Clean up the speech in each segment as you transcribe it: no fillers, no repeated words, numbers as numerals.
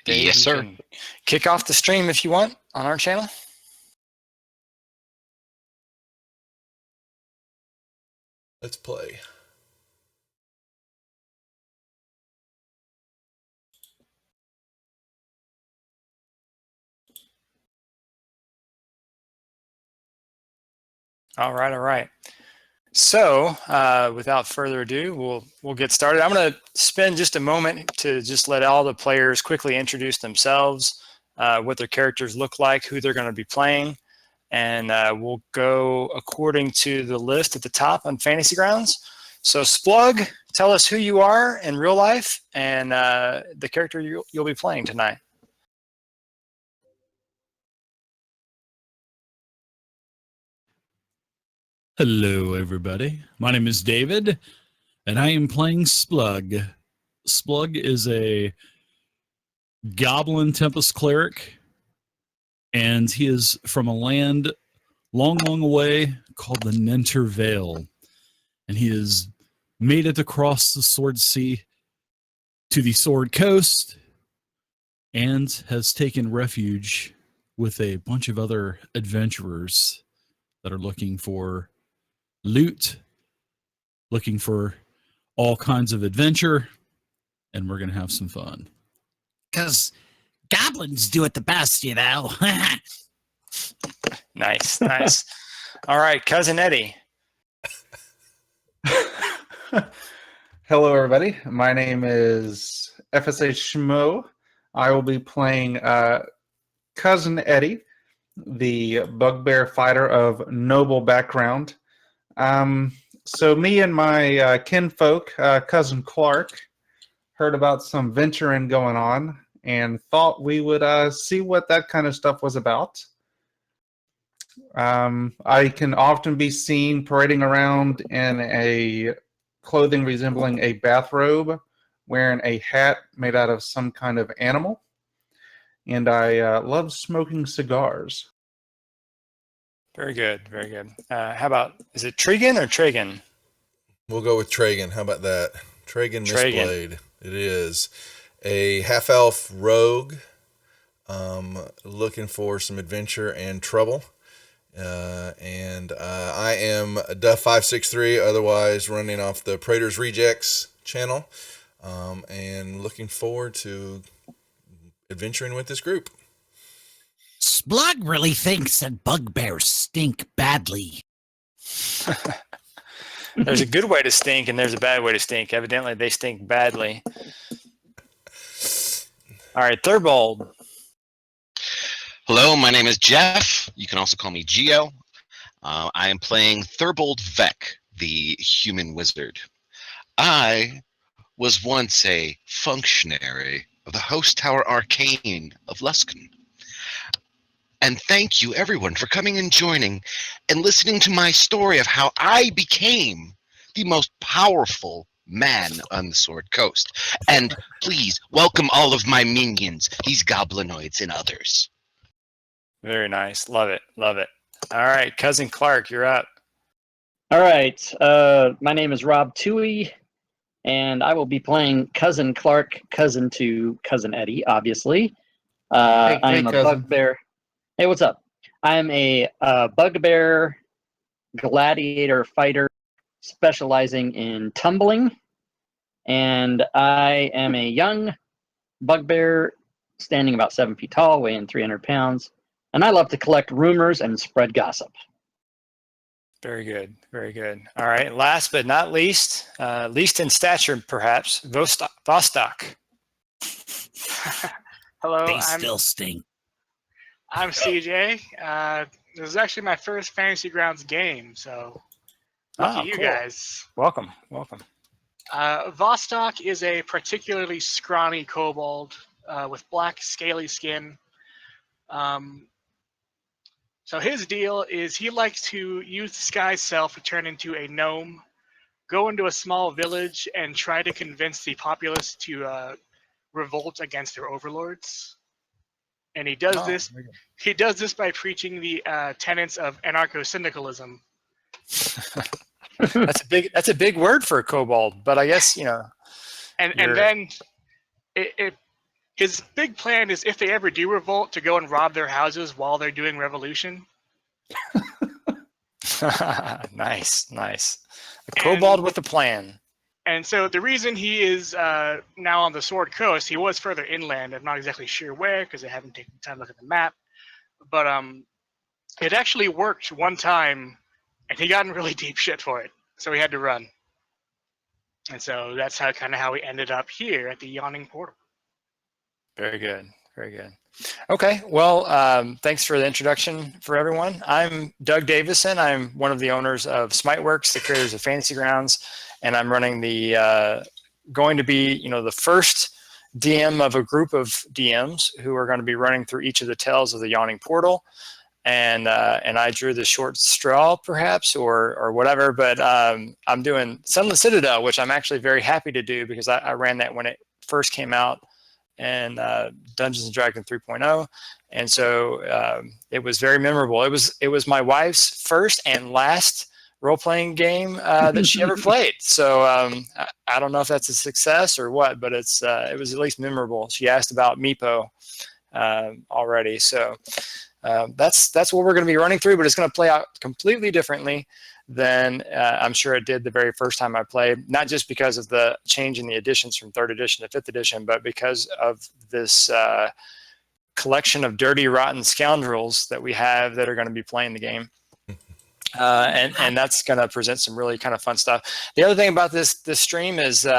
Dave, Yes, you sir. can kick off the stream if you want on our channel. Let's play. All right, all right. So without further ado, we'll get started. I'm going to spend just a moment to just let all the players quickly introduce themselves, what their characters look like, who they're going to be playing, and we'll go according to the list at the top on Fantasy Grounds. So Splug, tell us who you are in real life and the character you'll be playing tonight. Hello, everybody. My name is David, and I am playing Splug. Splug is a Goblin Tempest Cleric, and he is from a land long, long away called the Nenter Vale. And he has made it across the Sword Sea to the Sword Coast and has taken refuge with a bunch of other adventurers that are looking for loot, looking for all kinds of adventure, and we're going to have some fun. Because goblins do it the best, you know. Nice, nice. All right, Cousin Eddie. Hello, everybody. My name is FSA Schmo. I will be playing Cousin Eddie, the bugbear fighter of noble background. So me and my kinfolk, Cousin Clark, heard about some venturing going on and thought we would see what that kind of stuff was about. I can often be seen parading around in a clothing resembling a bathrobe, wearing a hat made out of some kind of animal, and I love smoking cigars. Very good, very good. How about, is it Tregan or Tragan? We'll go with Tragan. How about that? Tragan Tragan. Mistblade. It is a half-elf rogue looking for some adventure and trouble. And I am Duff563, otherwise running off the Praetor's Rejects channel, and looking forward to adventuring with this group. Splug really thinks that bugbears stink badly. There's a good way to stink and there's a bad way to stink. Evidently, they stink badly. All right, Thurbold. Hello, my name is Jeff. You can also call me Geo. I am playing Thurbold Vec, the human wizard. I was once a functionary of the Host Tower Arcane of Luskan. And thank you, everyone, for coming and joining and listening to my story of how I became the most powerful man on the Sword Coast. And please welcome all of my minions, these goblinoids and others. Very nice. Love it. Love it. All right, Cousin Clark, you're up. All right. My name is Rob Toohey, and I will be playing Cousin Clark, cousin to Cousin Eddie, obviously. I am a cousin. bugbear. Hey, what's up? I'm a bugbear gladiator fighter specializing in tumbling, and I am a young bugbear standing about 7 feet tall, weighing 300 pounds, and I love to collect rumors and spread gossip. Very good. Very good. All right, last but not least, least in stature, perhaps, Vostok. Hello, They still stink. I'm CJ. This is actually my first Fantasy Grounds game, so lucky you cool. guys. Welcome. Welcome. Vostok is a particularly scrawny kobold with black, scaly skin. So his deal is he likes to use disguise self to turn into a gnome, go into a small village, and try to convince the populace to revolt against their overlords. And he does this. He does this by preaching the tenets of anarcho-syndicalism. That's a big word for a kobold, but I guess And then His big plan is if they ever do revolt to go and rob their houses while they're doing revolution. Nice. A kobold with a plan. And so the reason he is now on the Sword Coast, he was further inland. I'm not exactly sure where because I haven't taken time to look at the map. But it actually worked one time, and he got in really deep shit for it. So he had to run. And so that's how we ended up here at the Yawning Portal. Very good. Okay, well, thanks for the introduction for everyone. I'm Doug Davison. I'm one of the owners of Smiteworks, the creators of Fantasy Grounds, and I'm running the going to be the first DM of a group of DMs who are going to be running through each of the tales of the Yawning Portal. And I drew the short straw, perhaps, or whatever. But I'm doing Sunless Citadel, which I'm actually very happy to do because I ran that when it first came out, and Dungeons & Dragons 3.0, and so it was very memorable. It was my wife's first and last role-playing game that she ever played. So I don't know if that's a success or what, but it was at least memorable. She asked about Meepo already, so that's what we're going to be running through, but it's going to play out completely differently than I'm sure it did the very first time I played, not just because of the change in the editions from 3rd edition to 5th edition, but because of this collection of dirty, rotten scoundrels that we have that are going to be playing the game. And that's going to present some really kind of fun stuff. The other thing about this stream is, each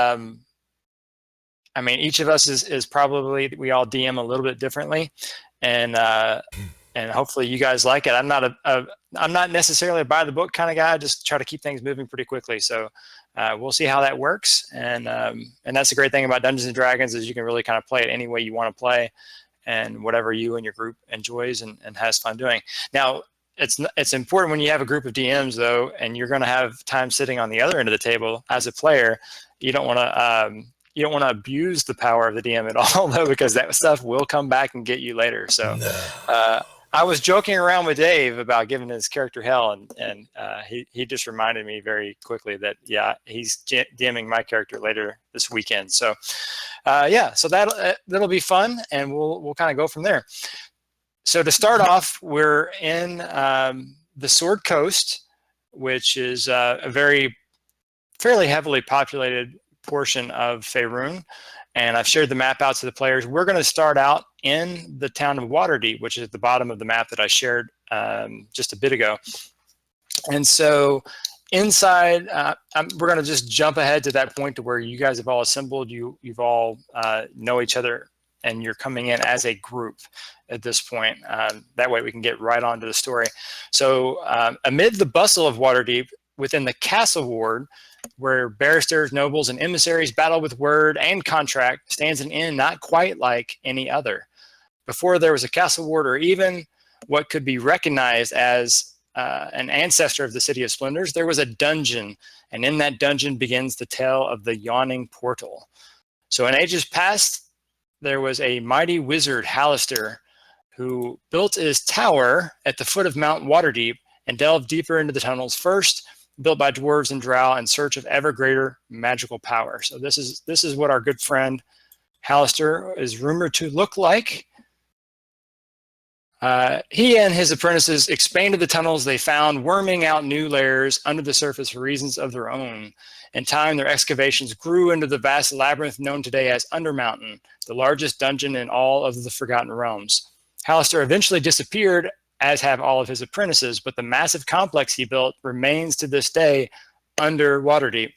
of us is probably, we all DM a little bit differently, and hopefully you guys like it. I'm not necessarily a by the book kind of guy. I just try to keep things moving pretty quickly. So we'll see how that works. And that's the great thing about Dungeons and Dragons is you can really kind of play it any way you want to play, and whatever you and your group enjoys and has fun doing. Now, it's important when you have a group of DMs though, and you're going to have time sitting on the other end of the table as a player. You don't want to abuse the power of the DM at all, though, because that stuff will come back and get you later. So I was joking around with Dave about giving his character hell, and he just reminded me very quickly that, yeah, he's DMing my character later this weekend. So, so that'll be fun, and we'll kind of go from there. So to start off, we're in the Sword Coast, which is a fairly heavily populated portion of Faerun, and I've shared the map out to the players. We're going to start out in the town of Waterdeep, which is at the bottom of the map that I shared just a bit ago. And so inside, we're going to just jump ahead to that point to where you guys have all assembled. You've all know each other, and you're coming in as a group at this point. That way we can get right on to the story. So amid the bustle of Waterdeep, within the castle ward, where barristers, nobles, and emissaries battle with word and contract, stands an inn not quite like any other. Before there was a castle ward, or even what could be recognized as an ancestor of the City of Splendors, there was a dungeon, and in that dungeon begins the tale of the Yawning Portal. So in ages past, there was a mighty wizard, Halaster, who built his tower at the foot of Mount Waterdeep and delved deeper into the tunnels, first built by dwarves and drow in search of ever greater magical power. So this is what our good friend Halaster is rumored to look like. He and his apprentices expanded the tunnels they found, worming out new layers under the surface for reasons of their own. In time, their excavations grew into the vast labyrinth known today as Undermountain, the largest dungeon in all of the Forgotten Realms. Halaster eventually disappeared, as have all of his apprentices, but the massive complex he built remains to this day under Waterdeep.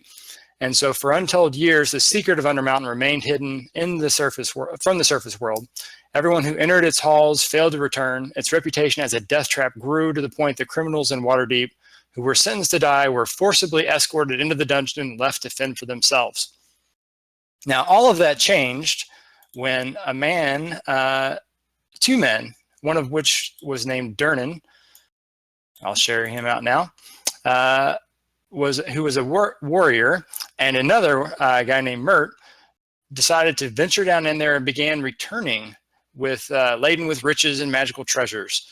And so for untold years, the secret of Undermountain remained hidden from the surface world. Everyone who entered its halls failed to return. Its reputation as a death trap grew to the point that criminals in Waterdeep who were sentenced to die were forcibly escorted into the dungeon and left to fend for themselves. Now, all of that changed when a man, two men, one of which was named Durnan, I'll share him out now, who was a warrior, and another guy named Mert decided to venture down in there and began returning with laden with riches and magical treasures.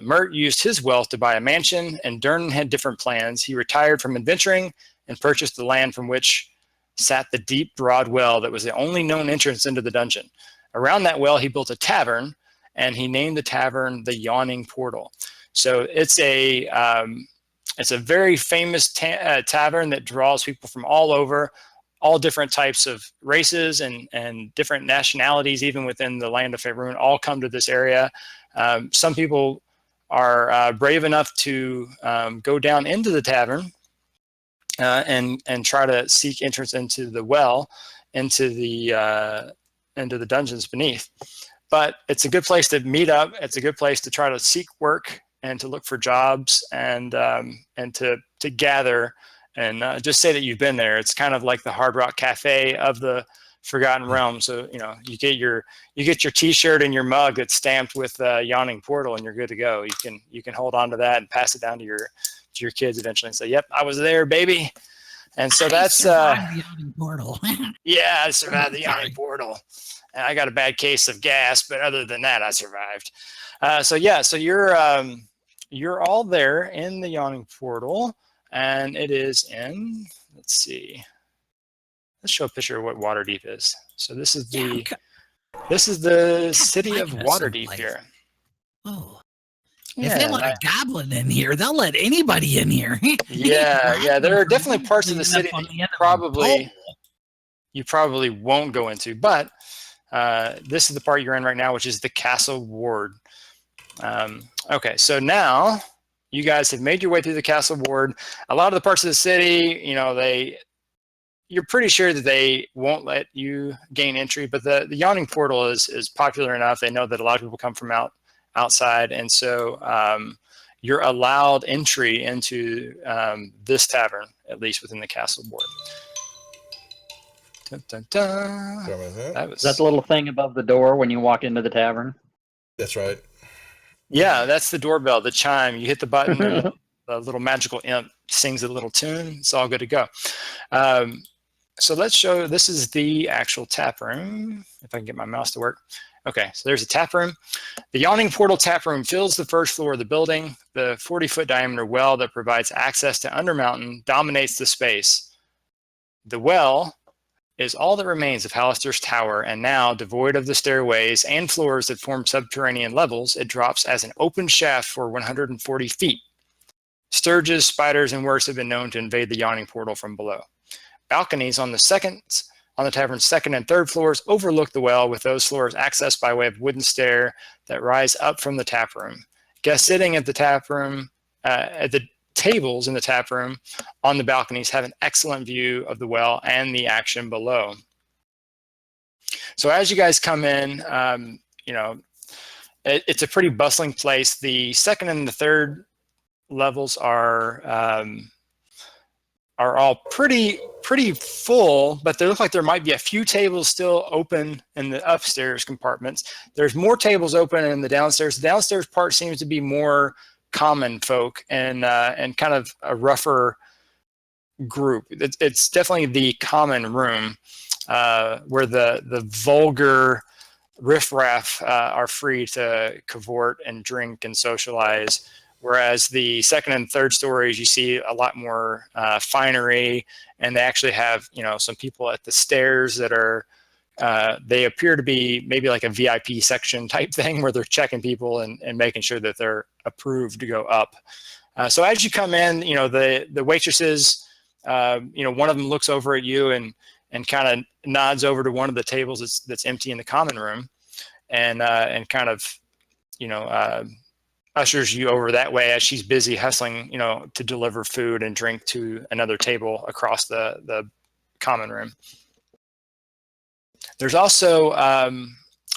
Mert used his wealth to buy a mansion, and Durnan had different plans. He retired from adventuring and purchased the land from which sat the deep, broad well that was the only known entrance into the dungeon. around that well, he built a tavern, and he named the tavern the Yawning Portal. So it's a very famous tavern that draws people from all over, all different types of races and different nationalities, even within the land of Faerun, all come to this area. Some people are brave enough to go down into the tavern and try to seek entrance into the well, into the dungeons beneath. But it's a good place to meet up. It's a good place to try to seek work and to look for jobs and to gather and just say that you've been there. It's kind of like the Hard Rock Cafe of the Forgotten Realm. So you get your T-shirt and your mug that's stamped with Yawning Portal, and you're good to go. You can hold on to that and pass it down to your kids eventually and say, "Yep, I was there, baby." And so that's survived the Yawning Portal. yeah, I survived the Yawning Portal. And I got a bad case of gas, but other than that, I survived. So you're all there in the Yawning Portal, and it is in. Let's see. Let's show a picture of what Waterdeep is. So this is the city of Waterdeep here. Oh. Yeah, If they let a goblin in here, they'll let anybody in here. yeah. There are definitely parts of the city that you probably won't go into, but this is the part you're in right now, which is the Castle Ward. Okay, so now you guys have made your way through the Castle Ward. A lot of the parts of the city, you're pretty sure that they won't let you gain entry, but the Yawning Portal is popular enough. They know that a lot of people come from outside, and so you're allowed entry into this tavern, at least within the Castle Ward. Dun, dun, dun. Is that the little thing above the door when you walk into the tavern? That's right. Yeah, that's the doorbell, the chime. You hit the button, and the little magical imp sings a little tune. It's all good to go. So let's show, this is the actual tap room, if I can get my mouse to work. Okay, so there's a tap room. The Yawning Portal tap room fills the first floor of the building. The 40-foot diameter well that provides access to Undermountain dominates the space. The well is all that remains of Hallister's tower, and now, devoid of the stairways and floors that form subterranean levels, it drops as an open shaft for 140 feet. Sturges, spiders, and worse have been known to invade the Yawning Portal from below. Balconies on the tavern's second and third floors overlook the well, with those floors accessed by way of wooden stair that rise up from the tap room. Guests sitting at the tap room, at the tables in the tap room on the balconies have an excellent view of the well and the action below. So as you guys come in, it's a pretty bustling place. The second and the third levels are all pretty full, but they look like there might be a few tables still open in the upstairs compartments. There's more tables open in the downstairs. The downstairs part seems to be more common folk and kind of a rougher group. It's definitely the common room where the vulgar riffraff are free to cavort and drink and socialize. Whereas the second and third stories, you see a lot more finery, and they actually have some people at the stairs that are they appear to be maybe like a VIP section type thing where they're checking people and making sure that they're approved to go up. So as you come in, the waitresses, one of them looks over at you and kind of nods over to one of the tables that's empty in the common room, and kind of ushers you over that way as she's busy hustling, to deliver food and drink to another table across the common room. There's also,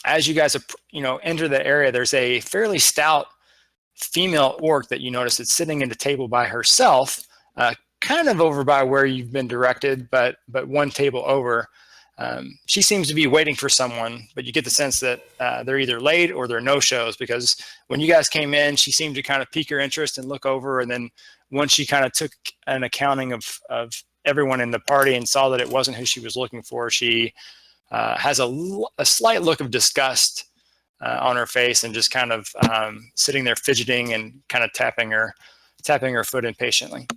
as you guys, enter the area, there's a fairly stout female orc that you notice that's sitting at a table by herself, kind of over by where you've been directed, but one table over. She seems to be waiting for someone, but you get the sense that they're either late or they're no-shows, because when you guys came in, she seemed to kind of pique her interest and look over, and then once she kind of took an accounting of everyone in the party and saw that it wasn't who she was looking for, she has a slight look of disgust on her face and just kind of sitting there fidgeting and kind of tapping her foot impatiently.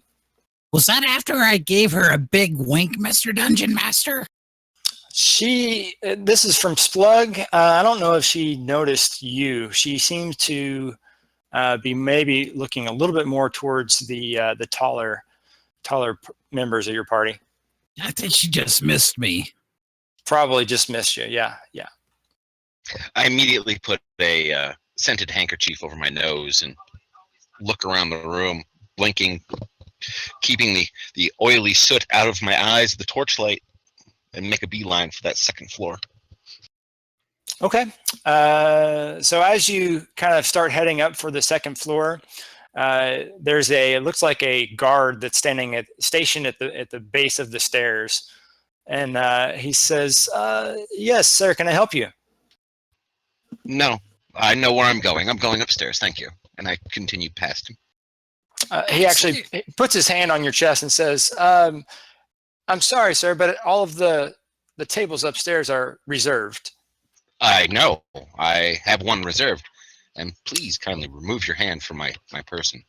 Was that after I gave her a big wink, Mr. Dungeon Master? This is from Splug. I don't know if she noticed you. She seemed to be maybe looking a little bit more towards the taller members of your party. I think she just missed me. Probably just missed you. Yeah. I immediately put a scented handkerchief over my nose and look around the room, blinking, keeping the oily soot out of my eyes, the torchlight, and make a beeline for that second floor. Okay. So as you kind of start heading up for the second floor, there's it looks like a guard that's stationed at the base of the stairs, and he says, "Yes, sir. Can I help you?" No, I know where I'm going. I'm going upstairs. Thank you. And I continue past him. He actually puts his hand on your chest and says, "I'm sorry, sir, but all of the tables upstairs are reserved." I know. I have one reserved. And please kindly remove your hand from my person.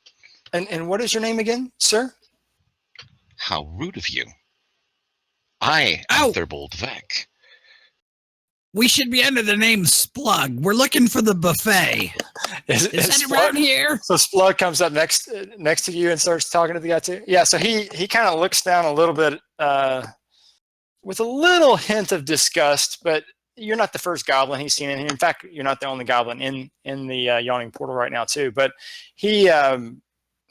And what is your name again, sir? How rude of you. I am Thurbold Vec. We should be under the name Splug. We're looking for the buffet. Is that around here? So Splug comes up next to you and starts talking to the guy too. Yeah, so he kind of looks down a little bit with a little hint of disgust, but you're not the first goblin he's seen in here. In fact, you're not the only goblin in the Yawning portal right now too. But he kind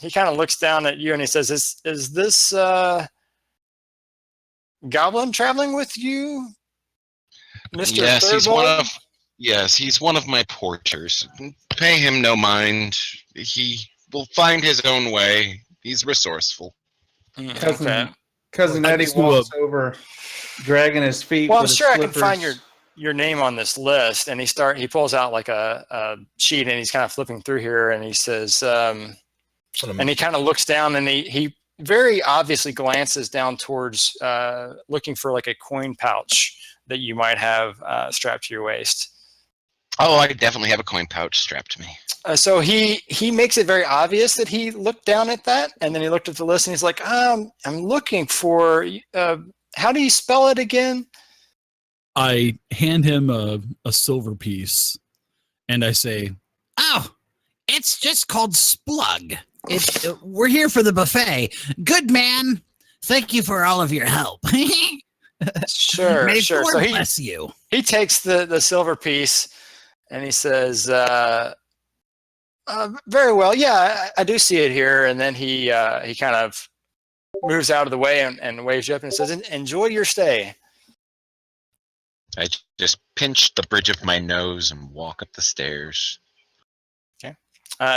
of looks down at you and he says, "Is this goblin traveling with you, Mr. Yes, Thurbold?" he's one of my porters. Pay him no mind. He will find his own way. He's resourceful. Cousin Eddie walks over, dragging his feet. Well, I'm with his sure I can slippers. find your name on this list. And he pulls out like a sheet and he's kind of flipping through here and he says, and he kind of looks down and he very obviously glances down towards looking for like a coin pouch that you might have strapped to your waist. Oh, I definitely have a coin pouch strapped to me. So he makes it very obvious that he looked down at that, and then he looked at the list and he's like, I'm looking for, how do you spell it again? I hand him a silver piece, and I say, "Oh, it's just called Splug. We're here for the buffet. Good man. Thank you for all of your help." Sure. May So Lord bless you. He takes the silver piece and he says, very well. Yeah, I do see it here. And then he kind of moves out of the way and waves you up and says, "Enjoy your stay." I just pinch the bridge of my nose and walk up the stairs. Okay.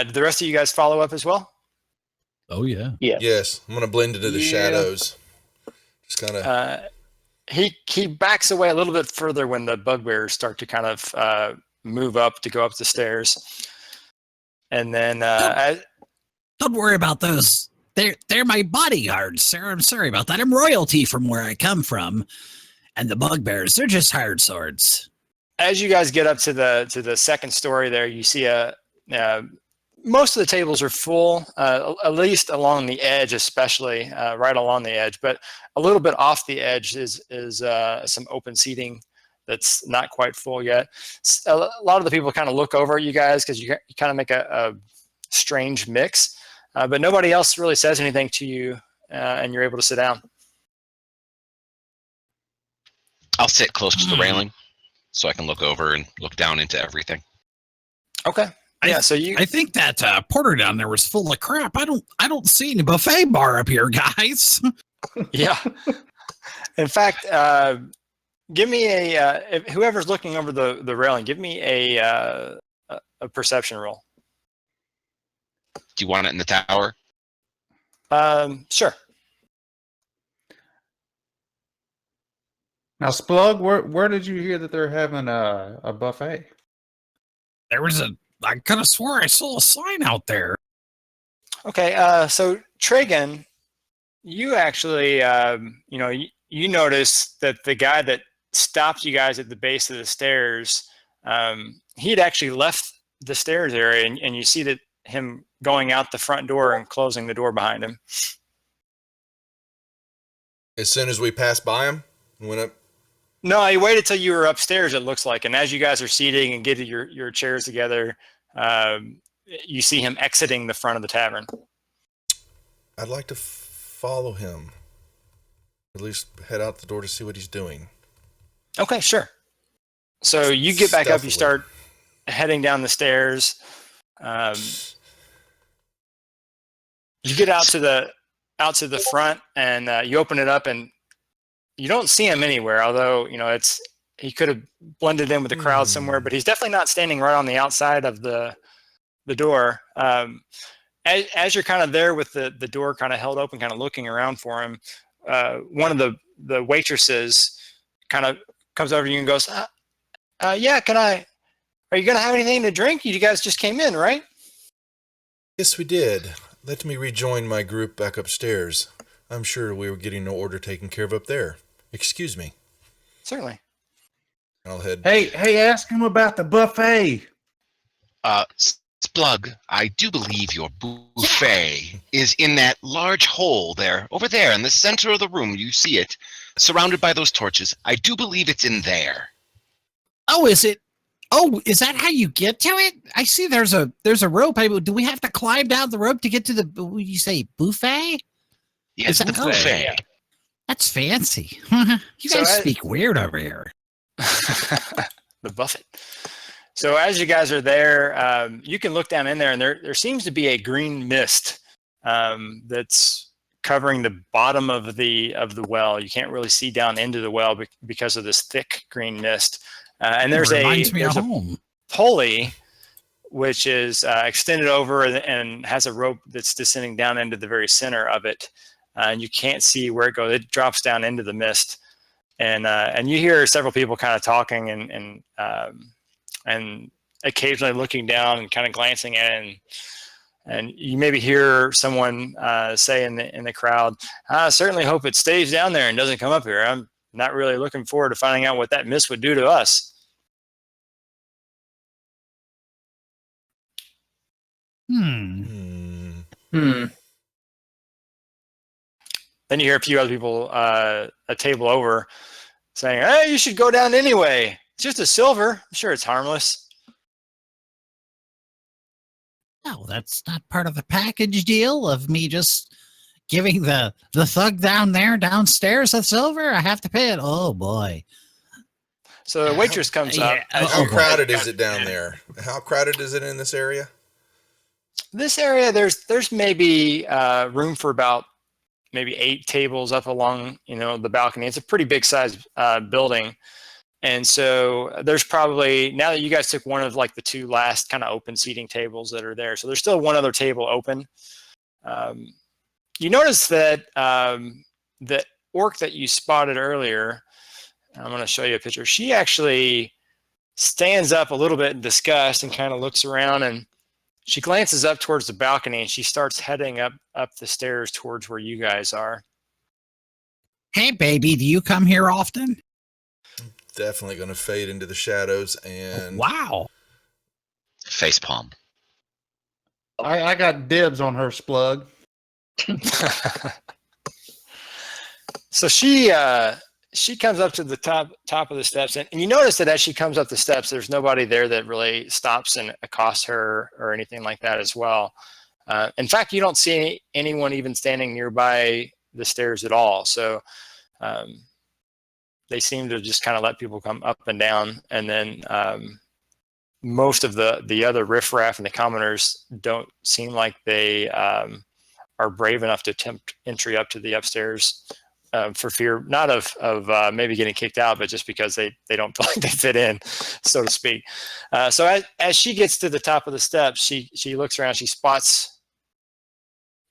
Do the rest of you guys follow up as well? "Oh yeah, Yes, I'm gonna blend into the shadows. Just kind of. He backs away a little bit further when the bugbears start to kind of move up to go up the stairs, and then Don't worry about those. They're my bodyguards, sir. I'm sorry about that. I'm royalty from where I come from, and the bugbears, they're just hired swords. As you guys get up to the second story, there you see most of the tables are full, at least along the edge, especially right along the edge. But a little bit off the edge is some open seating that's not quite full yet. A lot of the people kind of look over at you guys because you kind of make a strange mix. But nobody else really says anything to you, and you're able to sit down. I'll sit close to the railing so I can look over and look down into everything. Okay. Yeah. I think that porter down there was full of crap. I don't see any buffet bar up here, guys. Yeah. In fact, give me whoever's looking over the railing, give me a perception roll. Do you want it in the tower? Sure. Now, Splug, where did you hear that they're having a buffet? I could have swore I saw a sign out there. Okay. So Tragan, you actually, you notice that the guy that stopped you guys at the base of the stairs, he had actually left the stairs area, and you see that him going out the front door and closing the door behind him. As soon as we passed by him, went up No, he waited till you were upstairs, it looks like. And as you guys are seating and getting your chairs together, you see him exiting the front of the tavern. I'd like to follow him. At least head out the door to see what he's doing. Okay, sure. So you get back up, you Stealthily. start heading down the stairs. You get out to the front, and you open it up, and you don't see him anywhere. Although he could have blended in with the crowd somewhere, but he's definitely not standing right on the outside of the door. As you're kind of there with the door kind of held open, kind of looking around for him, one of the waitresses kind of comes over to you and goes, "Yeah, are you gonna have anything to drink? You guys just came in, right?" Yes, we did. Let me rejoin my group back upstairs. I'm sure we were getting no order taken care of up there. Excuse me. Certainly. I'll head. Hey, ask him about the buffet. Splug, I do believe your buffet is in that large hole there, over there in the center of the room. You see it, surrounded by those torches. I do believe it's in there. Oh, is it? Oh, is that how you get to it? I see there's a rope. Do we have to climb down the rope to get to the, what you say, buffet? Yes, the buffet. Yeah. That's fancy. You So guys speak weird over here. The buffet. So as you guys are there, you can look down in there, and there seems to be a green mist that's covering the bottom of the well. You can't really see down into the well because of this thick green mist. And there's Reminds me of a home. pulley which is extended over and has a rope that's descending down into the very center of it. And you can't see where it goes. It drops down into the mist. And you hear several people kind of talking and occasionally looking down and kind of glancing at it. And you maybe hear someone say in the crowd, "I certainly hope it stays down there and doesn't come up here. I'm not really looking forward to finding out what that mist would do to us." Hmm. Then you hear a few other people a table over saying, "Hey, you should go down anyway. It's just a silver. I'm sure it's harmless." No, that's not part of the package deal of me just giving the thug down there downstairs a silver. I have to pay it. Oh boy. So the waitress comes up. How crowded is it down there? How crowded is it in this area? This area, there's maybe room for about maybe 8 tables up along the balcony. It's a pretty big size building. And so there's probably, now that you guys took one of like the 2 last kind of open seating tables that are there, so there's still one other table open. You notice that the orc that you spotted earlier, I'm going to show you a picture. She actually stands up a little bit in disgust and kind of looks around, and she glances up towards the balcony, and she starts heading up the stairs towards where you guys are. Hey, baby, do you come here often? Definitely going to fade into the shadows and Wow. Facepalm. I got dibs on her, Splug. So she comes up to the top of the steps, and you notice that as she comes up the steps, there's nobody there that really stops and accosts her or anything like that as well. In fact, you don't see anyone even standing nearby the stairs at all. So they seem to just kind of let people come up and down, and then most of the other riffraff and the commoners don't seem like they are brave enough to attempt entry up to the upstairs for fear not of maybe getting kicked out, but just because they don't feel like they fit in, so to speak. So as she gets to the top of the steps, she looks around, she spots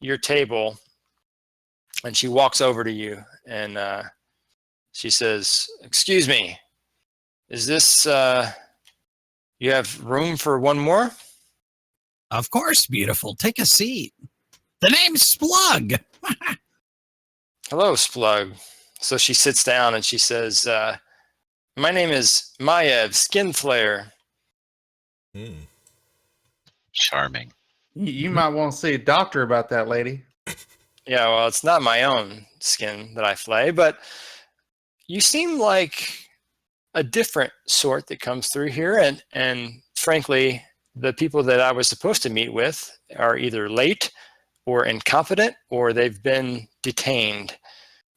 your table, and she walks over to you, and she says, "Excuse me, is this, you have room for one more?" Of course, beautiful. Take a seat. The name's Splug. "Hello, Splug." So she sits down and she says, "My name is Maiev Skinflare." Charming. You might want to see a doctor about that, lady. Yeah, well, it's not my own skin that I flay, but you seem like a different sort that comes through here, and frankly, the people that I was supposed to meet with are either late or incompetent, or they've been detained.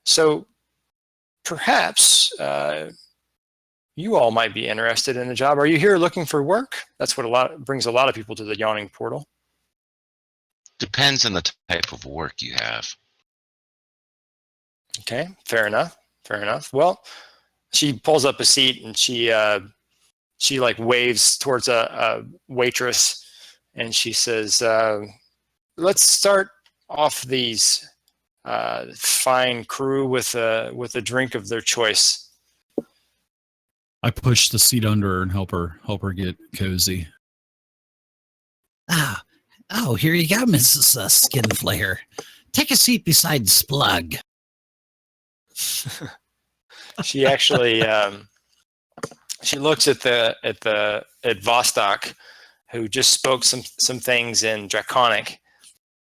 So perhaps you all might be interested in a job. Are you here looking for work? That's what brings a lot of people to the Yawning portal. Depends on the type of work you have. Okay, fair enough. Fair enough. Well, she pulls up a seat and she like waves towards a waitress, and she says, "Let's start off these fine crew with a drink of their choice." I push the seat under her and help her get cozy. Oh, here you go, Mrs. Skinflare. Take a seat beside Splug. She actually she looks at Vostok, who just spoke some things in Draconic,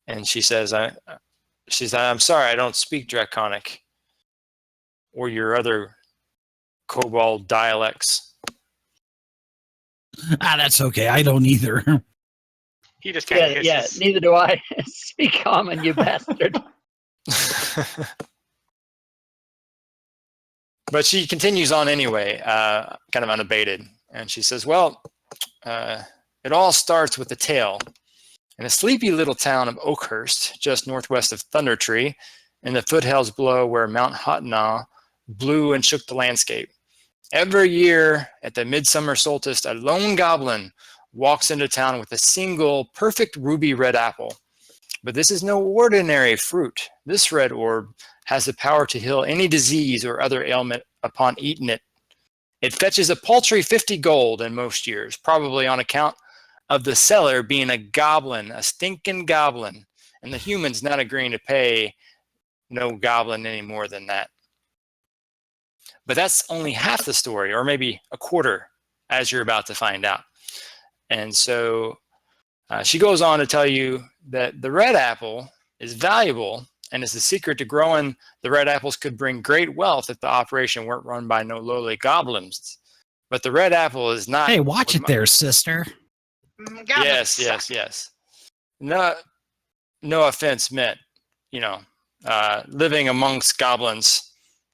and she says, "I'm sorry, I don't speak Draconic or your other Kobold dialects." That's okay. I don't either. He just kind of hisses. Neither do I. Speak common, you bastard. But she continues on anyway, kind of unabated. And she says, "Well, it all starts with a tale. In a sleepy little town of Oakhurst, just northwest of Thunder Tree, in the foothills below where Mount Hottenah blew and shook the landscape. Every year at the midsummer solstice, a lone goblin walks into town with a single perfect ruby red apple. But this is no ordinary fruit. This red orb has the power to heal any disease or other ailment upon eating it. It fetches a paltry 50 gold in most years, probably on account of the seller being a goblin, a stinking goblin, and the humans not agreeing to pay no goblin any more than that. But that's only half the story, or maybe a quarter, as you're about to find out." And so she goes on to tell you that the red apple is valuable, and is the secret to growing the red apples could bring great wealth if the operation weren't run by no lowly goblins. But the red apple is not... Hey, watch it there, sister. Yes. No offense meant, living amongst goblins.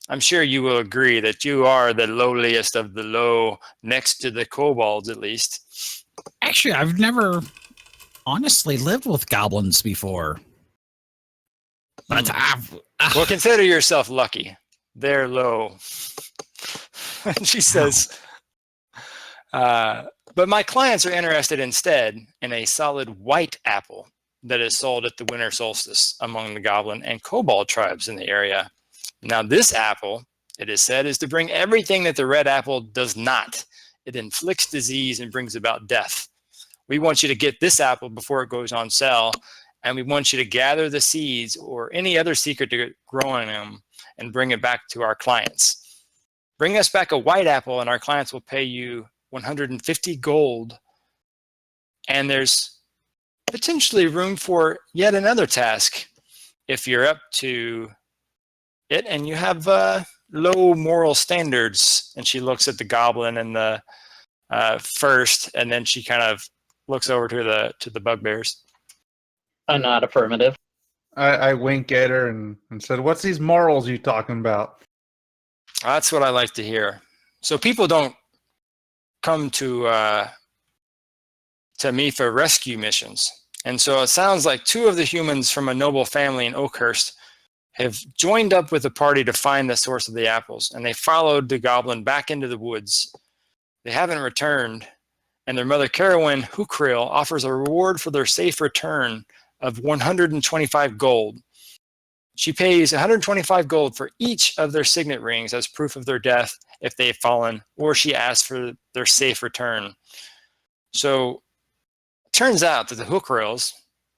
I'm sure you will agree that you are the lowliest of the low, next to the kobolds at least. Actually, I've never honestly lived with goblins before. But Well, consider yourself lucky. They're low. And she says, but my clients are interested instead in a solid white apple that is sold at the winter solstice among the goblin and kobold tribes in the area. Now, this apple, it is said, is to bring everything that the red apple does not. It inflicts disease and brings about death. We want you to get this apple before it goes on sale, and we want you to gather the seeds or any other secret to growing them and bring it back to our clients. Bring us back a white apple, and our clients will pay you 150 gold. And there's potentially room for yet another task if you're up to it and you have low moral standards. And she looks at the goblin and the first, and then she kind of looks over to the bugbears. A nod affirmative. I wink at her and said, "What's these morals you talking about?" That's what I like to hear. So people don't come to me for rescue missions. And so it sounds like two of the humans from a noble family in Oakhurst have joined up with the party to find the source of the apples, and they followed the goblin back into the woods. They haven't returned, and their mother, Carowin Hookrill, offers a reward for their safe return of 125 gold. She pays 125 gold for each of their signet rings as proof of their death if they've fallen, or she asks for their safe return. So it turns out that the Hookrills,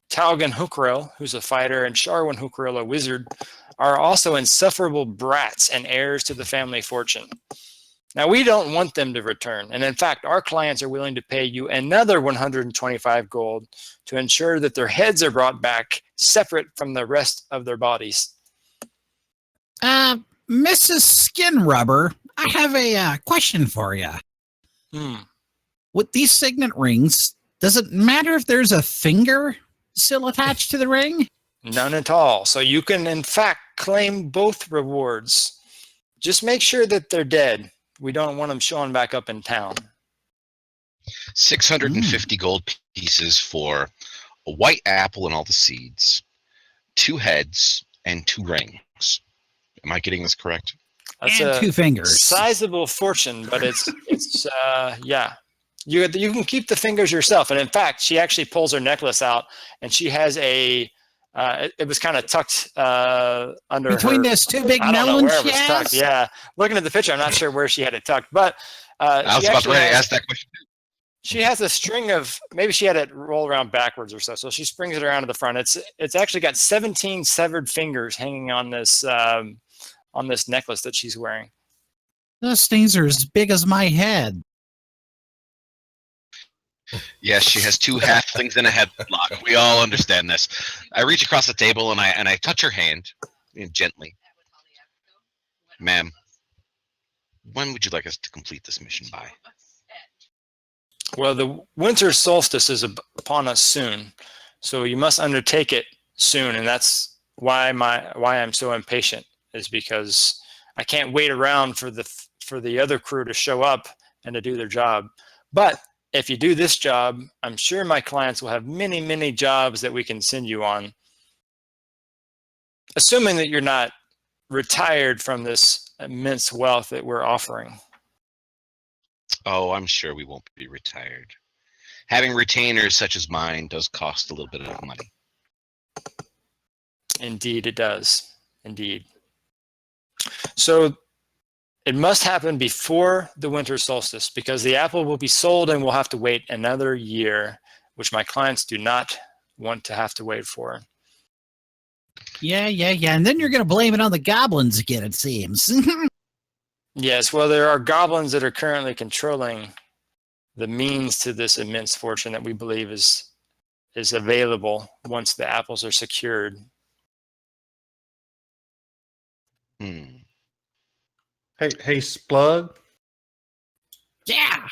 Talgan Hookrill, who's a fighter, and Sharwin Hookrill, a wizard, are also insufferable brats and heirs to the family fortune. Now, we don't want them to return, and in fact, our clients are willing to pay you another 125 gold to ensure that their heads are brought back separate from the rest of their bodies. Mrs. Skin Rubber, I have a question for you. Hmm. With these signet rings, does it matter if there's a finger still attached to the ring? None at all. So you can, in fact, claim both rewards. Just make sure that they're dead. We don't want them showing back up in town. 650 gold pieces for a white apple and all the seeds, 2 heads, and 2 rings. Am I getting this correct? That's And a 2 fingers. sizable fortune, but it's yeah. You can keep the fingers yourself. And in fact, she actually pulls her necklace out, and she has a. It was kind of tucked under Between her. those 2 big I don't know melons where it she was has? tucked. Yeah, looking at the picture, I'm not sure where she had it tucked, but I was about to ask that question. she has a string of, maybe she had it roll around backwards or so. So she springs it around to the front. It's actually got 17 severed fingers hanging on this necklace that she's wearing. Those things are as big as my head. Yes, she has 2 halflings in a headlock. We all understand this. I reach across the table and I touch her hand gently. Ma'am, when would you like us to complete this mission by? Well, the winter solstice is upon us soon, so you must undertake it soon, and that's why I'm so impatient, is because I can't wait around for the other crew to show up and to do their job. But if you do this job, I'm sure my clients will have many, many jobs that we can send you on, assuming that you're not retired from this immense wealth that we're offering. Oh, I'm sure we won't be retired. Having retainers such as mine does cost a little bit of money. Indeed, it does. Indeed. So it must happen before the winter solstice, because the apple will be sold and we'll have to wait another year, which my clients do not want to have to wait for. Yeah. And then you're going to blame it on the goblins again, it seems. Yes, well, there are goblins that are currently controlling the means to this immense fortune that we believe is available once the apples are secured. Hmm. Hey, Splug. Yeah.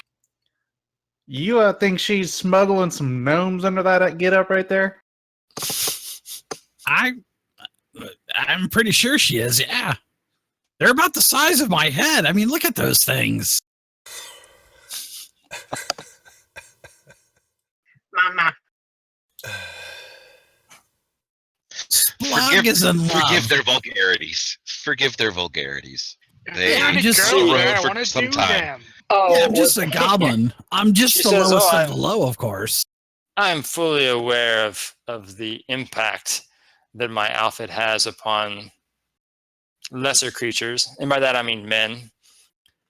You think she's smuggling some gnomes under that get up right there? I'm pretty sure she is, yeah. They're about the size of my head. I mean, look at those things. Mama. Splug is in love. Forgive their vulgarities. Forgive their vulgarities. They Yeah, Pretty just girls, rode man. I for want to some do time. them. Oh, Yeah, I'm just a goblin. I'm just She the says, lowest "Oh, of the low, of course. I'm fully aware of the impact that my outfit has upon lesser creatures. And by that, I mean men."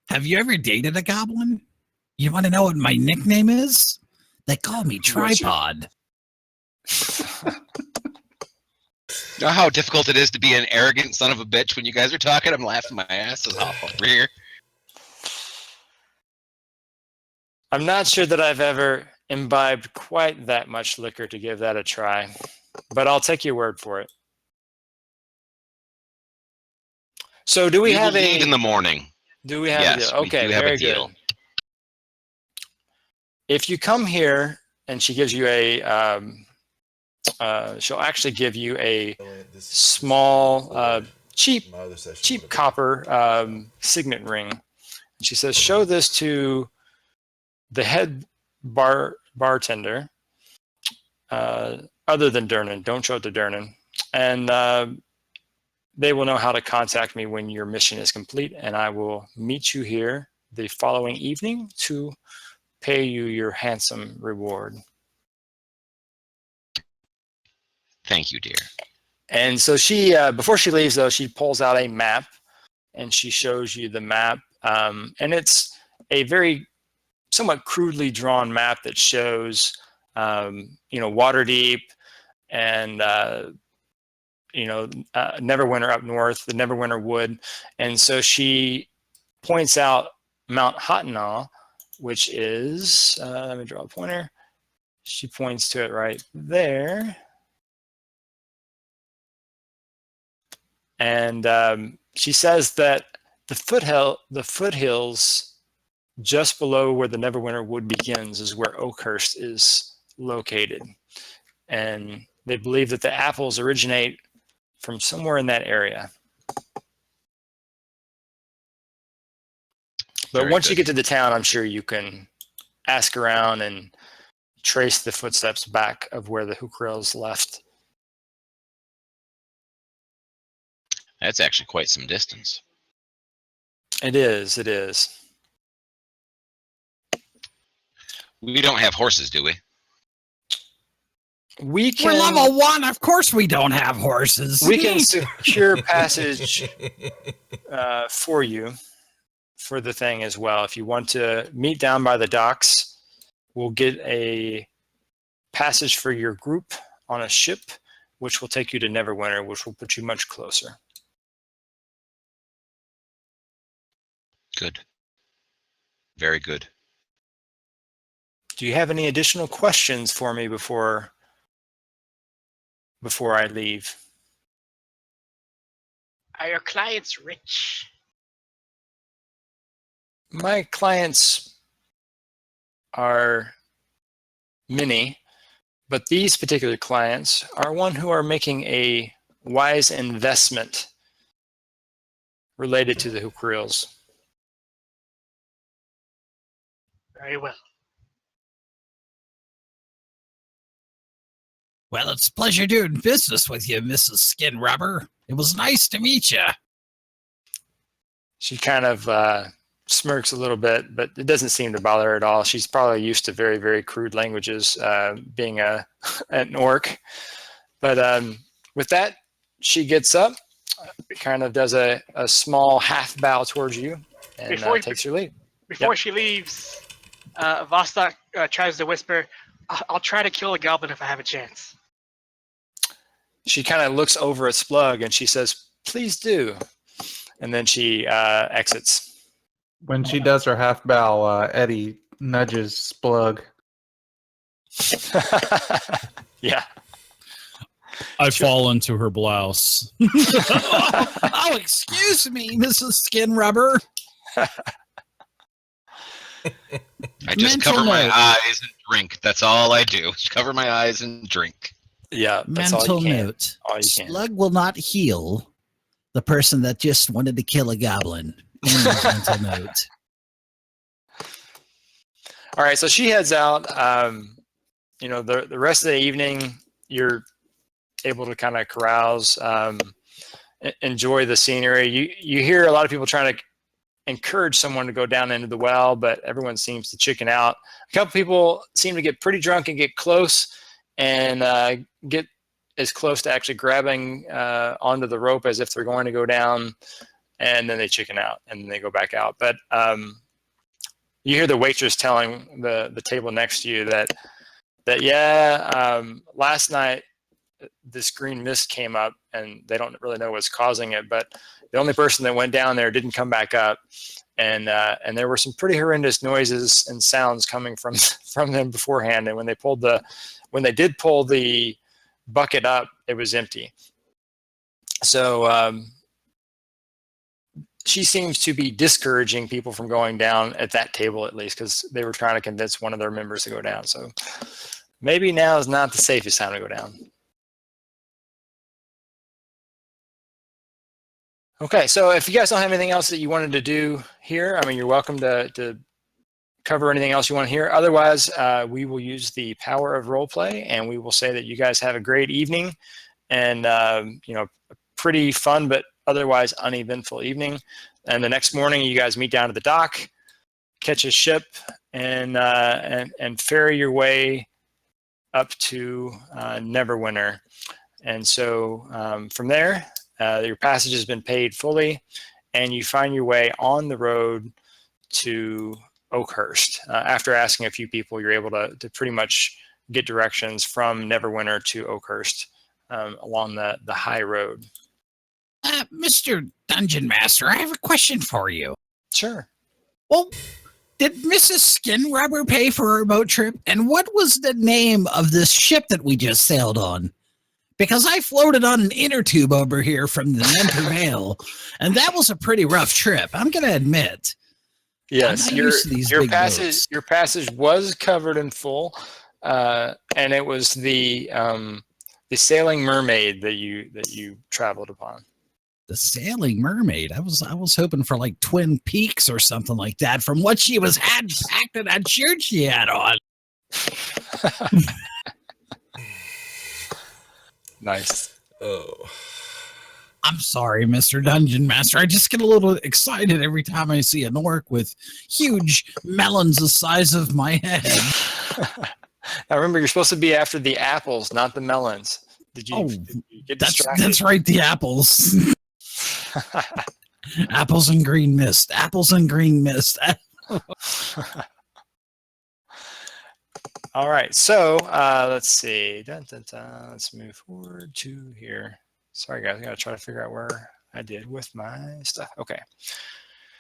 Have you ever dated a goblin? You want to know what my nickname is? They call me What's your- Tripod. You know how difficult it is to be an arrogant son of a bitch when you guys are talking? I'm laughing my ass off over here. I'm not sure that I've ever imbibed quite that much liquor to give that a try, but I'll take your word for it. So do we will have leave a in the morning. do we have Yes, a deal? we Okay, do have a very deal. good. If you come here and she gives you she'll actually give you a small cheap copper signet ring. And she says, show this to the head bartender, other than Dernan. Don't show it to Dernan. And they will know how to contact me when your mission is complete, and I will meet you here the following evening to pay you your handsome reward. Thank you, dear. And so she, before she leaves, though, she pulls out a map and she shows you the map. And it's a very somewhat crudely drawn map that shows, Waterdeep and, Neverwinter up north, the Neverwinter Wood. And so she points out Mount Hottenall, which is, let me draw a pointer. She points to it right there. And she says that the foothills just below where the Neverwinter Wood begins is where Oakhurst is located. And they believe that the apples originate from somewhere in that area. But Very once you good. get to the town, I'm sure you can ask around and trace the footsteps back of where the Hookrills left. That's actually quite some distance. It is, it is. We don't have horses, do we? We We're can level 1. Of course we don't have horses. we can secure passage for you for the thing as well. If you want to meet down by the docks, we'll get a passage for your group on a ship, which will take you to Neverwinter, which will put you much closer. Good. Very good. Do you have any additional questions for me before I leave? Are your clients rich? My clients are many, but these particular clients are one who are making a wise investment related to the Hookrills. Very well. Well, it's a pleasure doing business with you, Mrs. Skin Rubber. It was nice to meet you. She kind of smirks a little bit, but it doesn't seem to bother her at all. She's probably used to very, very crude languages, being an orc. But with that, she gets up, kind of does a small half bow towards you, and takes her leave. Before she leaves, Vostok tries to whisper, I'll try to kill a goblin if I have a chance. She kind of looks over at Splug and she says, please do. And then she exits. When she does her half bow, Eddie nudges Splug. Yeah. I fall into her blouse. Oh, excuse me, Mrs. Skin Rubber. I just Mental cover my note. eyes and drink. That's all I do. Cover my eyes and drink. Yeah, that's Mental all you can. note. All you can. Slug will not heal the person that just wanted to kill a goblin. Mental note. All right, so she heads out. You know, the rest of the evening, you're able to kind of carouse, enjoy the scenery. You hear a lot of people trying to encourage someone to go down into the well, but everyone seems to chicken out. A couple people seem to get pretty drunk and get close and get as close to actually grabbing onto the rope as if they're going to go down, and then they chicken out and they go back out. But you hear the waitress telling the table next to you that last night this green mist came up and they don't really know what's causing it, but the only person that went down there didn't come back up, and there were some pretty horrendous noises and sounds coming from them beforehand. And when they did pull the bucket up, it was empty. So she seems to be discouraging people from going down at that table, at least, because they were trying to convince one of their members to go down. So maybe now is not the safest time to go down. Okay, so if you guys don't have anything else that you wanted to do here, I mean, you're welcome to cover anything else you want to hear. Otherwise, we will use the power of roleplay, and we will say that you guys have a great evening and, you know, a pretty fun but otherwise uneventful evening. And the next morning, you guys meet down at the dock, catch a ship, and ferry your way up to Neverwinter. And so from there, your passage has been paid fully, and you find your way on the road to Oakhurst. After asking a few people, you're able to pretty much get directions from Neverwinter to Oakhurst along the high road. Mr. Dungeon Master, I have a question for you. Sure. Well, did Mrs. Skin Rubber pay for our boat trip? And what was the name of this ship that we just sailed on? because I floated on an inner tube over here from the Mentor Vale, and that was a pretty rough trip. I'm going to admit. Yes, I'm not used to these your big passage boats. your passage was covered in full, and it was the sailing mermaid that you traveled upon. The Sailing Mermaid. I was hoping for like Twin Peaks or something like that from what she was had packed in that shirt she had on. Nice. Oh. I'm sorry, Mr. Dungeon Master. I just get a little excited every time I see an orc with huge melons the size of my head. Now remember, you're supposed to be after the apples, not the melons. Did you get distracted? That's right, the apples. Apples and green mist. Apples and green mist. All right, so let's see. Let's move forward to here. Sorry, guys, I gotta try to figure out where I did with my stuff. Okay.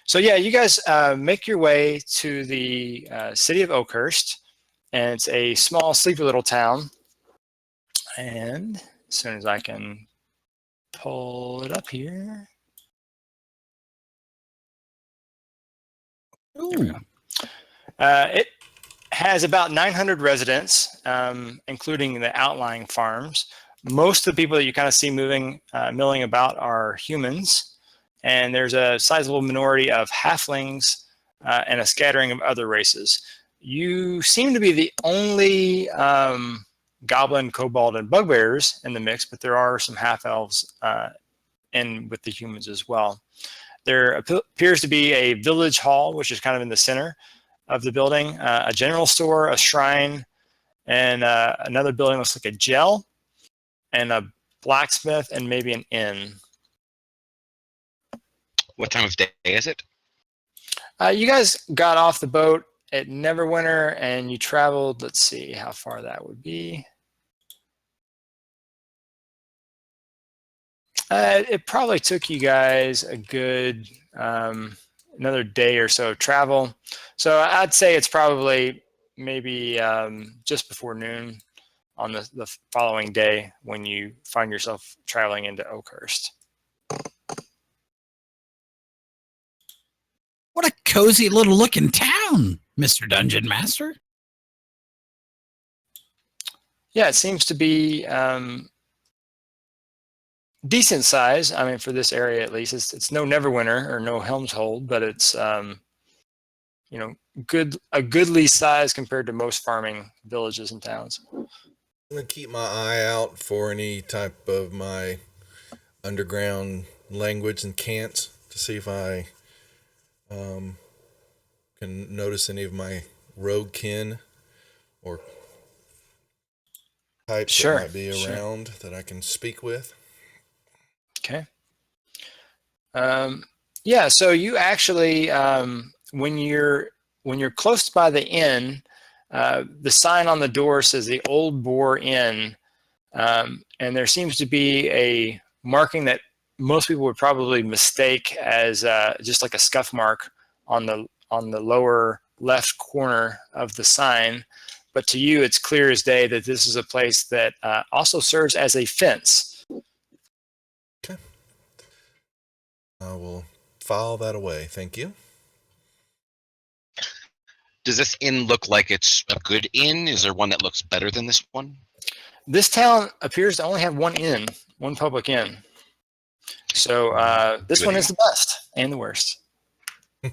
So yeah, you guys make your way to the city of Oakhurst, and it's a small, sleepy little town. And as soon as I can pull it up here. Ooh. It has about 900 residents, including the outlying farms. Most of the people that you kind of see milling about are humans, and there's a sizable minority of halflings and a scattering of other races. You seem to be the only goblin, kobold, and bugbears in the mix, but there are some half-elves in with the humans as well. There appears to be a village hall, which is kind of in the center of the building, a general store, a shrine, and another building looks like a jail, and a blacksmith, and maybe an inn. What time of day is it? You guys got off the boat at Neverwinter, and you traveled, let's see how far that would be. It probably took you guys a good another day or so of travel. So I'd say it's probably maybe just before noon on the following day when you find yourself traveling into Oakhurst. What a cozy little looking town, Mr. Dungeon Master. Yeah, it seems to be decent size. I mean, for this area at least, it's no Neverwinter or no Helmshold, but it's you know, a goodly size compared to most farming villages and towns. I'm going to keep my eye out for any type of my underground language and cants to see if I can notice any of my rogue kin or types that might be around that I can speak with. Okay. Yeah, so you actually, when you're close by the inn, the sign on the door says the Old Boar Inn, and there seems to be a marking that most people would probably mistake as just like a scuff mark on the lower left corner of the sign. But to you, it's clear as day that this is a place that also serves as a fence. Okay. I will file that away. Thank you. Does this inn look like it's a good inn? Is there one that looks better than this one? This town appears to only have one inn, one public inn. So this Good one inn. is the best and the worst. You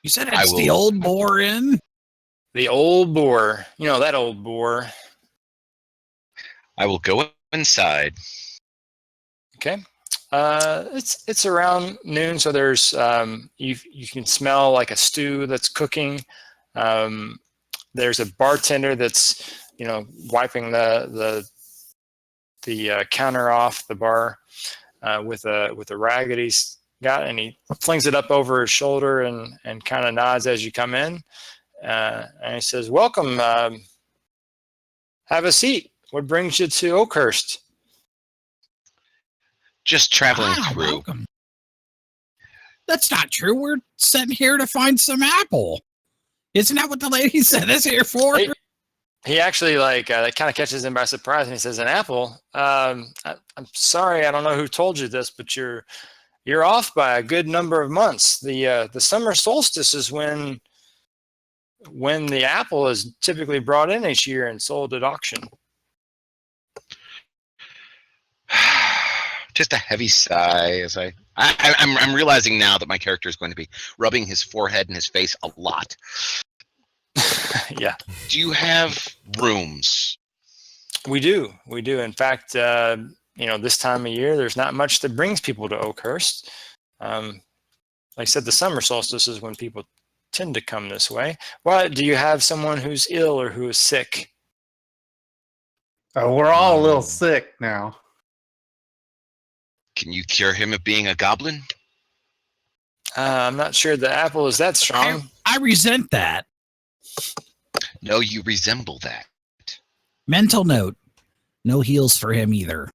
said it's the Old Boar Inn? The Old Boar. You know, that old boar. I will go inside. Okay. It's around noon, so there's you can smell like a stew that's cooking. There's a bartender that's wiping the counter off the bar with a rag that he's got, and he flings it up over his shoulder and kind of nods as you come in, and he says, "Welcome. Have a seat. What brings you to Oakhurst?" Just traveling through. Welcome. That's not true. We're sent here to find some apple. Isn't that what the lady said is here for? he actually that kind of catches him by surprise, and he says, "An apple? I'm sorry, I don't know who told you this, but you're off by a good number of months. The summer solstice is when the apple is typically brought in each year and sold at auction." Just a heavy sigh as I'm realizing now that my character is going to be rubbing his forehead and his face a lot. Yeah, Do you have rooms? we do. In fact, this time of year, there's not much that brings people to Oakhurst. Like I said, the summer solstice is when people tend to come this way. Well, do you have someone who's ill or who is sick? We're all a little sick now. Can you cure him of being a goblin? I'm not sure the apple is that strong. I resent that. No, you resemble that. Mental note. No heals for him either.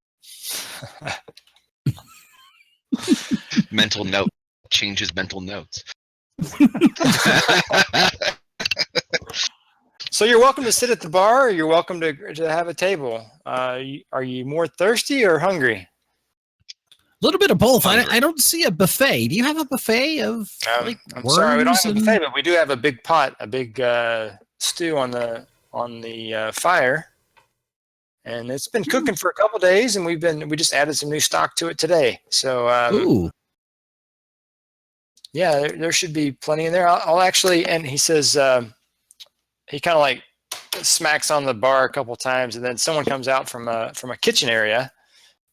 Mental note changes mental notes. So you're welcome to sit at the bar, or you're welcome to have a table. Are you more thirsty or hungry? A little bit of both. I don't see a buffet. Do you have a buffet of I'm sorry, we don't have a worms buffet, but we do have a big pot, a big stew on the fire, and it's been cooking for a couple days, and we just added some new stock to it today. So Ooh. yeah, there should be plenty in there. I'll actually, and he says he kind of like smacks on the bar a couple times, and then someone comes out from a kitchen area,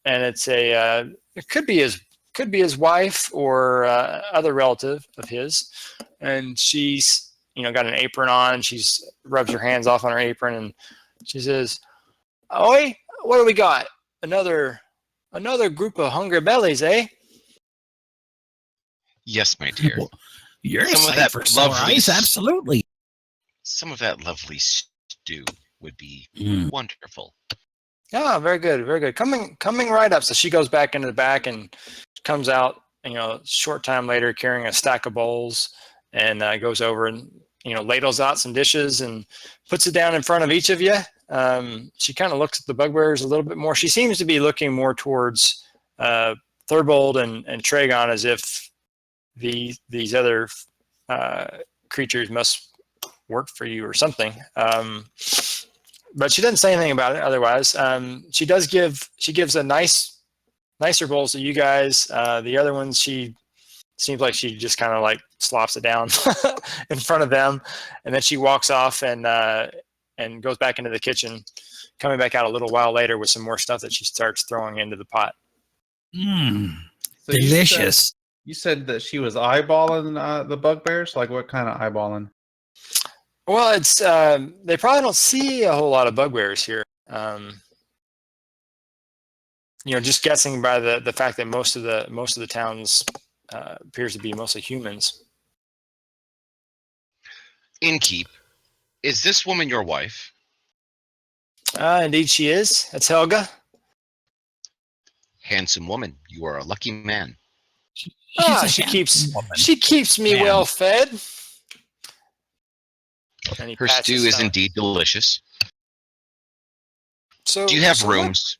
and it's it could be his wife or other relative of his, and she's got an apron on. She's rubs her hands off on her apron, and she says, "Oi, what do we got? Another group of hungry bellies, eh?" Yes, my dear. Well, you're a Some of sight that for sore lovely eyes, absolutely. Some of that lovely stew would be wonderful. Oh, very good, very good. Coming right up. So she goes back into the back and comes out, a short time later carrying a stack of bowls, and goes over and, ladles out some dishes and puts it down in front of each of you. She kind of looks at the bugbears a little bit more. She seems to be looking more towards Thurbold and Tragon, as if these other creatures must work for you or something. But she doesn't say anything about it otherwise. She gives a nicer bowls to you guys. The other ones, she seems like she just kind of like slops it down in front of them, and then she walks off and goes back into the kitchen, coming back out a little while later with some more stuff that she starts throwing into the pot. So Delicious. You said that she was eyeballing the bugbears? Like what kind of eyeballing? Well, it's they probably don't see a whole lot of bugbears here. Just guessing by the fact that most of the towns appears to be mostly humans. Innkeep, is this woman your wife? Indeed, she is. That's Helga. Handsome woman. You are a lucky man. She keeps me well fed. Her stew is indeed delicious. So, do you have rooms?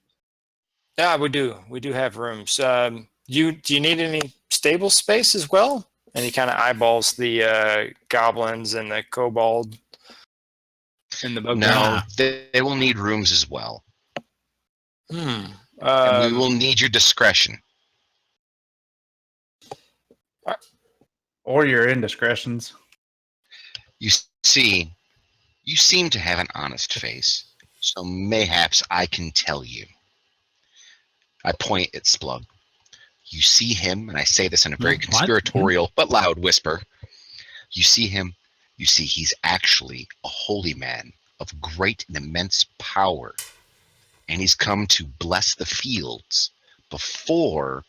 Yeah, we do. We do have rooms. Do you need any stable space as well? And he kind of eyeballs the goblins and the kobold and the bugbear. No, they will need rooms as well. And we will need your discretion. Or your indiscretions. You see, you seem to have an honest face, so mayhaps I can tell you. I point at Splug. You see him, and I say this in a very conspiratorial but loud whisper. You see him, you see he's actually a holy man of great and immense power, and he's come to bless the fields before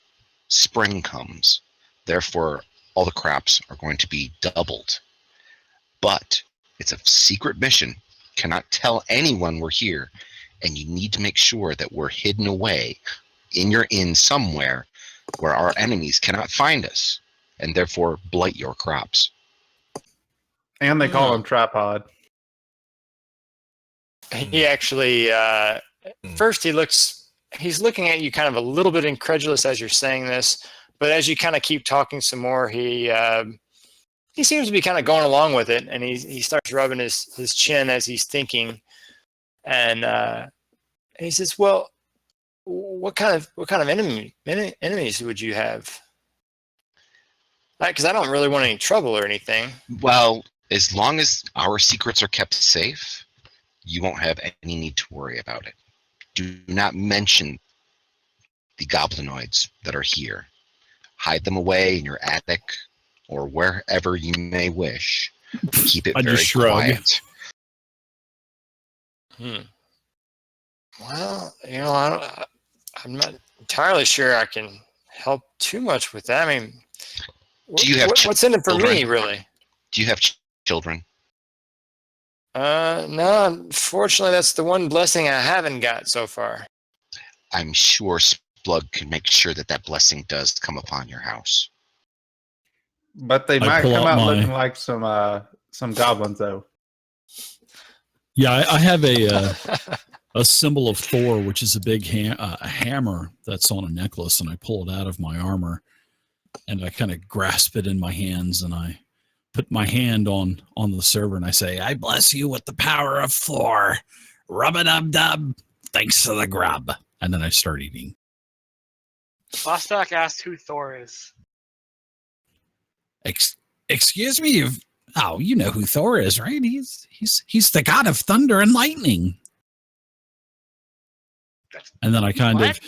spring comes. Therefore, all the crops are going to be doubled. But it's a secret mission. Cannot tell anyone we're here, and you need to make sure that we're hidden away in your inn somewhere where our enemies cannot find us, and therefore blight your crops. And they call him Tripod. he actually first he's looking at you kind of a little bit incredulous as you're saying this, but as you kind of keep talking some more, he seems to be kind of going along with it, and he starts rubbing his chin as he's thinking, and he says, "Well, what kind of enemies would you have? Because I don't really want any trouble or anything." Well, as long as our secrets are kept safe, you won't have any need to worry about it. Do not mention the goblinoids that are here. Hide them away in your attic or wherever you may wish. Keep it I very just shrug. quiet. Well, I'm not entirely sure I can help too much with that. I mean, Do you have what's in it for children? me, really? Do you have children? No, unfortunately, that's the one blessing I haven't got so far. I'm sure Splug can make sure that blessing does come upon your house. But they I might pull come out out my- looking like some goblins, though. Yeah, I have a symbol of Thor, which is a big hammer that's on a necklace, and I pull it out of my armor, and I kind of grasp it in my hands, and I put my hand on the server, and I say, "I bless you with the power of Thor. Rub-a-dub-dub. Thanks for the grub." And then I start eating. Vostok asked who Thor is. Excuse me. You know who Thor is, right? He's the god of thunder and lightning. And then I kind What?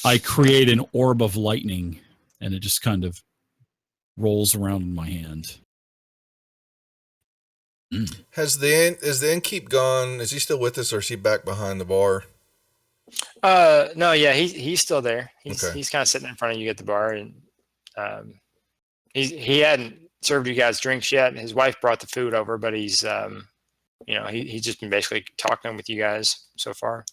I create an orb of lightning, and it just kind of rolls around in my hand. Is the innkeep gone? Is he still with us, or is he back behind the bar? No, yeah, he's still there. Okay. He's kind of sitting in front of you at the bar, and he hadn't served you guys drinks yet. His wife brought the food over, but he's he's just been basically talking with you guys so far.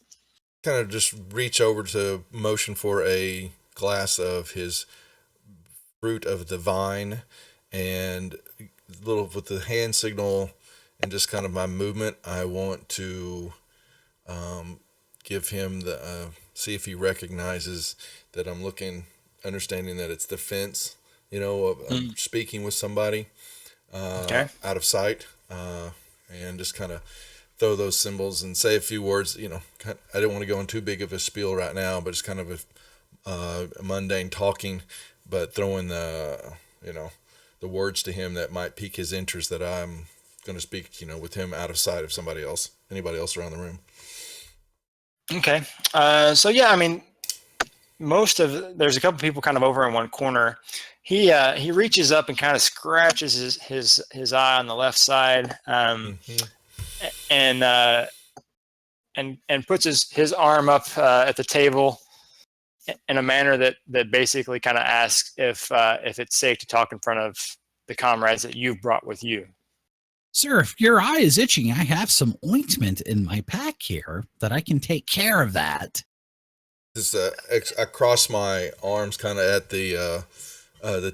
Kind of just reach over to motion for a glass of his fruit of the vine, and little with the hand signal and just kind of my movement, I want to give him the see if he recognizes that I'm looking, understanding that it's the fence. I'm speaking with somebody out of sight, and just kind of throw those symbols and say a few words. I didn't want to go in too big of a spiel right now, but it's kind of a mundane talking, but throwing the words to him that might pique his interest, that I'm going to speak, with him out of sight of anybody else around the room. Okay. So yeah, I mean, there's a couple people kind of over in one corner. He reaches up and kind of scratches his eye on the left side, and puts his arm up at the table in a manner that basically kind of asks if it's safe to talk in front of the comrades that you've brought with you. Sir, if your eye is itching, I have some ointment in my pack here that I can take care of that. Just I cross my arms kind of at the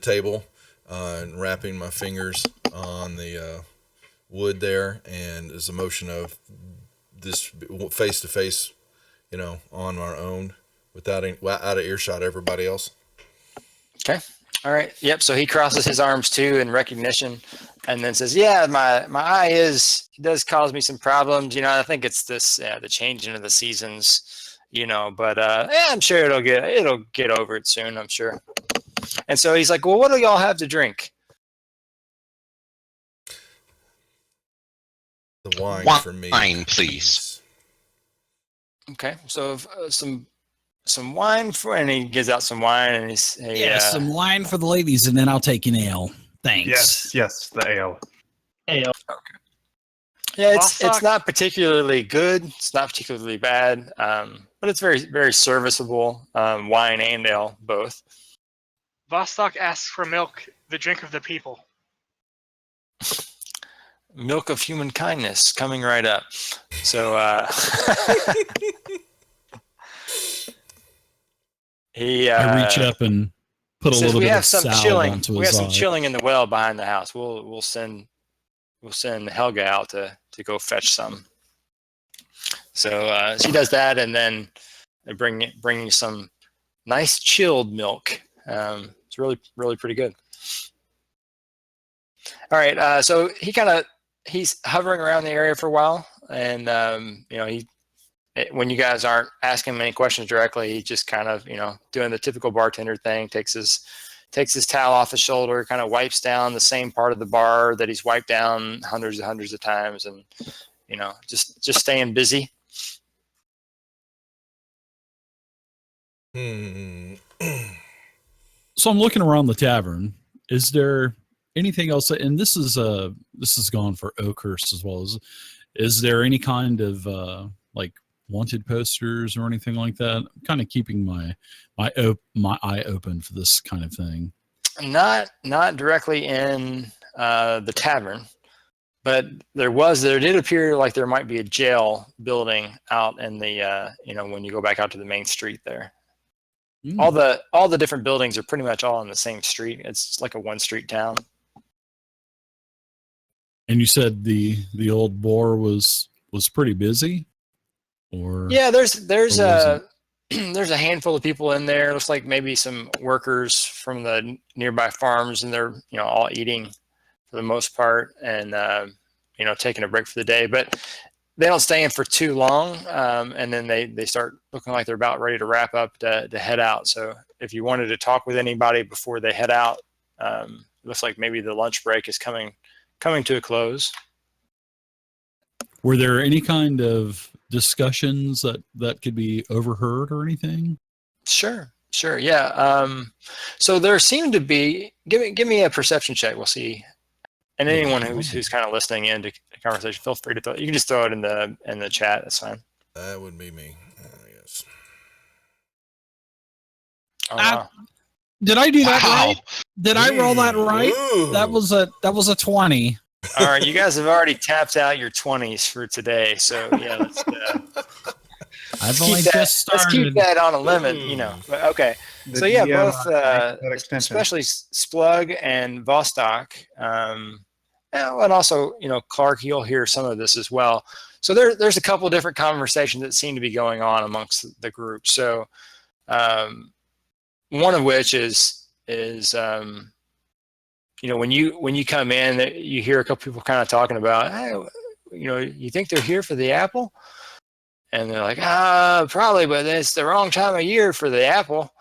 table, and wrapping my fingers on the wood there, and there's a motion of this face to face, on our own, out of earshot of everybody else. Okay. All right. Yep. So he crosses his arms too in recognition, and then says, "Yeah, my eye does cause me some problems. I think it's this the changing of the seasons. But I'm sure it'll get over it soon. I'm sure." And so he's like, "Well, what do y'all have to drink?" The wine for me. Wine, please. Okay. So some wine and he gives out some wine, and he's some wine for the ladies, and then I'll take an ale. Thanks. Yes, the ale. Ale. Yeah, it's not particularly good. It's not particularly bad, but it's very, very serviceable. Wine and ale, both. Vostok asks for milk, the drink of the people. Milk of human kindness coming right up. So I reach up and put a little bit of salve onto his eye. We have some chilling in the well behind the house. We'll send Helga out to go fetch some. So she does that, and then they bring you some nice chilled milk. It's really pretty good. All right, so he's hovering around the area for a while, and when you guys aren't asking him any questions directly, he just kind of doing the typical bartender thing, takes his towel off his shoulder, kind of wipes down the same part of the bar that he's wiped down hundreds of times, and just staying busy. So I'm looking around the tavern. Is there anything else? And this is gone for Oakhurst as well. Is there any kind of like wanted posters or anything like that? I'm kind of keeping my eye open for this kind of thing. Not directly in the tavern, but there did appear like there might be a jail building out in the when you go back out to the main street there. All the different buildings are pretty much all on the same street. It's like a one street town. And you said the old boar was pretty busy, or yeah, there's a there's a handful of people in there. Looks like maybe some workers from the nearby farms, and they're all eating for the most part, and taking a break for the day. But they don't stay in for too long, and then they start looking like they're about ready to wrap up to head out. So if you wanted to talk with anybody before they head out, it looks like maybe the lunch break is coming to a close. Were there any kind of discussions that could be overheard or anything? Sure, yeah. So there seemed to be. Give me a perception check. We'll see. And anyone who's kind of listening in to the conversation, feel free to you can just throw it in the chat. That's fine. That would be me, I guess. Oh, wow. Did I do that right? Did I roll that right? Ooh. That was a 20. All right, you guys have already tapped out your 20s for today, so yeah, I've only just started. Let's keep that on a limit, But, okay, so yeah, both especially Splug and Vostok, and also Clark, you'll hear some of this as well. So there's a couple of different conversations that seem to be going on amongst the group. So one of which is when you come in, you hear a couple people kind of talking about, hey, you think they're here for the apple? And they're like, probably, but it's the wrong time of year for the apple.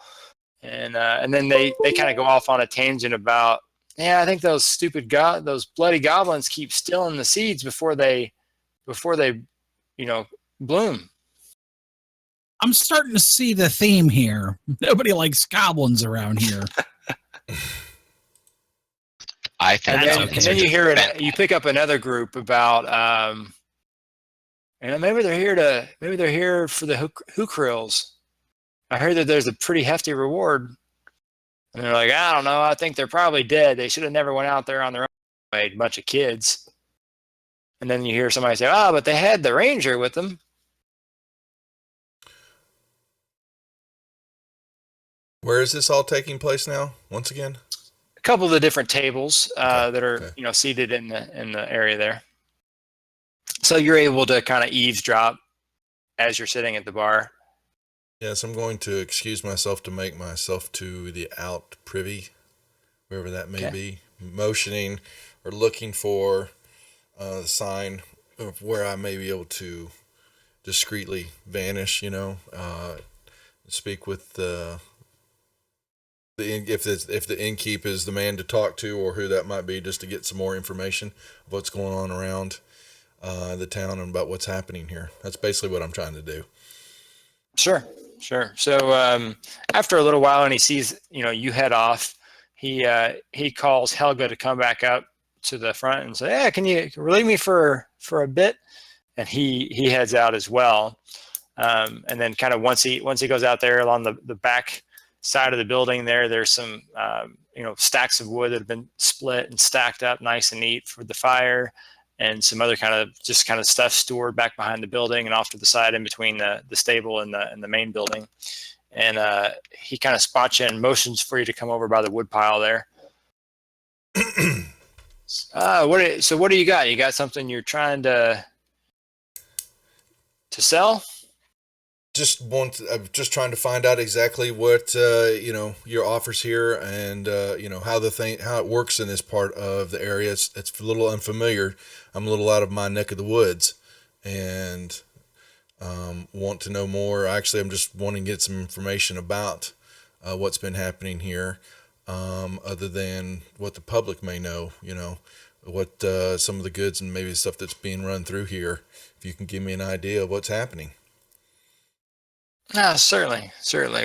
And then they kind of go off on a tangent about, yeah, I think those those bloody goblins keep stealing the seeds before they bloom. I'm starting to see the theme here. Nobody likes goblins around here. I think and then you hear it. You pick up another group about, maybe they're here for the hookrills. I heard that there's a pretty hefty reward. And they're like, I don't know. I think they're probably dead. They should have never went out there on their own. A bunch of kids. And then you hear somebody say, but they had the ranger with them. Where is this all taking place now? Once again, a couple of the different tables that are seated in the area there. So you're able to kind of eavesdrop as you're sitting at the bar. Yes, I'm going to excuse myself to make myself to the out privy, wherever that may be, motioning or looking for a sign of where I may be able to discreetly vanish. Speak with if the innkeep is the man to talk to, or who that might be, just to get some more information of what's going on around the town and about what's happening here. That's basically what I'm trying to do. Sure. So after a little while, and he sees you head off, he calls Helga to come back up to the front and say, "Hey, can you relieve me for a bit?" And he heads out as well. And then kind of once he goes out there along the back side of the building there's some stacks of wood that have been split and stacked up nice and neat for the fire, and some other kind of stuff stored back behind the building and off to the side in between the stable and the main building. And he kind of spots you and motions for you to come over by the wood pile there. So what do you got? You got something you're trying to sell? I'm just trying to find out exactly what your offers here, and how it works in this part of the area. It's a little unfamiliar. I'm a little out of my neck of the woods, and want to know more. Actually, I'm just wanting to get some information about what's been happening here, other than what the public may know. What some of the goods and maybe stuff that's being run through here. If you can give me an idea of what's happening. Certainly.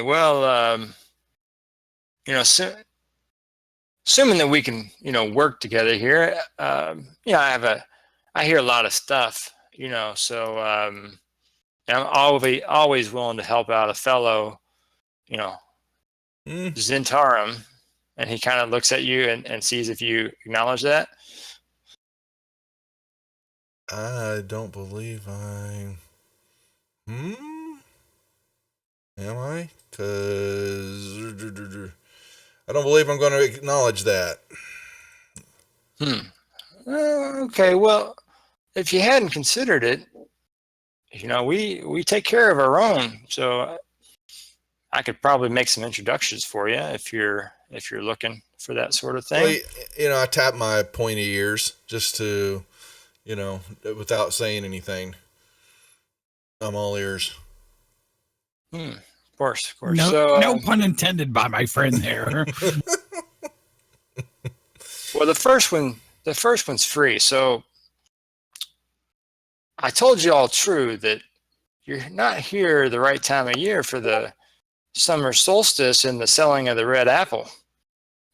Well, assuming that we can, work together here, I hear a lot of stuff, so I'm always willing to help out a fellow, Zentarum, and he kind of looks at you and sees if you acknowledge that. I don't believe Am I? Because I don't believe I'm going to acknowledge that. Okay, well, if you hadn't considered it, we take care of our own, so I could probably make some introductions for you if you're looking for that sort of thing. Well, I tap my pointy ears just to, without saying anything. I'm all ears. Of course. No, So, no pun intended by my friend there. well, the first one's free. So I told you all true that you're not here the right time of year for the summer solstice and the selling of the red apple.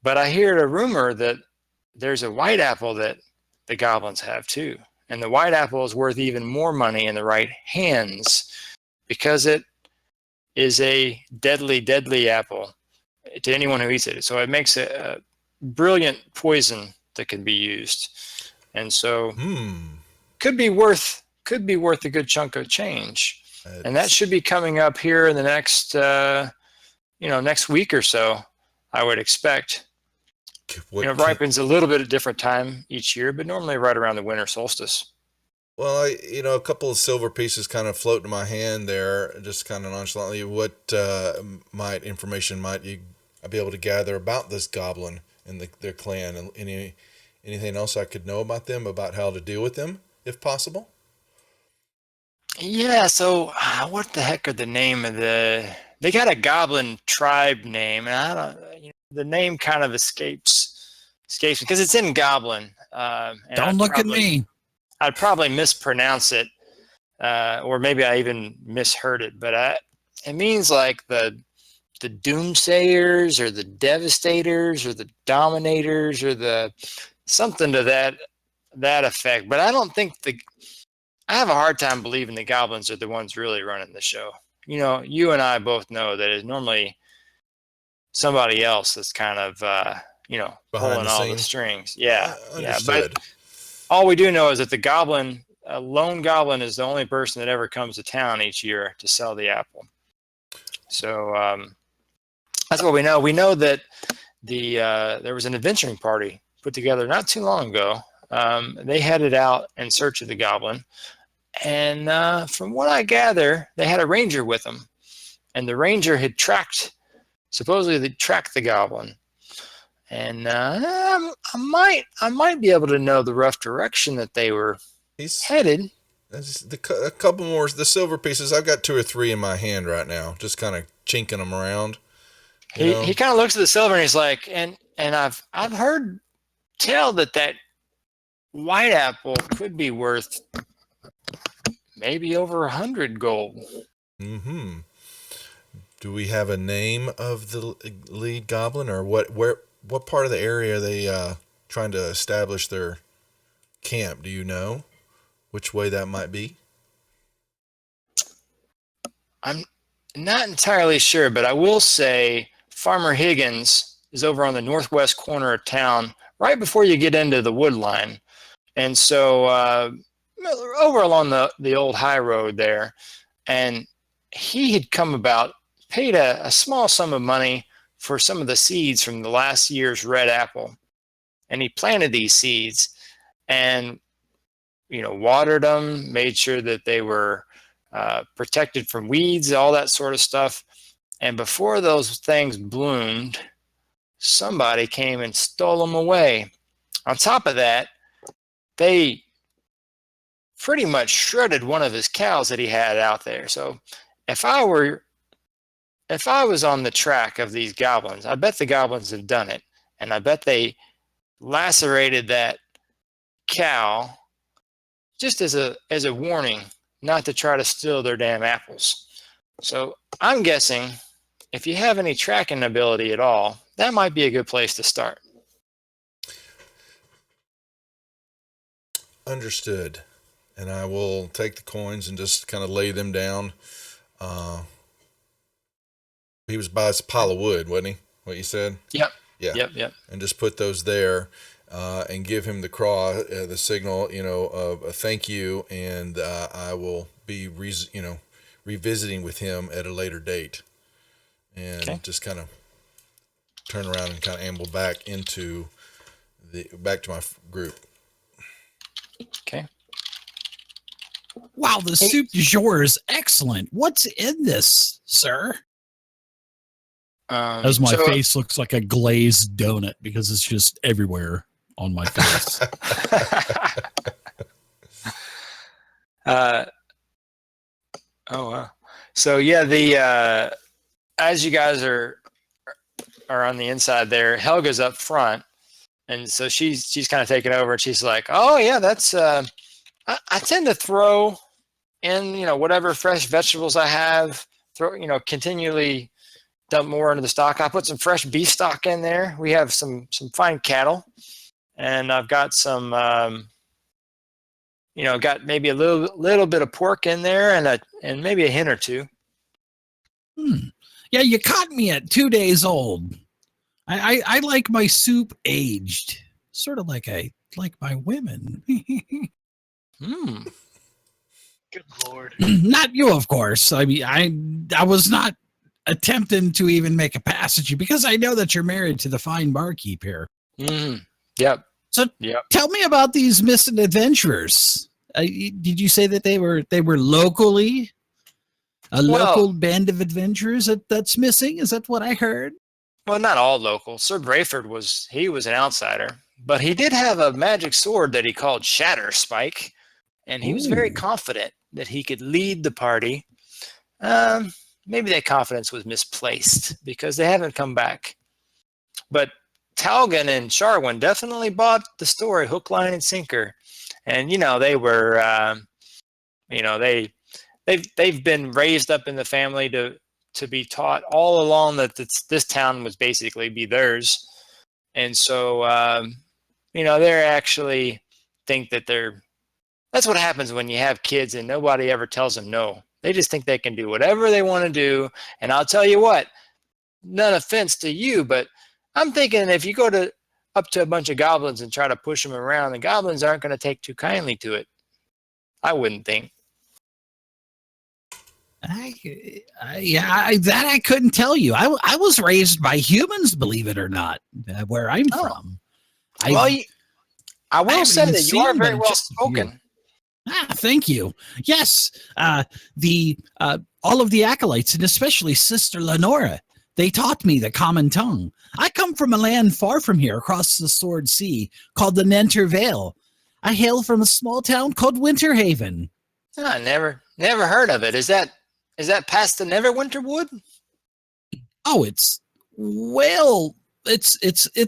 But I heard a rumor that there's a white apple that the goblins have too. And the white apple is worth even more money in the right hands because it is a deadly, deadly apple to anyone who eats it. So it makes a brilliant poison that can be used. And so could be worth a good chunk of change. And that should be coming up here in the next next week or so, I would expect. It ripens a little bit at a different time each year, but normally right around the winter solstice. Well, a couple of silver pieces kind of float in my hand there, just kind of nonchalantly. What information might you be able to gather about this goblin and their clan, and anything else I could know about them, about how to deal with them, if possible? Yeah. So, what the heck are the name of the? They got a goblin tribe name, and I don't. The name kind of escapes me because it's in Goblin. Don't look at me. I'd probably mispronounce it, or maybe I even misheard it. But it means like the doomsayers, or the devastators, or the dominators, or the something to that effect. But I don't think I have a hard time believing the goblins are the ones really running the show. You and I both know that it's normally somebody else that's kind of pulling all the strings. Yeah. But all we do know is that the goblin, a lone goblin, is the only person that ever comes to town each year to sell the apple. So that's what we know. We know that there was an adventuring party put together not too long ago. They headed out in search of the goblin, and from what I gather, they had a ranger with them, and the ranger had supposedly tracked the goblin. And I might be able to know the rough direction that they were headed. A couple more, the silver pieces. I've got 2 or 3 in my hand right now, just kind of chinking them around. He kind of looks at the silver and he's like, and I've heard tell that white apple could be worth maybe over 100 gold. Mm-hmm. Do we have a name of the lead goblin, or what part of the area are they trying to establish their camp? Do you know which way that might be? I'm not entirely sure, but I will say Farmer Higgins is over on the northwest corner of town, right before you get into the wood line. And so over along the old high road there, and he had paid a small sum of money for some of the seeds from the last year's red apple. And he planted these seeds and, watered them, made sure that they were protected from weeds, all that sort of stuff. And before those things bloomed, somebody came and stole them away. On top of that, they pretty much shredded one of his cows that he had out there. So if I was on the track of these goblins, I bet the goblins have done it. And I bet they lacerated that cow just as a warning not to try to steal their damn apples. So I'm guessing if you have any tracking ability at all, that might be a good place to start. Understood. And I will take the coins and just kind of lay them down. He was by a pile of wood, wasn't he? What you said? Yep. Yeah. Yep. And just put those there, and give him the cross, the signal, of a thank you, and I will be, revisiting with him at a later date, and just kind of turn around and kind of amble back to my group. Okay. Wow, the soup du jour is excellent. What's in this, sir? As my face looks like a glazed donut because it's just everywhere on my face. Oh wow. So yeah, as you guys are on the inside there, Helga's up front, and so she's kind of taking over, and she's like, "Oh yeah, that's I tend to throw in whatever fresh vegetables I have, continually dump more into the stock. I put some fresh beef stock in there. We have some fine cattle, and I've got some got maybe a little bit of pork in there, and maybe a hen or two." Yeah, you caught me at 2 days old. I like my soup aged, sort of like I like my women. Good Lord. Not you, of course. I mean, I was not attempting to even make a passage because I know that you're married to the fine barkeep here. Yep. So tell me about these missing adventurers. Did you say that they were locally local band of adventurers that's missing? Is that what I heard? Well, not all local. Sir Brayford was an outsider, but he did have a magic sword that he called Shatter Spike, and he was very confident that he could lead the party. Maybe that confidence was misplaced because they haven't come back. But Talgan and Sharwin definitely bought the story hook, line, and sinker. And, they were, they've been raised up in the family to be taught all along that this town was basically be theirs. And so, they're actually think that that's what happens when you have kids and nobody ever tells them no. They just think they can do whatever they want to do. And I'll tell you what, none offense to you, but I'm thinking if you go up to a bunch of goblins and try to push them around, the goblins aren't going to take too kindly to it. I wouldn't think. That I couldn't tell you. I was raised by humans, believe it or not, where I'm from. I will say that you are very well spoken. Thank you. Yes, all of the acolytes, and especially Sister Lenora, they taught me the common tongue. I come from a land far from here, across the Sword Sea, called the Nenter Vale. I hail from a small town called Winterhaven. I never heard of it. Is that past the Neverwinter Wood? Oh, it's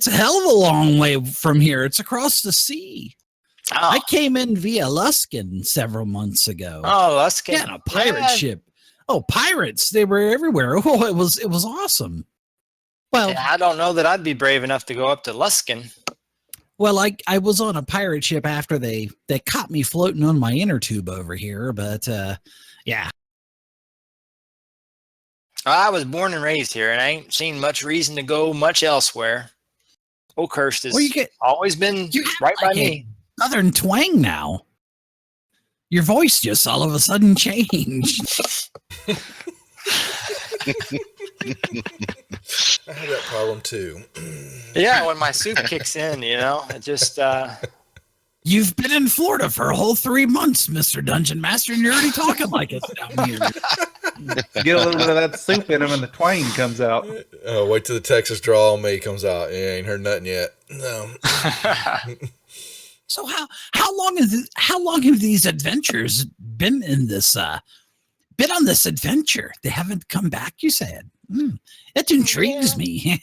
a hell of a long way from here. It's across the sea. Oh. I came in via Luskin several months ago. Oh, Luskin. Yeah, a pirate ship. Oh, pirates. They were everywhere. Oh, it was awesome. Well, I don't know that I'd be brave enough to go up to Luskin. Well, I was on a pirate ship after they caught me floating on my inner tube over here, but yeah. I was born and raised here, and I ain't seen much reason to go much elsewhere. Oakhurst has always been right by me. Southern twang now. Your voice just all of a sudden changed. I have that problem too. Yeah, when my soup kicks in, it just You've been in Florida for a whole 3 months, Mr. Dungeon Master, and you're already talking like it down here. Get a little bit of that soup in him, and the twang comes out. Wait till the Texas drawl May comes out. You ain't heard nothing yet. No. So how long have these adventures been in this been on this adventure? They haven't come back, you said. It intrigues me.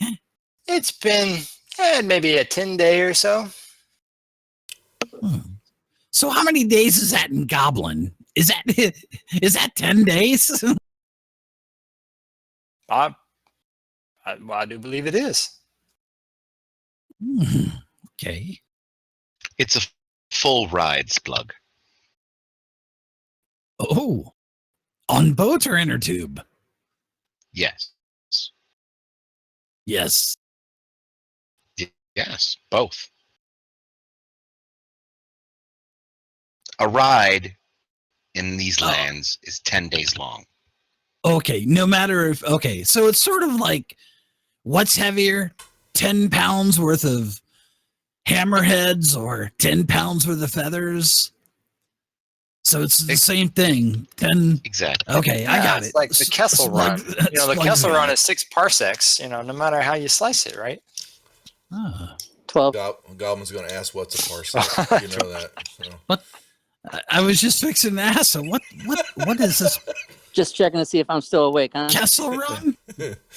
It's been maybe a 10-day or so. So how many days is that in Goblin? Is that 10 days? I do believe it is. Okay. It's a full ride, Splug. Oh, on boat or inner tube? Yes. Yes. Yes, both. A ride in these lands is 10 days long. Okay, no matter if so it's sort of like what's heavier, 10 pounds worth of hammerheads or 10 pounds worth of feathers. So it's the same thing. 10. Exactly. Okay, I got it's it. like the Kessel Run. The Kessel Run is 6 parsecs. No matter how you slice it, right? 12. Goblin's going to ask what's a parsec. You know that. So. What? I was just fixing to ask. So what is this Just checking to see if I'm still awake, huh? Kessel Run?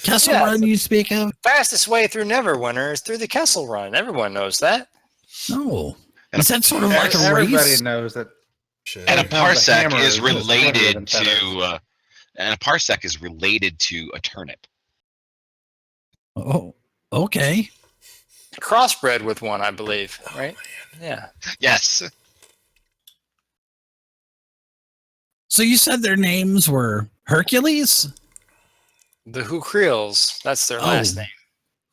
Kessel Yeah, Run you speak of? Fastest way through Neverwinter is through the Kessel Run. Everyone knows that. No. Is that sort of like a Everybody race? knows that. And a the hammer parsec is is just heavier related than feathers. to a turnip. Oh, okay. Crossbred with one, I believe, right? Yeah. Yes. So you said their names were Hercules? The Hukreels, that's their Oh. last name.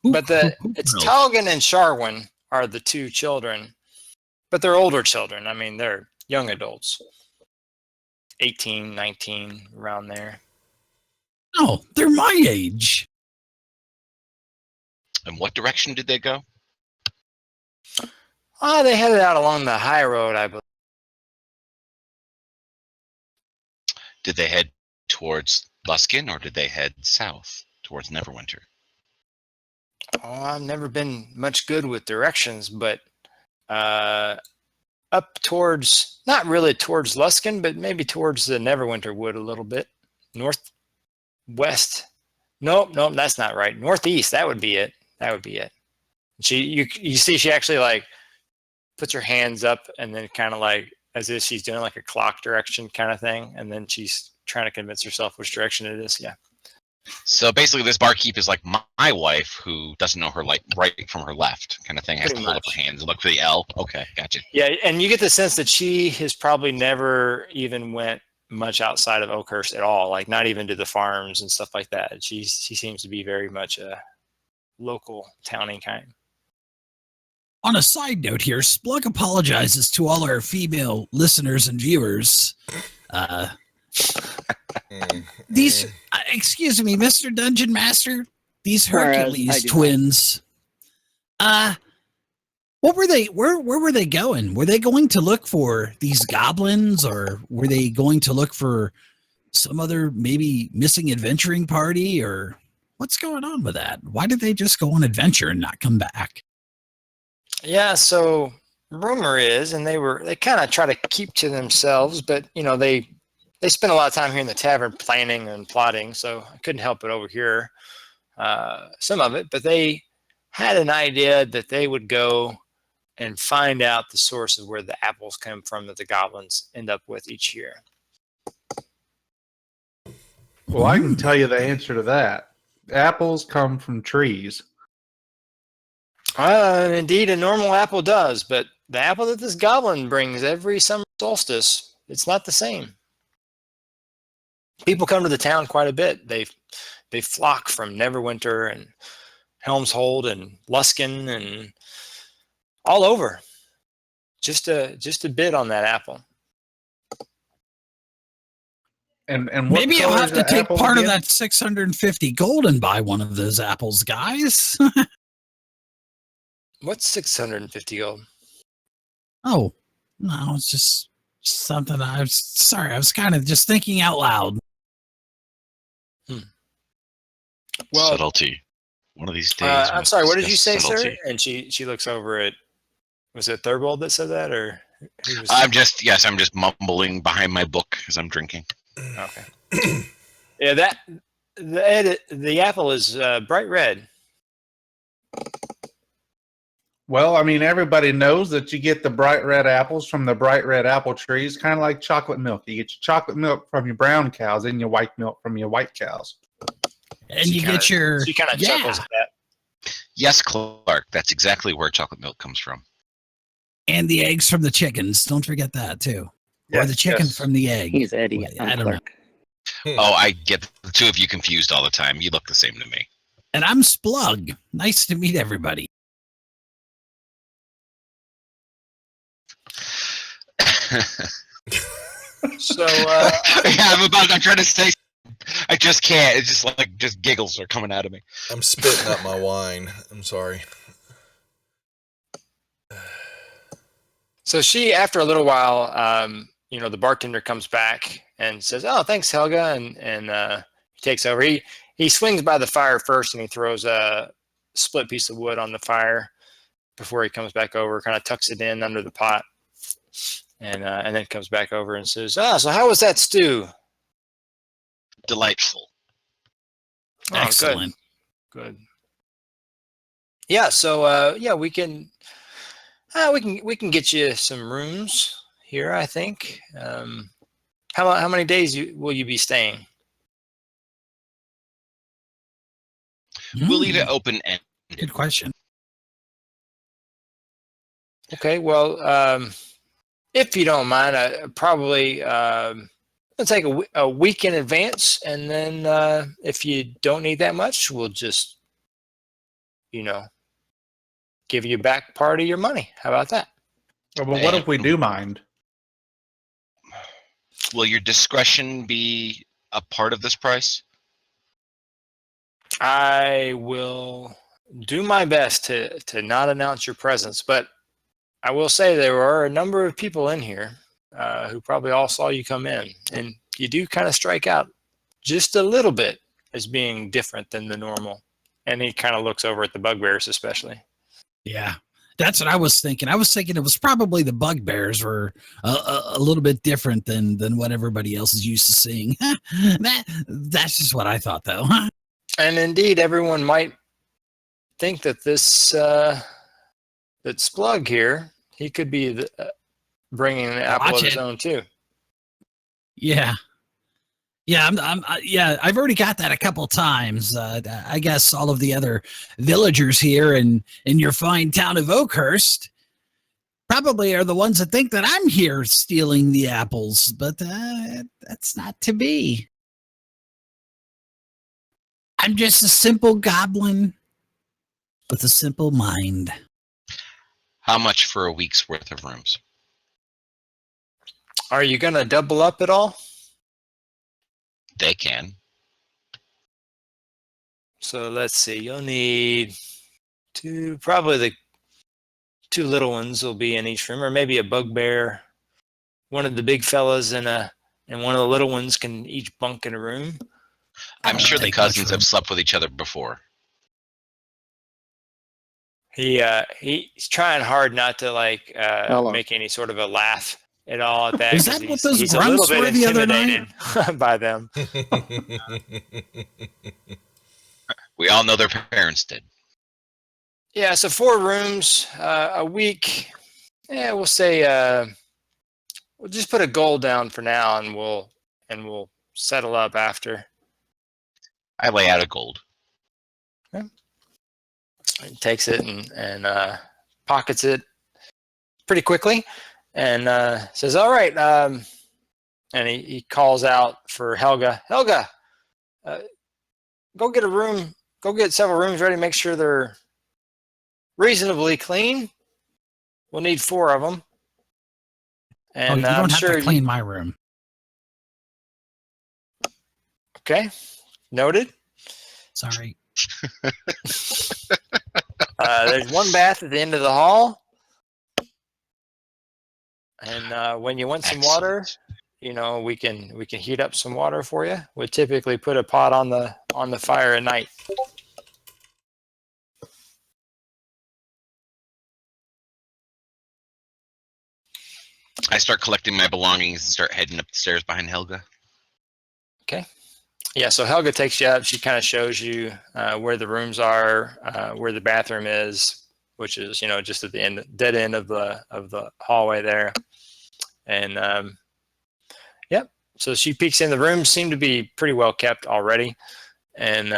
But it's Talgan and Sharwin are the 2 children. But they're older children. I mean, they're young adults. 18, 19, around there. Oh, they're my age. And what direction did they go? They headed out along the high road, I believe. Did they head towards Luskin or did they head south towards Neverwinter? I've never been much good with directions, but up towards, not really towards Luskin, but maybe towards the Neverwinter Wood a little bit. Northwest. Nope, that's not right. Northeast, that would be it. You see she actually like puts her hands up and then kind of like as if she's doing like a clock direction kind of thing, and then she's trying to convince herself which direction it is. Yeah. So basically, this barkeep is like my wife, who doesn't know her right from her left, kind of thing. Has to hold up her hands and look for the L. Okay, gotcha. Yeah, and you get the sense that she has probably never even went much outside of Oakhurst at all, like not even to the farms and stuff like that. She seems to be very much a local townie kind. On a side note here, Splug apologizes to all our female listeners and viewers. These, excuse me, Mr. Dungeon Master, these Hercules twins. What were they? Where were they going? Were they going to look for these goblins, or were they going to look for some other maybe missing adventuring party, or what's going on with that? Why did they just go on adventure and not come back? Yeah, so rumor is, and they kind of try to keep to themselves, but they spend a lot of time here in the tavern planning and plotting, so I couldn't help it over here, some of it, but they had an idea that they would go and find out the source of where the apples come from that the goblins end up with each year. Well, I can tell you the answer to that. Apples come from trees. Indeed, a normal apple does, but the apple that this goblin brings every summer solstice, it's not the same. People come to the town quite a bit. They flock from Neverwinter and Helmshold and Luskin and all over. Just a bit on that apple. And what maybe I'll color have is to the take apple part of again? that 650 gold and buy one of those apples, guys. What's 650 gold? Oh, No, it's just something I was sorry. I was kind of just thinking out loud. Well, Subtlety. One of these days. we I'm must sorry. What did you discuss say, sir? subtlety. And she looks over at. Was it Thurbold that said that, or who was? I'm just mumbling behind my book as I'm drinking. Okay. Yeah, the apple is bright red. Well, I mean, everybody knows that you get the bright red apples from the bright red apple trees, kind of like chocolate milk. You get your chocolate milk from your brown cows and your white milk from your white cows. And you get your She kind of chuckles at that. Yes, Clark. That's exactly where chocolate milk comes from. and the eggs from the chickens. Don't forget that too. Or Yes, the chicken yes. from the egg. He's Eddie. Wait, I'm I don't know. Clark. Oh, I get the two of you confused all the time. You look the same to me. And I'm Splug. Nice to meet everybody. So Yeah, I'm trying to say. I just can't. It's just giggles are coming out of me. I'm spitting up my wine. I'm sorry. So she, after a little while, the bartender comes back and says, "Oh, thanks, Helga," and he takes over. He swings by the fire first and he throws a split piece of wood on the fire before he comes back over. Kind of tucks it in under the pot, and then comes back over and says, "Ah, so how was that stew?" Delightful. Oh, Excellent. Good. Yeah. So we can get you some rooms here. I think. How many days will you be staying? We'll leave it open end. Good question. Okay. Well, if you don't mind, I probably let's take a week in advance, and then if you don't need that much, we'll just give you back part of your money. How about that? Well, but what if we do mind? Will your discretion be a part of this price? I will do my best to not announce your presence, but I will say there are a number of people in here who probably all saw you come in, and you do kind of strike out just a little bit as being different than the normal. And he kind of looks over at the bugbears especially. Yeah, that's what I was thinking. I was thinking it was probably the bugbears were a little bit different than what everybody else is used to seeing. That's just what I thought, though. And indeed, everyone might think that this that Splug here, he could be bringing an apple of his own too. Yeah. Yeah, I've already got that a couple times. I guess all of the other villagers here in your fine town of Oakhurst probably are the ones that think that I'm here stealing the apples, but that's not to be. I'm just a simple goblin with a simple mind. How much for a week's worth of rooms? Are you going to double up at all? They can. So let's see. You'll need probably the two little ones will be in each room, or maybe a bugbear. One of the big fellas and one of the little ones can each bunk in a room. I'm sure the cousins have slept with each other before. He's trying hard not to make any sort of a laugh at all at that. Is that what those he's a little grunts bit were the other night? intimidated by them. We all know their parents did. Yeah, so 4 rooms a week. Yeah, we'll say we'll just put a goal down for now, and we'll settle up after. I lay out a gold. Okay. He takes it and pockets it pretty quickly, and says, "All right." And he calls out for Helga. Helga, go get a room. Go get several rooms ready. Make sure they're reasonably clean. We'll need 4 of them. And you don't have to clean my room. Okay, noted. Sorry. There's one bath at the end of the hall, And when you want some Excellent. water, we can heat up some water for you. We typically put a pot on the fire at night. I start collecting my belongings and start heading up the stairs behind Helga. Okay. Yeah, so Helga takes you up. She kind of shows you where the rooms are, where the bathroom is, which is just at the dead end of the hallway there. And yep. So she peeks in. The rooms seem to be pretty well kept already. And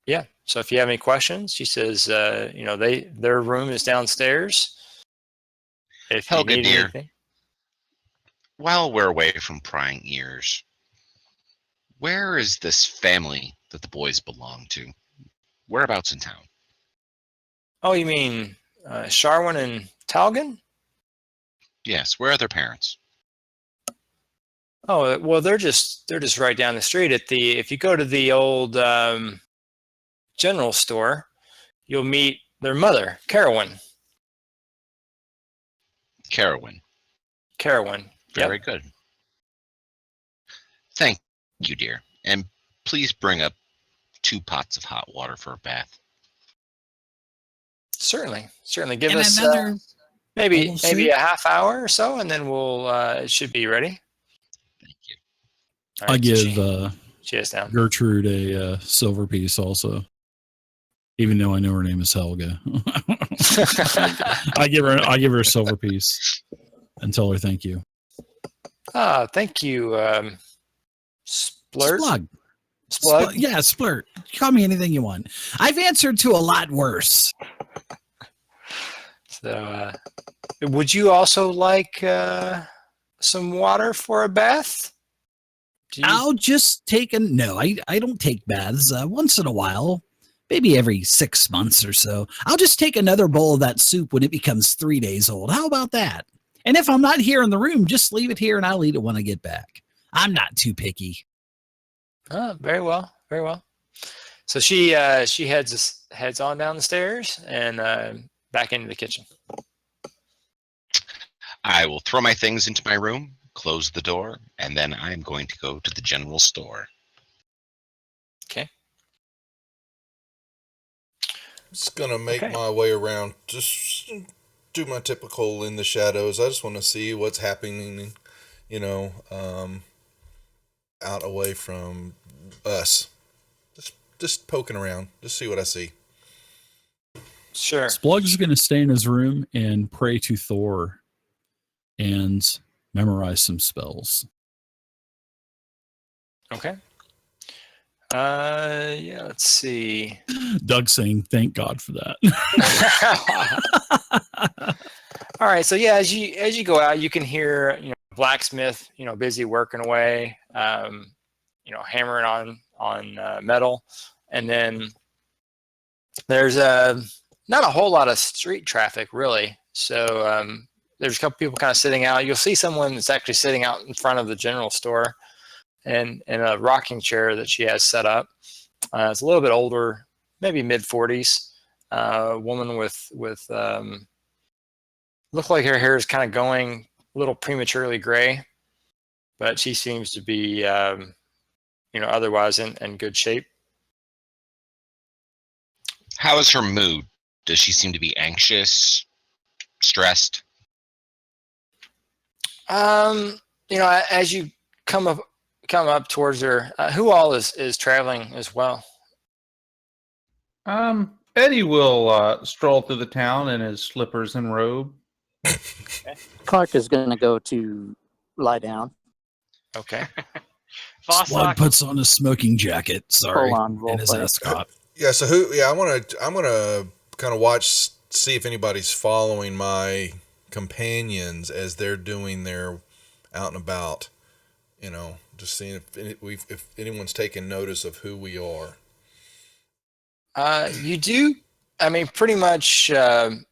yeah. So if you have any questions, she says, their room is downstairs. If Helga, you need dear, anything. while we're away from prying ears, where is this family that the boys belong to? Whereabouts in town? Oh, you mean Sharwin and Talgan? Yes, where are their parents? Oh, well, they're just right down the street if you go to the old general store, you'll meet their mother, Carowin. Carowin. Carowin. Very good. Thank you, dear. And please bring up 2 pots of hot water for a bath. Certainly. Give And us another maybe bowl of soup? a half hour or so, and then we'll it should be ready. Thank you. All I right, so give she is down. Gertrude a silver piece also, even though I know her name is Helga. I give her a silver piece and tell her thank you. Thank you, Splurt. Splug. Yeah, Splurt. Call me anything you want. I've answered to a lot worse. So, would you also like some water for a bath? I'll just take no, I don't take baths. Once in a while, maybe every 6 months or so. I'll just take another bowl of that soup when it becomes 3 days old. How about that? And if I'm not here in the room, just leave it here and I'll eat it when I get back. I'm not too picky. Oh, very well. So she heads on down the stairs and back into the kitchen. I will throw my things into my room, close the door, and then I'm going to go to the general store. Okay. Just gonna make my way around. Just do my typical in the shadows. I just want to see what's happening, out away from us. Just poking around. Just see what I see. Sure. Splug's going to stay in his room and pray to Thor and memorize some spells. Okay. Yeah, let's see. Doug saying, thank God for that. All right. So yeah, as you go out, you can hear, blacksmith, busy working away, hammering on metal. And then there's not a whole lot of street traffic really. So there's a couple people kind of sitting out. You'll see someone that's actually sitting out in front of the general store and in a rocking chair that she has set up. It's a little bit older, maybe mid-40s, woman with look like her hair is kind of going a little prematurely gray, but she seems to be, otherwise in good shape. How is her mood? Does she seem to be anxious, stressed? As you come up towards her, who all is traveling as well? Eddie will stroll through the town in his slippers and robe. Clark is going to go to lie down. Okay. Splug puts on a smoking jacket, Full on and his roleplay. ascot. Yeah. So I'm gonna kind of watch, see if anybody's following my companions as they're doing their out and about. Just seeing if anyone's taking notice of who we are. You do. I mean, pretty much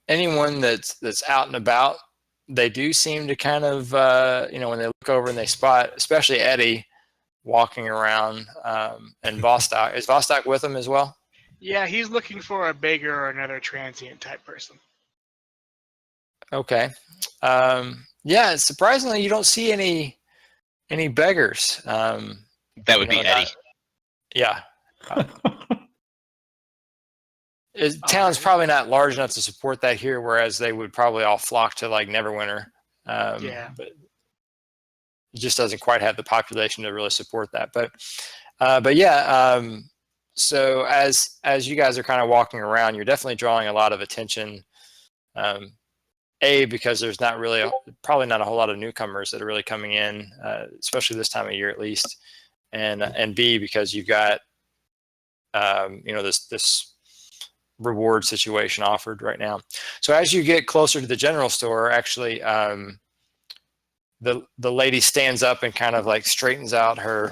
anyone that's out and about, they do seem to kind of, when they look over and they spot, especially Eddie, walking around, and Vostok. Is Vostok with him as well? Yeah, he's looking for a beggar or another transient type person. Okay. Yeah, surprisingly, you don't see any beggars. That would be Eddie. Yeah. Town's right. probably not large enough to support that here, whereas they would probably all flock to like Neverwinter. Yeah. But it just doesn't quite have the population to really support that. But yeah. So as you guys are kind of walking around, you're definitely drawing a lot of attention. Because there's probably not a whole lot of newcomers that are really coming in, especially this time of year at least, and B, because you've got this reward situation offered right now. So as you get closer to the general store, actually, the lady stands up and kind of like straightens out her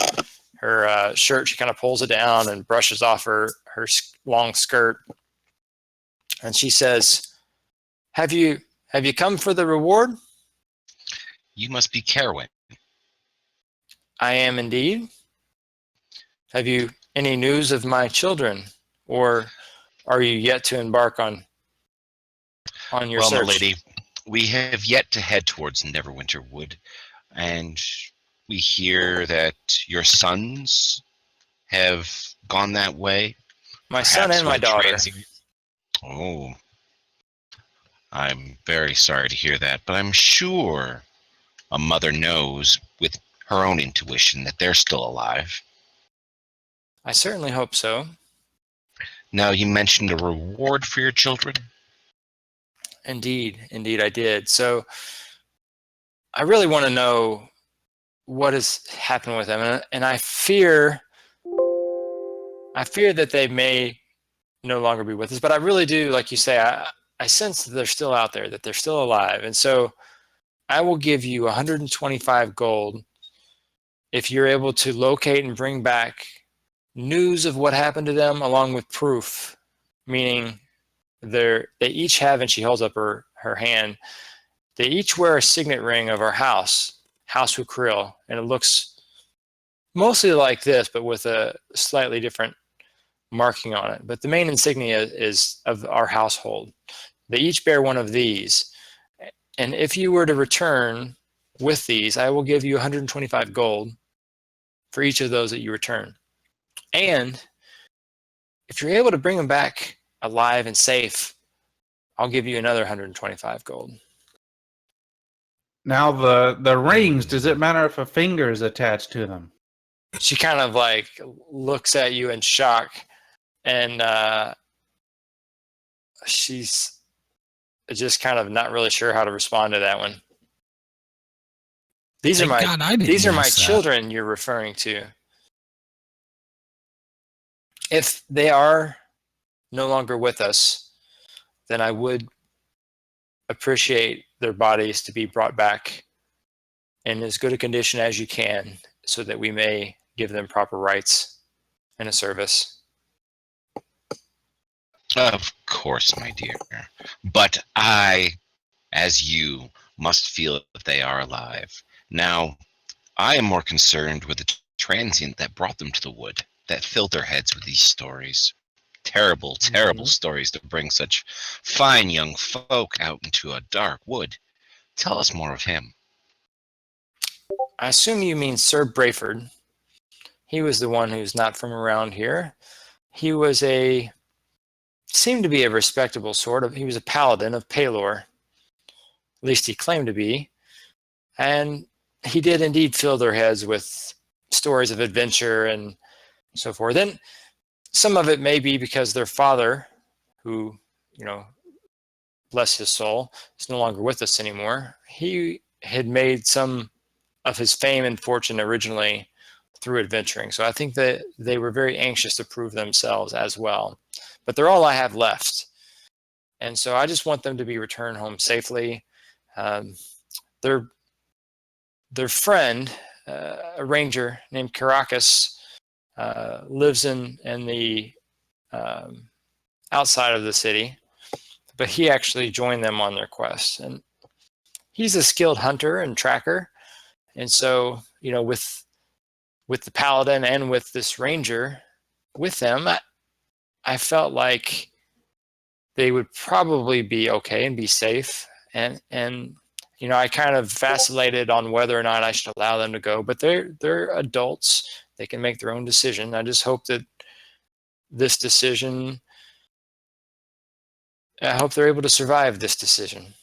shirt. She kind of pulls it down and brushes off her long skirt, and she says, Have you come for the reward? You must be Carwin. I am indeed. Have you any news of my children, or are you yet to embark on your Well, search? my lady, we have yet to head towards Neverwinter Wood, and we hear that your sons have gone that way. My son Perhaps and my with daughter. Oh, I'm very sorry to hear that, but I'm sure a mother knows with her own intuition that they're still alive. I certainly hope so. Now, you mentioned a reward for your children. Indeed I did. So I really want to know what has happened with them, and I fear that they may no longer be with us. But I really do, like you say, I sense that they're still out there, that they're still alive, and so I will give you 125 gold if you're able to locate and bring back news of what happened to them, along with proof, meaning they each have, and she holds up her hand, they each wear a signet ring of our House Hukril, and it looks mostly like this, but with a slightly different marking on it. But the main insignia is of our household. They each bear one of these, and if you were to return with these, I will give you 125 gold for each of those that you return. And if you're able to bring them back alive and safe, I'll give you another 125 gold. Now the rings, does it matter if a finger is attached to them? She kind of like looks at you in shock, and she's just kind of not really sure how to respond to that one. These are my children you're referring to. If they are no longer with us, then I would appreciate their bodies to be brought back in as good a condition as you can, so that we may give them proper rights and a service. Of course, my dear. But I, as you, must feel that they are alive. Now, I am more concerned with the transient that brought them to the wood, that filled their heads with these stories. Terrible, terrible stories to bring such fine young folk out into a dark wood. Tell us more of him. I assume you mean Sir Brayford. He was the one who's not from around here. He was seemed to be a respectable he was a paladin of Palor. At least he claimed to be. And he did indeed fill their heads with stories of adventure and so forth. Then some of it may be because their father, who, bless his soul, is no longer with us anymore. He had made some of his fame and fortune originally through adventuring. So I think that they were very anxious to prove themselves as well. But they're all I have left. And so I just want them to be returned home safely. Their friend, a ranger named Caracas, lives in the outside of the city, but he actually joined them on their quest. And he's a skilled hunter and tracker. And so, with the paladin and with this ranger with them, I felt like they would probably be okay and be safe. and you know, I kind of vacillated on whether or not I should allow them to go, but they're adults. They can make their own decision. I just hope that this decision, I hope they're able to survive this decision.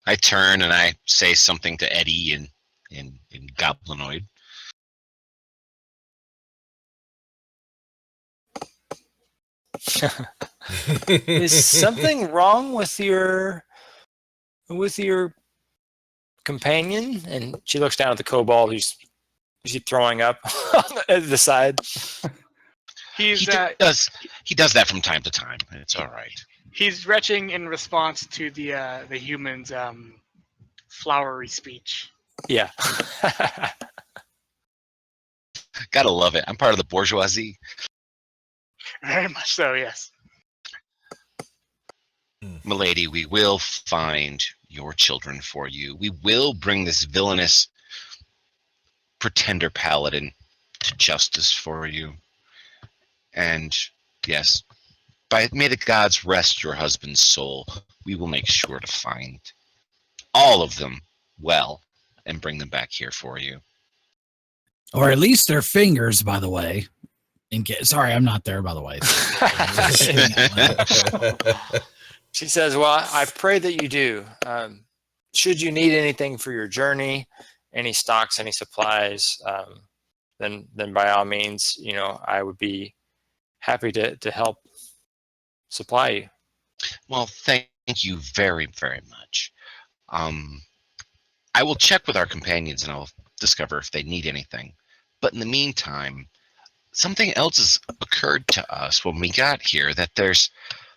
I turn and I say something to Eddie in Goblinoid. Is something wrong with your companion? And she looks down at the kobold who's throwing up at the side. He's He does that from time to time. It's all right. he's retching in response to the human's flowery speech. Yeah. Gotta love it. I'm part of the bourgeoisie. Very much so, yes. Milady, we will find your children for you. We will bring this villainous pretender paladin to justice for you. And yes, may the gods rest your husband's soul. We will make sure to find all of them well and bring them back here for you. Or at least their fingers, by the way. Sorry, I'm not there, by the way. She says, well, I pray that you do. Should you need anything for your journey, any stocks, any supplies, then by all means, you know, I would be happy to help supply you. Well, thank you very, very much. I will check with our companions and I'll discover if they need anything. But in the meantime, something else has occurred to us when we got here, that there's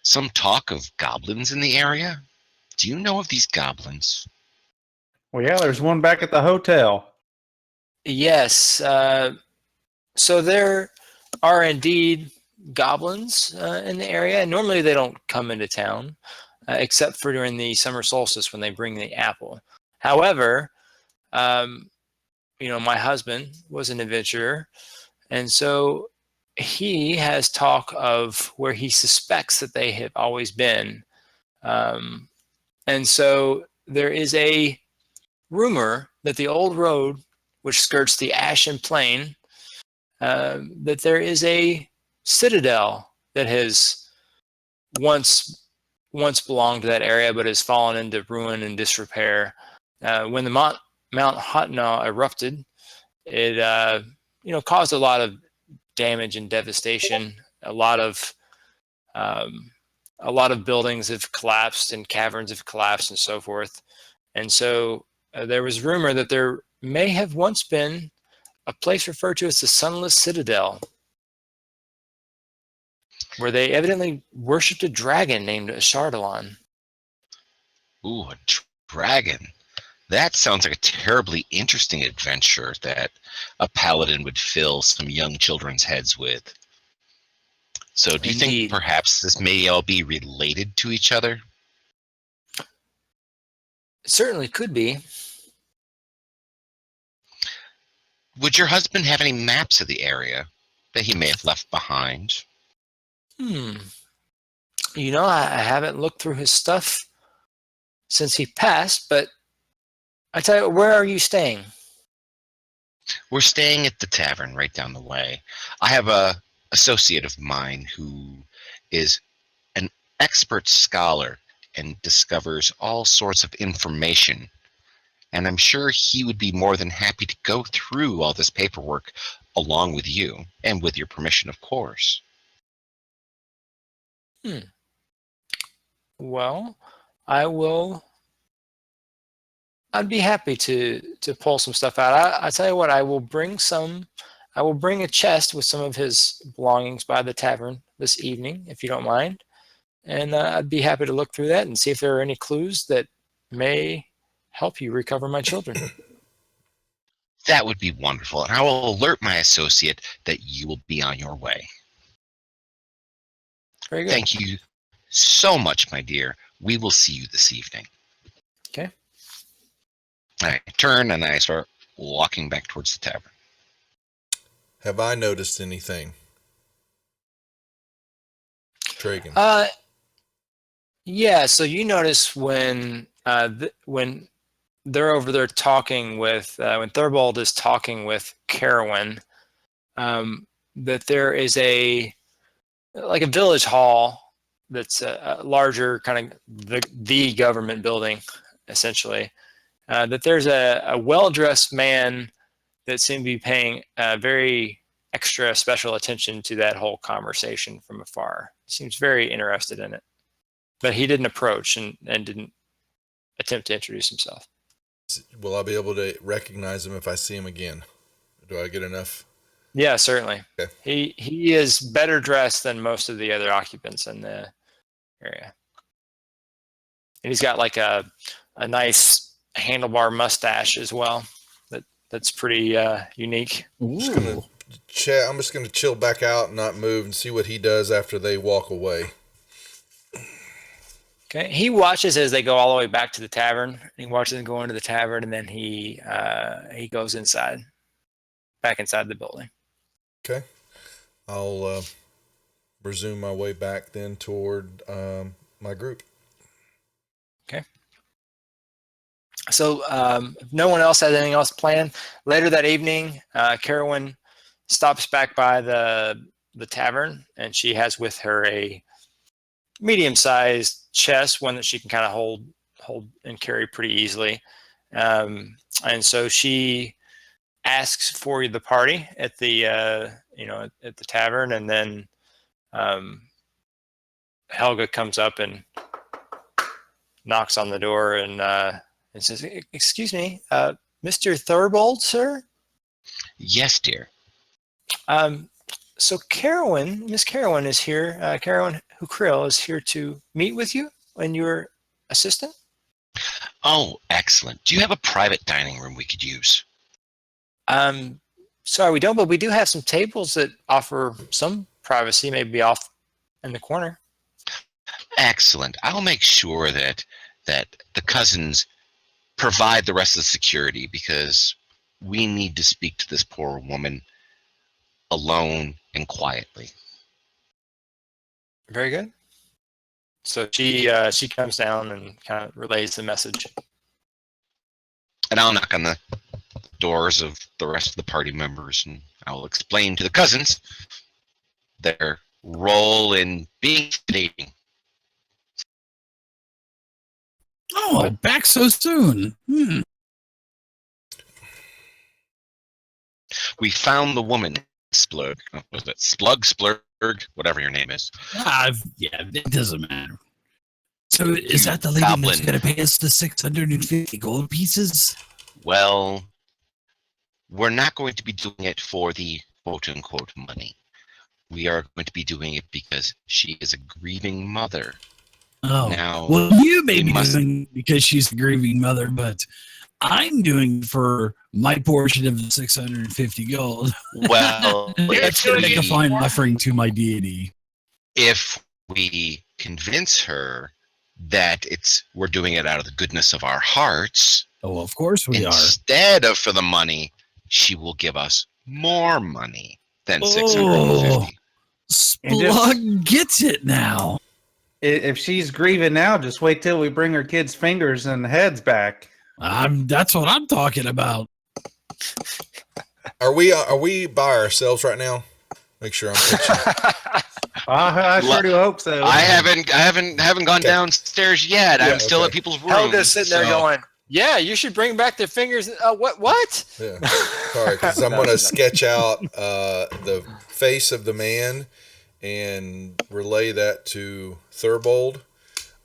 some talk of goblins in the area. Do you know of these goblins? Well, yeah, there's one back at the hotel. Yes. So there are indeed goblins in the area. And normally they don't come into town, except for during the summer solstice when they bring the apple. However, you know, my husband was an adventurer, and so he has talk of where he suspects that they have always been. And so there is a rumor that the old road, which skirts the Ashen Plain, that there is a citadel that has once belonged to that area, but has fallen into ruin and disrepair. When the Mount Hotna erupted, it you know, caused a lot of damage and devastation. A lot of buildings have collapsed and caverns have collapsed and so forth. And so there was rumor that there may have once been a place referred to as the Sunless Citadel, where they evidently worshipped a dragon named Ashardalon. Ooh, a dragon. That sounds like a terribly interesting adventure that a paladin would fill some young children's heads with. So do you think perhaps this may all be related to each other? It certainly could be. Would your husband have any maps of the area that he may have left behind? You know, I haven't looked through his stuff since he passed, but I tell you, where are you staying? We're staying at the tavern right down the way. I have a associate of mine who is an expert scholar and discovers all sorts of information. And I'm sure he would be more than happy to go through all this paperwork along with you, and with your permission, of course. Well, I'd be happy to pull some stuff out. I tell you what, I will bring a chest with some of his belongings by the tavern this evening, if you don't mind. And I'd be happy to look through that and see if there are any clues that may help you recover my children. That would be wonderful. And I will alert my associate that you will be on your way. Very good. Thank you so much, my dear. We will see you this evening. Okay. I turn and I start walking back towards the tavern. Have I noticed anything? Tragan. Yeah, so you notice when when they're over there talking with when Thurbold is talking with Carowin, that there is like a village hall that's a larger kind of the government building, essentially. That there's a well-dressed man that seemed to be paying very extra special attention to that whole conversation from afar. Seems very interested in it, but he didn't approach and didn't attempt to introduce himself. Will I be able to recognize him if I see him again? Do I get enough? Yeah, certainly. Okay. He is better dressed than most of the other occupants in the area, and he's got like a nice handlebar mustache as well. That's pretty unique. I'm just gonna chill back out and not move and see what he does after they walk away. Okay. He watches as they go all the way back to the tavern. He watches them go into the tavern, and then he goes back inside the building. Okay. I'll resume my way back then toward my group. Okay. So if no one else has anything else planned, later that evening, Carowin stops back by the tavern, and she has with her a medium-sized chest, one that she can kind of hold and carry pretty easily. And so she asks for the party at the at the tavern, and then Helga comes up and knocks on the door and says, "Excuse me, Mr. Thurbold, sir?" Yes, dear. So Miss Carowin is here. Carowin Hucrill is here to meet with you and your assistant. Oh, excellent. Do you have a private dining room we could use? Sorry, we don't, but we do have some tables that offer some privacy, maybe off in the corner. Excellent. I'll make sure that the cousins provide the rest of the security, because we need to speak to this poor woman alone and quietly. Very good. So she comes down and kind of relays the message. And I'll knock on the doors of the rest of the party members, and I'll explain to the cousins their role in being dating. Oh, back so soon. We found the woman, Splug. Was it Splug, whatever your name is? Yeah, it doesn't matter. So is that the lady Goblin. that's going to pay us the 650 gold pieces? Well, we're not going to be doing it for the quote-unquote money. We are going to be doing it because she is a grieving mother. Oh, now, well, you may be doing it because she's a grieving mother, but I'm doing for my portion of the 650 gold. Well, that's going to make a fine offering to my deity. If we convince her that we're doing it out of the goodness of our hearts, oh, of course we instead of for the money, she will give us more money than 650. Splug gets it now. If she's grieving now, just wait till we bring her kids' fingers and heads back. That's what I'm talking about. Are we by ourselves right now? Make sure I'm pitching. I sure do hope so. I haven't gone downstairs yet. I'm still at people's rooms. Helga's sitting there going, "Yeah, you should bring back the fingers." What? Yeah. Sorry, because I'm going to sketch out the face of the man and relay that to Thurbold.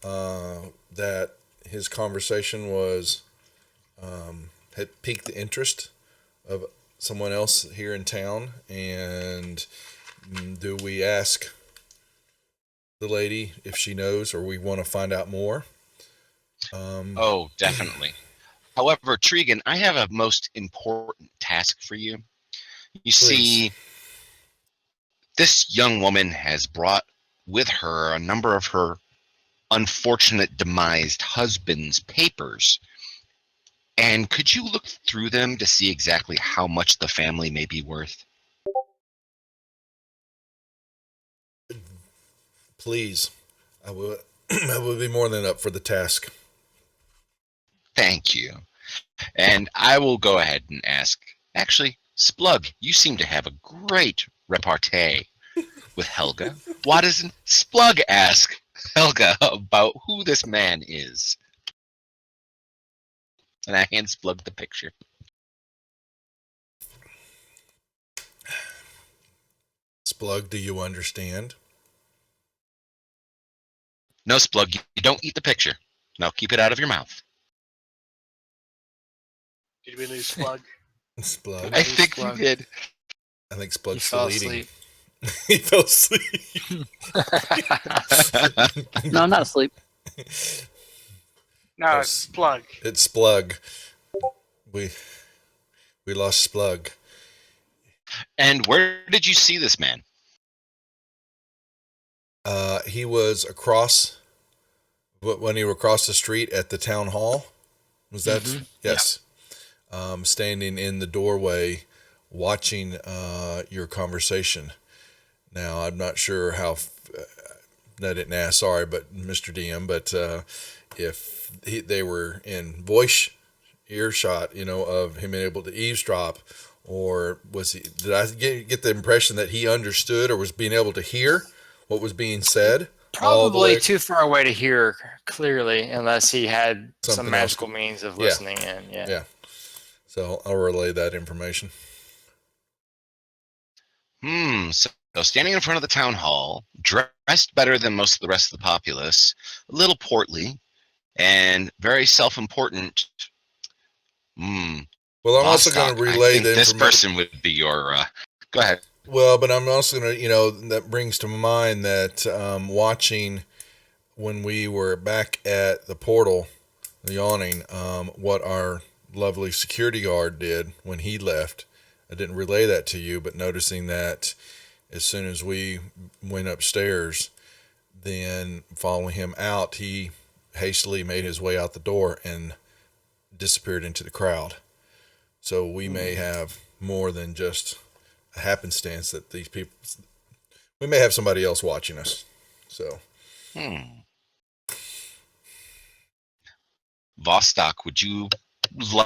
That his conversation had piqued the interest of someone else here in town, and do we ask the lady if she knows, or we want to find out more? Oh, definitely. However, Tregan, I have a most important task for you. You see, this young woman has brought with her a number of her unfortunate demised husband's papers. And could you look through them to see exactly how much the family may be worth? Please. I will. I will be more than up for the task. Thank you. And I will go ahead and ask, actually, Splug, you seem to have a great repartee with Helga. Why doesn't Splug ask Helga about who this man is? And I hand Splug the picture. Splug, do you understand? No, Splug, you don't eat the picture. Now keep it out of your mouth. Did we lose Slug? Splug. I think we did. I think He Splug's fell still eating. asleep. He fell asleep. No, I'm not asleep. No, it's Plug. It's Splug. We lost Splug. And where did you see this man? He was when he were across the street at the town hall. Was that? Mhm. Yes. Standing in the doorway, watching your conversation. Now, I'm not sure how. I didn't ask. Sorry, but Mr. DM. But if they were in voice earshot, of him being able to eavesdrop, or was he? Did I get the impression that he understood or was being able to hear what was being said? Probably too far away to hear clearly, unless he had Something some magical means of listening in. Yeah. So I'll relay that information. So standing in front of the town hall, dressed better than most of the rest of the populace, a little portly, and very self-important. Well, I'm also going to relay I think this person would be your. Go ahead. Well, but I'm also going to, that brings to mind that watching when we were back at the portal, the Yawning, what our lovely security guard did when he left. I didn't relay that to you, but noticing that as soon as we went upstairs, then following him out, he hastily made his way out the door and disappeared into the crowd. So we may have more than just a happenstance that these people, we may have somebody else watching us. So. Vostok, would you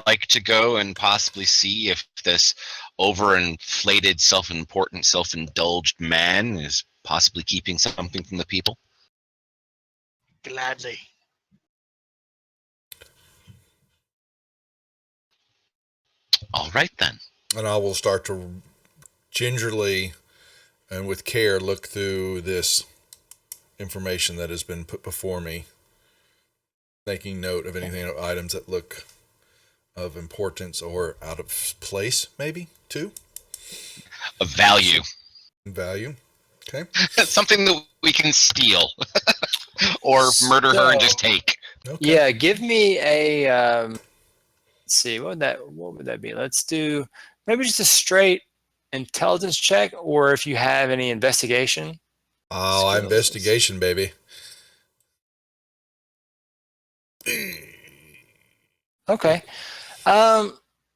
like to go and possibly see if this overinflated, self-important, self-indulged man is possibly keeping something from the people? Gladly. All right, then. And I will start to gingerly and with care look through this information that has been put before me, making note of anything, items that look of importance or out of place, maybe, too. Of value. Value. Okay. Something that we can steal. Or murder her and just take. Okay. Yeah, give me a let's see, what would that be? Let's do maybe just a straight intelligence check, or if you have any investigation. Oh, skills. investigation, baby. Okay.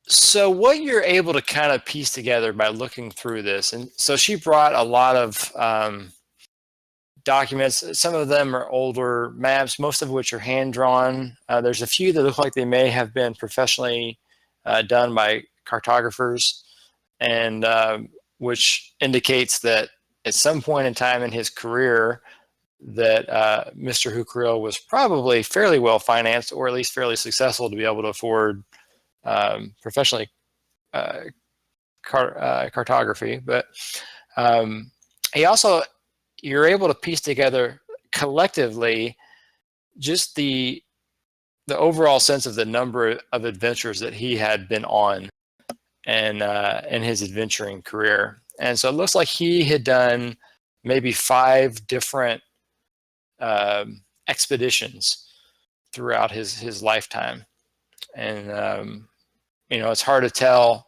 So what you're able to kind of piece together by looking through this, and so she brought a lot of documents. Some of them are older maps, most of which are hand-drawn. There's a few that look like they may have been professionally done by cartographers, and which indicates that at some point in time in his career that Mr. Hukril was probably fairly well financed, or at least fairly successful to be able to afford professionally cartography. But he also, you're able to piece together collectively just the overall sense of the number of adventures that he had been on and in his adventuring career. And so it looks like he had done maybe 5 different expeditions throughout his lifetime. And it's hard to tell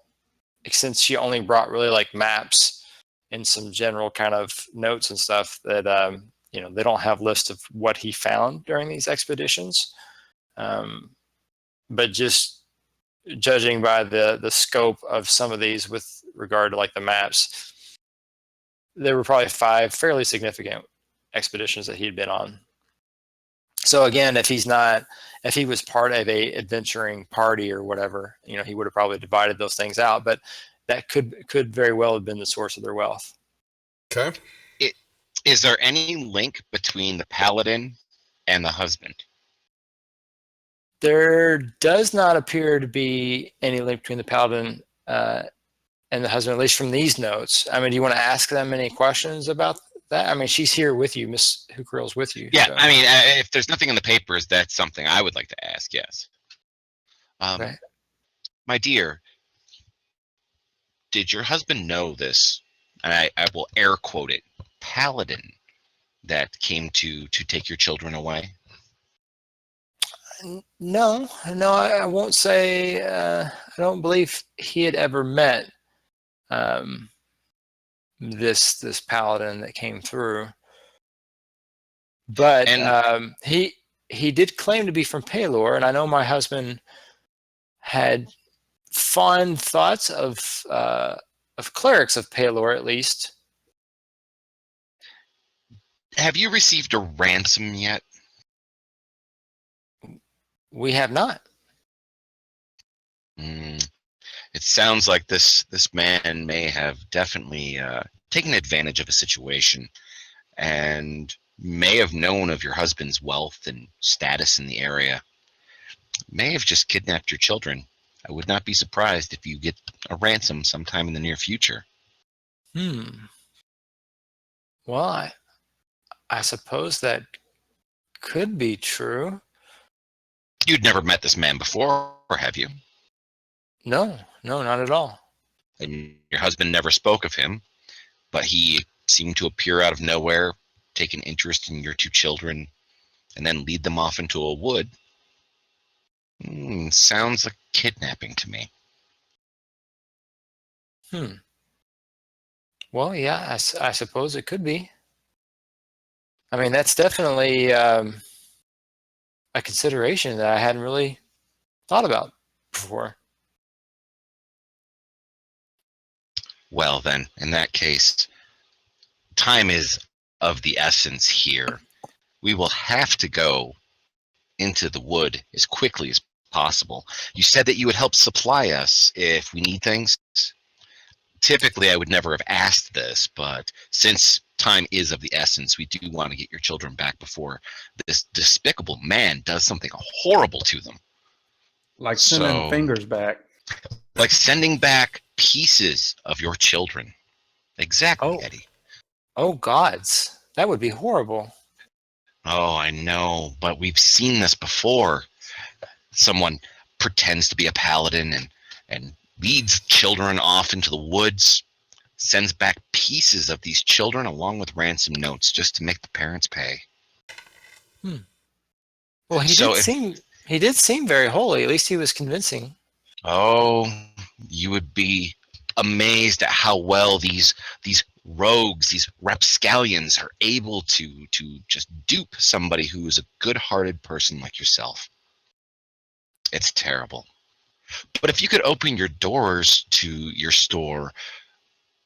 since she only brought really like maps and some general kind of notes and stuff that they don't have lists of what he found during these expeditions. But just judging by the scope of some of these with regard to like the maps, there were probably 5 fairly significant expeditions that he'd been on. So again, if he was part of a adventuring party or whatever, he would have probably divided those things out. But that could very well have been the source of their wealth. Okay. Is there any link between the paladin and the husband? There does not appear to be any link between the paladin and the husband, at least from these notes. I mean, do you want to ask them any questions about that? I mean, she's here with you. Miss Hookrill's with you. Yeah, so. I mean, if there's nothing in the papers, that's something I would like to ask, yes. Okay. My dear, did your husband know this, and I will air quote it, paladin that came to take your children away? No, I won't say. I don't believe he had ever met this paladin that came through. But he did claim to be from Pelor, and I know my husband had fond thoughts of clerics of Pelor, at least. Have you received a ransom yet? We have not. It sounds like this man may have definitely taken advantage of a situation and may have known of your husband's wealth and status in the area. May have just kidnapped your children. I would not be surprised if you get a ransom sometime in the near future. Well, I suppose that could be true. You'd never met this man before, have you? No, not at all. And your husband never spoke of him, but he seemed to appear out of nowhere, take an interest in your two children, and then lead them off into a wood. Sounds like kidnapping to me. Well, yeah, I suppose it could be. I mean, that's definitely a consideration that I hadn't really thought about before. Well, then, in that case, time is of the essence here. We will have to go into the wood as quickly as possible. You said that you would help supply us if we need things. Typically, I would never have asked this, but since time is of the essence, we do want to get your children back before this despicable man does something horrible to them. Like sending fingers back. Like sending back pieces of your children. Exactly, Eddie. Oh, gods. That would be horrible. Oh, I know, but we've seen this before. Someone pretends to be a paladin and leads children off into the woods, sends back pieces of these children along with ransom notes just to make the parents pay. Well, he did seem very holy. At least he was convincing. Oh, you would be amazed at how well these rogues, these rapscallions, are able to just dupe somebody who is a good-hearted person like yourself. It's terrible. But if you could open your doors to your store,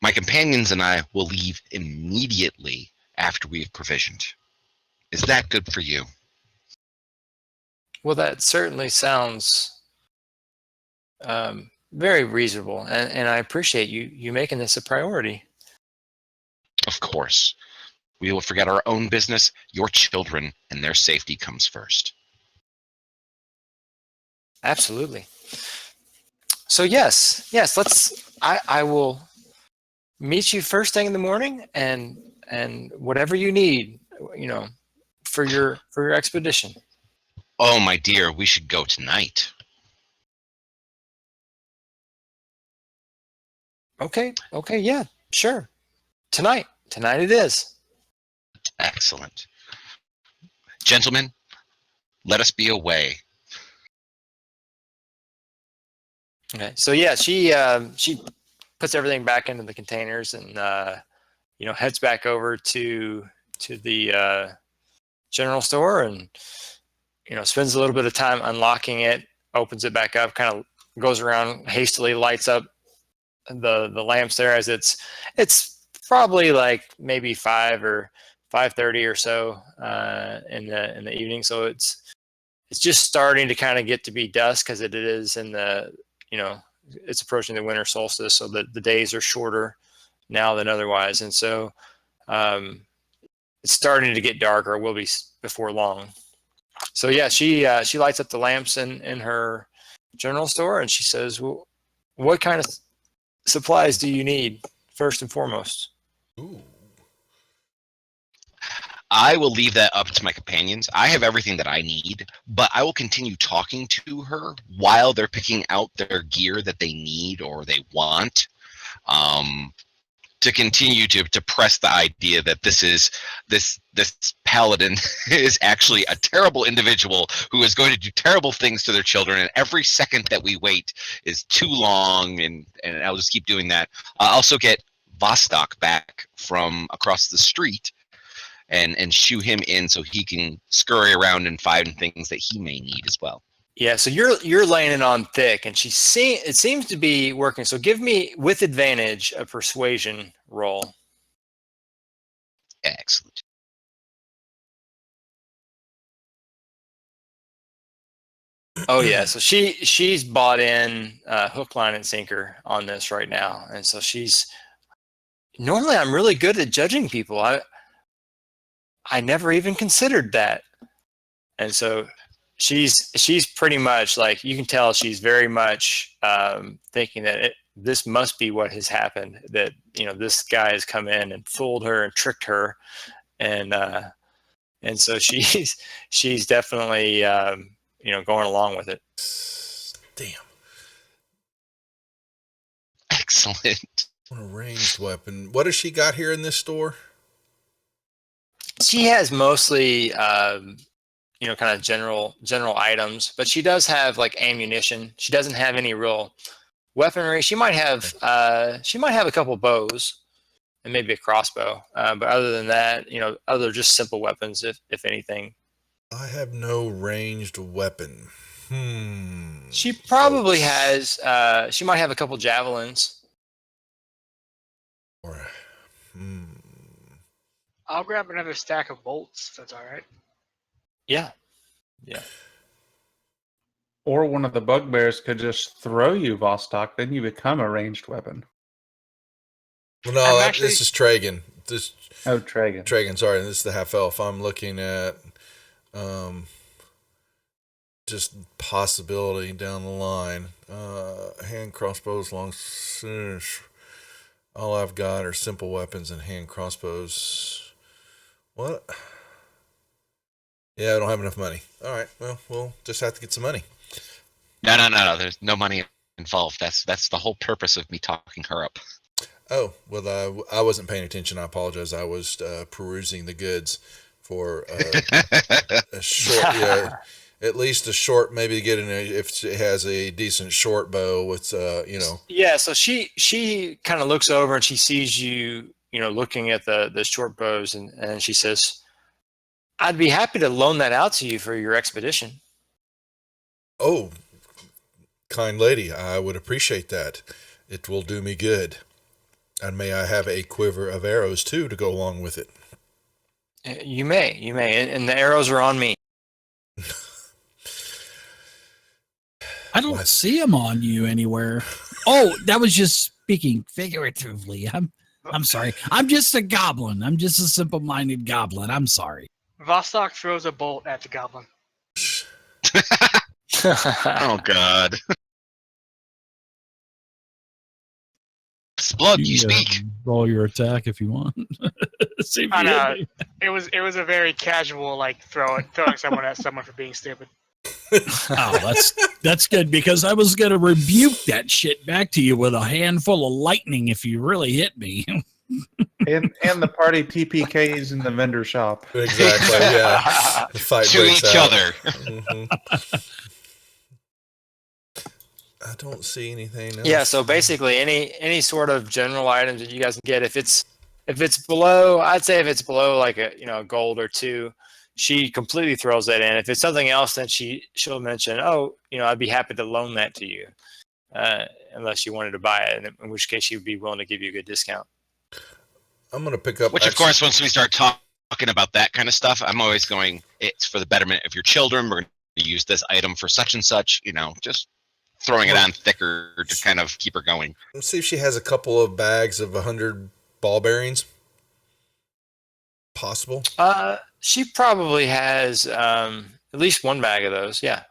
my companions and I will leave immediately after we've provisioned. Is that good for you? Well, that certainly sounds very reasonable, and I appreciate you making this a priority. Of course. We will forget our own business. Your children and their safety comes first. Absolutely. So yes, I will meet you first thing in the morning, and whatever you need, for your expedition. Oh, my dear, we should go tonight. Okay, yeah, sure. Tonight it is. Excellent. Gentlemen, let us be away. Okay, so yeah, she puts everything back into the containers and heads back over to the general store and spends a little bit of time unlocking it, opens it back up, kind of goes around hastily, lights up the lamps there, as it's probably like maybe 5 or 5:30 or so in the evening. So it's just starting to kind of get to be dusk because it is in the, it's approaching the winter solstice, so the days are shorter now than otherwise, and so it's starting to get darker. It will be before long. So yeah, she lights up the lamps in her general store, and she says, "Well, what kind of supplies do you need first and foremost?" Ooh. I will leave that up to my companions. I have everything that I need, but I will continue talking to her while they're picking out their gear that they need or they want, to continue to press the idea that this paladin is actually a terrible individual who is going to do terrible things to their children, and every second that we wait is too long, and I'll just keep doing that. I'll also get Vostok back from across the street and shoo him in so he can scurry around and find things that he may need as well. Yeah, so you're laying it on thick, and it seems to be working. So give me with advantage a persuasion roll. Excellent. Oh yeah, so she's bought in hook, line, and sinker on this right now, and so she's. Normally, I'm really good at judging people. I never even considered that, and so she's pretty much like, you can tell she's very much thinking that this must be what has happened, that this guy has come in and fooled her and tricked her, and so she's definitely going along with it. Damn. Excellent. What a ranged weapon. What has she got here in this store? She has mostly kind of general items, but she does have like ammunition. She doesn't have any real weaponry. She might have a couple bows and maybe a crossbow, but other than that, other just simple weapons, if anything. I have no ranged weapon. She probably has. She might have a couple javelins. Or, I'll grab another stack of bolts, if that's all right. Yeah. Or one of the bugbears could just throw you Vostok, then you become a ranged weapon. Well, no, this is Tragan. Tragan. Tragan, sorry, this is the half elf. I'm looking at just possibility down the line. Hand crossbows, long. All I've got are simple weapons and hand crossbows. What? Yeah, I don't have enough money. All right, well, we'll just have to get some money. No. There's no money involved. That's the whole purpose of me talking her up. Oh, well, I wasn't paying attention. I apologize. I was perusing the goods for a short, at least a short, maybe getting if it has a decent short bow with, Yeah, so she kind of looks over and she sees you, looking at the short bows, and she says, "I'd be happy to loan that out to you for your expedition." Oh, kind lady, I would appreciate that. It will do me good. And may I have a quiver of arrows, too, to go along with it? You may. And the arrows are on me. I don't see them on you anywhere. Oh, that was just speaking figuratively. I'm sorry. I'm just a goblin. I'm just a simple-minded goblin. I'm sorry. Vostok throws a bolt at the goblin. Oh, God. Splug, you speak. Roll your attack if you want. See if I you know. hit me. It was a very casual, throwing someone at someone for being stupid. Oh, that's good, because I was going to rebuke that shit back to you with a handful of lightning if you really hit me. and the party TPKs in the vendor shop. Exactly, yeah. The fight to breaks each out. other. Mm-hmm. I don't see anything else. Yeah, so basically any sort of general items that you guys can get, if it's below, I'd say if it's below like a gold or two, she completely throws that in. If it's something else, then she'll mention, "Oh, I'd be happy to loan that to you," unless you wanted to buy it, in which case she would be willing to give you a good discount. I'm going to pick up... Which, of course, once we start talking talking about that kind of stuff, I'm always going, it's for the betterment of your children. We're going to use this item for such and such, just throwing it on thicker to kind of keep her going. Let's see if she has a couple of bags of 100 ball bearings. Possible? She probably has at least one bag of those. Yeah.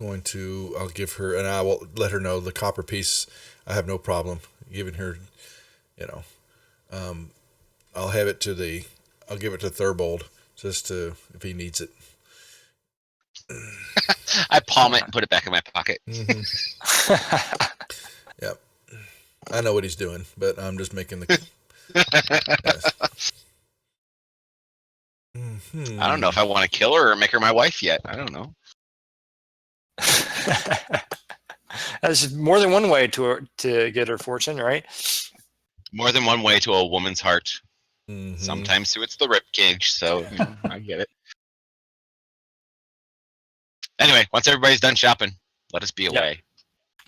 I'll give her, and I will let her know the copper piece. I have no problem giving her, I'll give it to Thurbold if he needs it. I palm it and put it back in my pocket. Mm-hmm. Yep. I know what he's doing, but I'm just making the. Mm-hmm. I don't know if I want to kill her or make her my wife yet. I don't know. There's more than one way to get her fortune, right? More than one way to a woman's heart. Mm-hmm. Sometimes it's the rib cage, so I get it. Anyway, once everybody's done shopping, let us be away.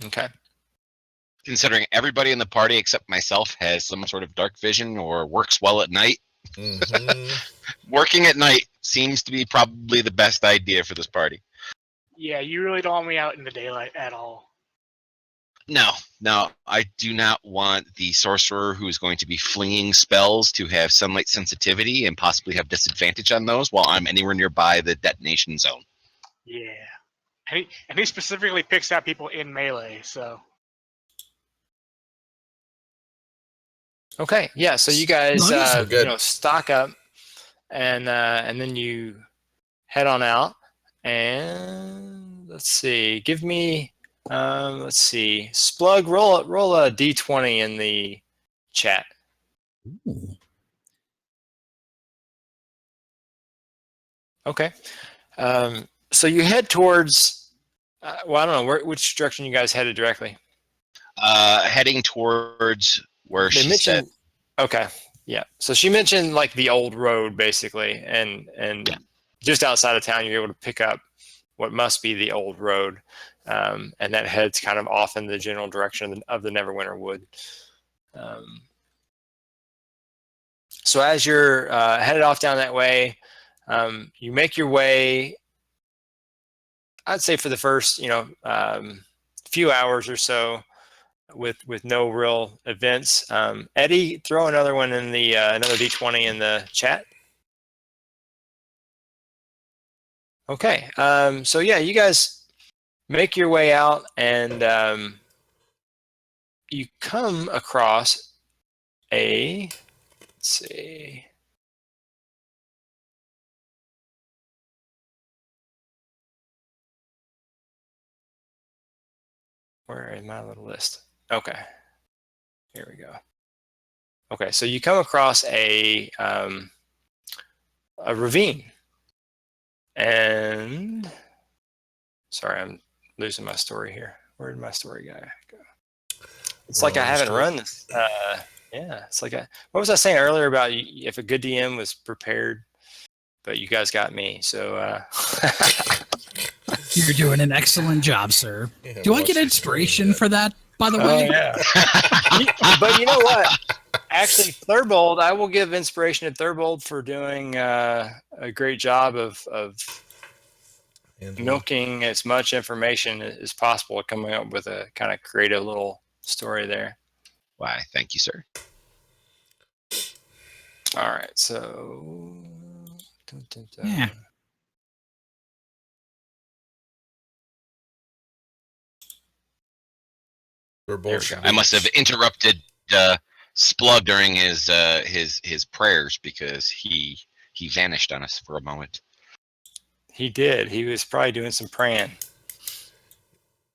Yep. Okay. Considering everybody in the party except myself has some sort of dark vision or works well at night, working at night seems to be probably the best idea for this party. Yeah, you really don't want me out in the daylight at all. No, I do not want the sorcerer who is going to be flinging spells to have sunlight sensitivity and possibly have disadvantage on those while I'm anywhere nearby the detonation zone. Yeah. And he specifically picks out people in melee, so. Okay, yeah, so you guys stock up and then you head on out, and let's see, give me Splug, roll a d20 in the chat. Ooh. Okay. So you head towards I don't know which direction you guys headed directly. Heading towards where she said. Okay, yeah. So she mentioned like the old road basically, and just outside of town you're able to pick up what must be the old road, and that heads kind of off in the general direction of the Neverwinter Wood. So as you're headed off down that way, you make your way, I'd say for the first few hours or so, with no real events. Eddie, throw another one in the another d20 in the chat. Okay, so yeah, you guys make your way out, and you come across let's see. Where is my little list? Okay, here we go. Okay, so you come across a ravine, and sorry, I'm losing my story here. Where did my story guy go? It's like I haven't run this. Yeah, it's like what was I saying earlier about if a good DM was prepared, but you guys got me. So you're doing an excellent job, sir. Yeah, Do I get inspiration for that, by the way? Yeah. But you know what? Actually, Thurbold, I will give inspiration to Thurbold for doing a great job of milking as much information as possible, coming up with a kind of creative little story there. Why, thank you, sir. All right, so Yeah. I must have interrupted Splug during his prayers because he vanished on us for a moment. He did. He was probably doing some praying.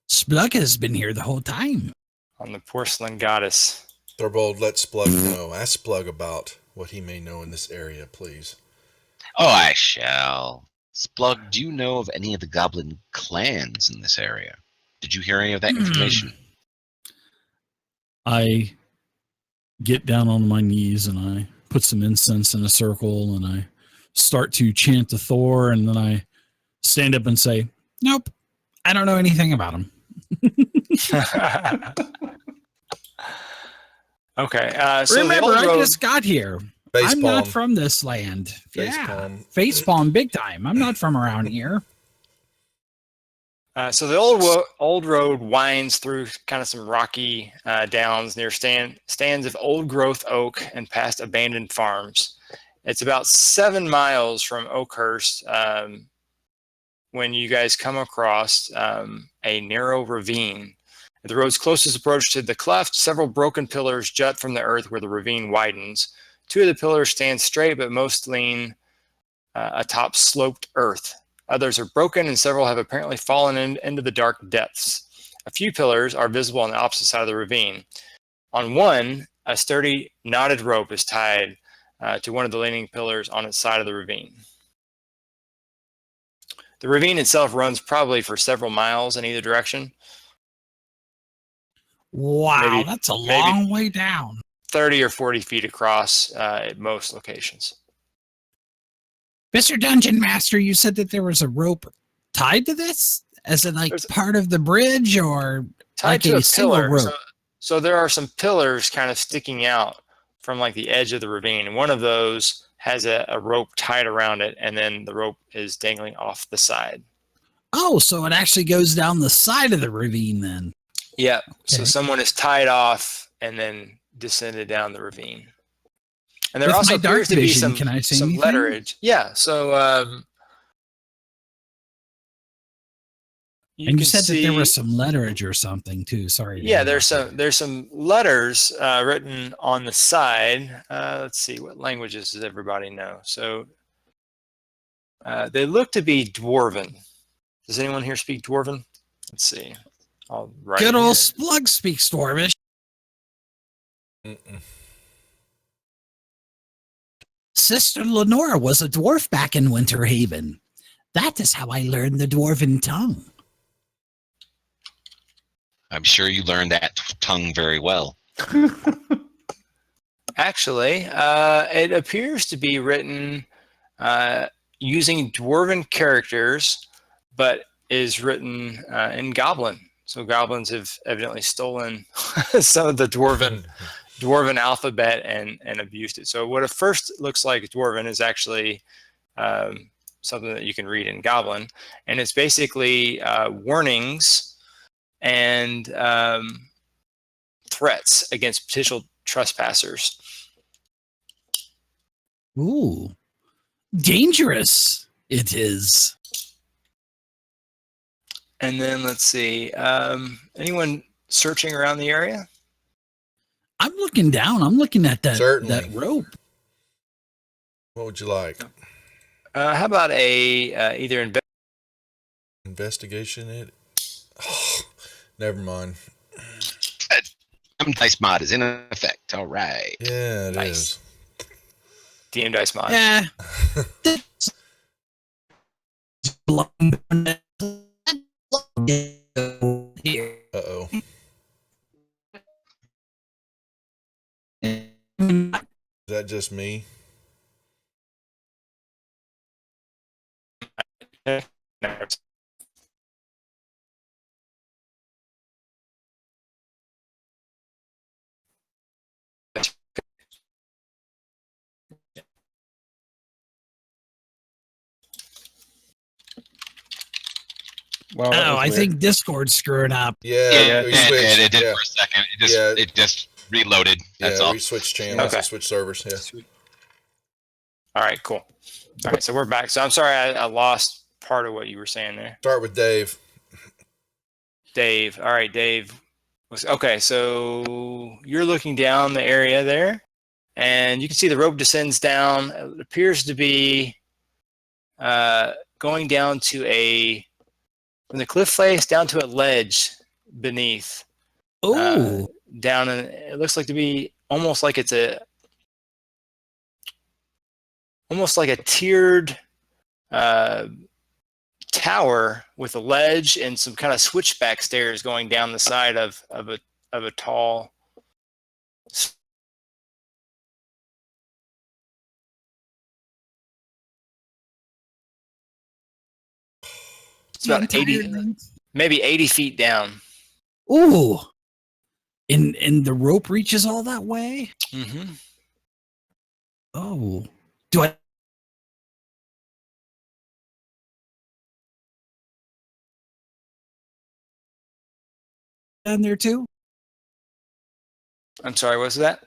Splug has been here the whole time. On the porcelain goddess. Thurbold, let Splug know. Ask Splug about what he may know in this area, please. Oh, I shall. Splug, do you know of any of the goblin clans in this area? Did you hear any of that information? I get down on my knees and I put some incense in a circle and I start to chant to Thor, and then I stand up and say, "Nope, I don't know anything about him." Okay. So remember, the old road, I just got here. Face I'm palm. not from this land. Face yeah. palm. Face palm big time. I'm not from around here. So the old road winds through kind of some rocky downs near stands of old growth oak and past abandoned farms. It's about 7 miles from Oakhurst when you guys come across a narrow ravine. At the road's closest approach to the cleft, several broken pillars jut from the earth where the ravine widens. 2 of the pillars stand straight, but most lean atop sloped earth. Others are broken, and several have apparently fallen into the dark depths. A few pillars are visible on the opposite side of the ravine. On one, a sturdy knotted rope is tied to one of the leaning pillars on its side of the ravine. The ravine itself runs probably for several miles in either direction. Wow, that's a long way down. 30 or 40 feet across at most locations. Mr. Dungeon Master, you said that there was a rope tied to this? As in like part of the bridge or tied like to a single pillar. rope? So there are some pillars kind of sticking out from like the edge of the ravine. And one of those has a rope tied around it, and then the rope is dangling off the side. Oh, so it actually goes down the side of the ravine then. Yeah. Okay. So someone is tied off and then descended down the ravine. And there With also my dark appears to be vision, some, can I see some anything? letterage. Yeah. So you said that there was some letterage or something too. Sorry. Yeah, there's some letters written on the side. Let's see, what languages does everybody know? So they look to be Dwarven. Does anyone here speak Dwarven? Let's see. I'll write Good it old here. Splug speaks Dwarvish. Sister Lenora was a dwarf back in Winter Haven. That is how I learned the Dwarven tongue. I'm sure you learned that tongue very well. Actually, it appears to be written using Dwarven characters, but is written in Goblin. So goblins have evidently stolen some of the Dwarven alphabet and abused it. So what at first looks like Dwarven is actually something that you can read in Goblin, and it's basically warnings and threats against potential trespassers. Ooh, dangerous it is. And then let's see, anyone searching around the area? I'm looking down. I'm looking at that rope. What would you like? How about a either investigation? Oh, never mind. Dice mod is in effect. All right. Yeah, it is. DM dice mod. Yeah. Uh-oh. Is that just me? Well, I think Discord's screwing up. Yeah, we switched. It did for a second. It just reloaded. That's all. We switched channels. We switched servers. Yeah. All right, cool. All right, so we're back. So I'm sorry I lost part of what you were saying there. Start with Dave. Dave. All right, Dave. Okay, so you're looking down the area there, and you can see the rope descends down. It appears to be going down to from the cliff face down to a ledge beneath. Oh, down, and it looks like to be almost like it's almost like a tiered tower with a ledge and some kind of switchback stairs going down the side of a tall. It's about 80, maybe 80 feet down. Ooh. And the rope reaches all that way? Mm-hmm. Oh, do I? Down there too? I'm sorry, what's that?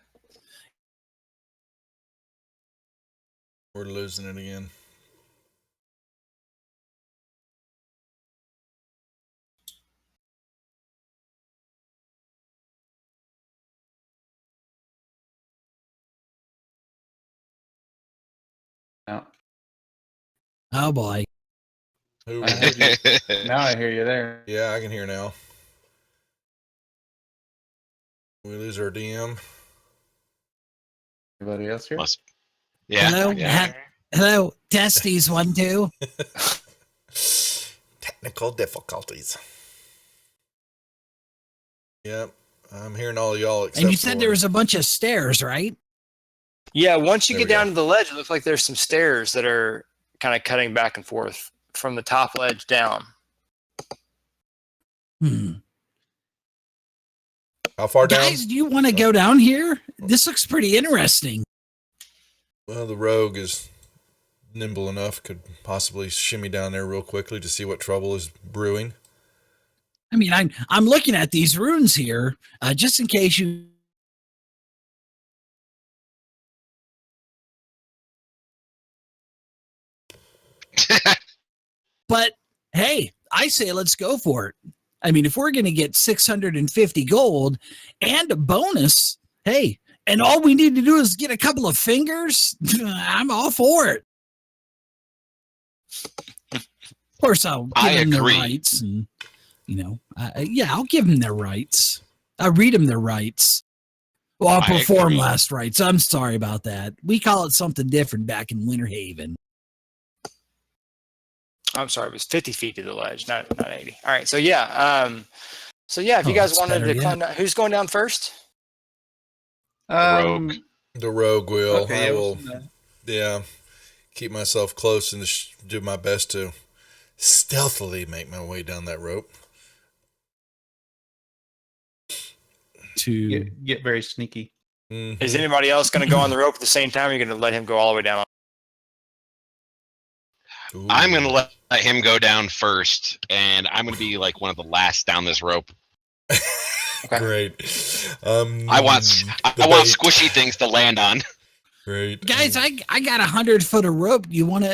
We're losing it again. No. Oh boy. Who I heard you. Now I hear you there. Yeah, I can hear now. We lose our DM. Anybody else here? Yeah. Hello? Yeah. Hello? Testes 1, 2. Technical difficulties. Yep, I'm hearing all y'all except And you said for- there was a bunch of stairs, right? Yeah, once you There get we down go. to the ledge, it looks like there's some stairs that are kind of cutting back and forth from the top ledge down. How far down? Guys, do you want to go down here? This looks pretty interesting. Well, the rogue is nimble enough, could possibly shimmy down there real quickly to see what trouble is brewing. I mean, I'm looking at these runes here, just in case you. But hey, I say let's go for it. I mean, if we're going to get 650 gold and a bonus, hey, and all we need to do is get a couple of fingers, I'm all for it. Of course, I'll give I them their agree. rights, and yeah, I'll give them their rights. I'll read them their rights. Well, I'll I perform agree. last rites. I'm sorry about that. We call it something different back in Winter Haven. I'm sorry, it was 50 feet to the ledge, not 80. All right, so yeah, if you Oh, guys that's wanted better, to climb down, who's going down first? Rogue. The rogue will. Okay, I yeah, will. we'll- Yeah, keep myself close and do my best to stealthily make my way down that rope. To get very sneaky. Mhm. Is anybody else going to go on the rope at the same time? Or are you going to let him go all the way down? Ooh. I'm going to let him go down first, and I'm going to be like one of the last down this rope. Okay. Great. I want squishy things to land on. Great. Guys, I got 100 foot of rope. Do you want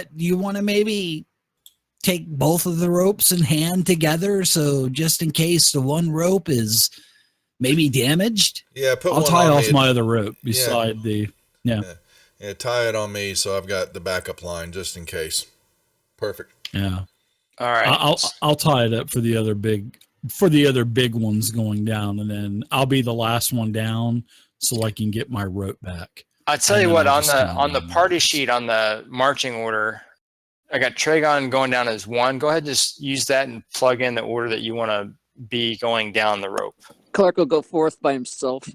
to maybe take both of the ropes in hand together, so just in case the one rope is maybe damaged? Yeah, put I'll one tie on off me. my other rope beside the. Yeah, tie it on me so I've got the backup line just in case. Perfect. Yeah, All right. I'll tie it up for the other big ones going down, and then I'll be the last one down so I can get my rope back. I tell and you then what, I'll on just the climb on the down party next. sheet on the marching order, I got Tragon going down as 1. Go ahead and just use that and plug in the order that you want to be going down the rope. Clark will go forth by himself.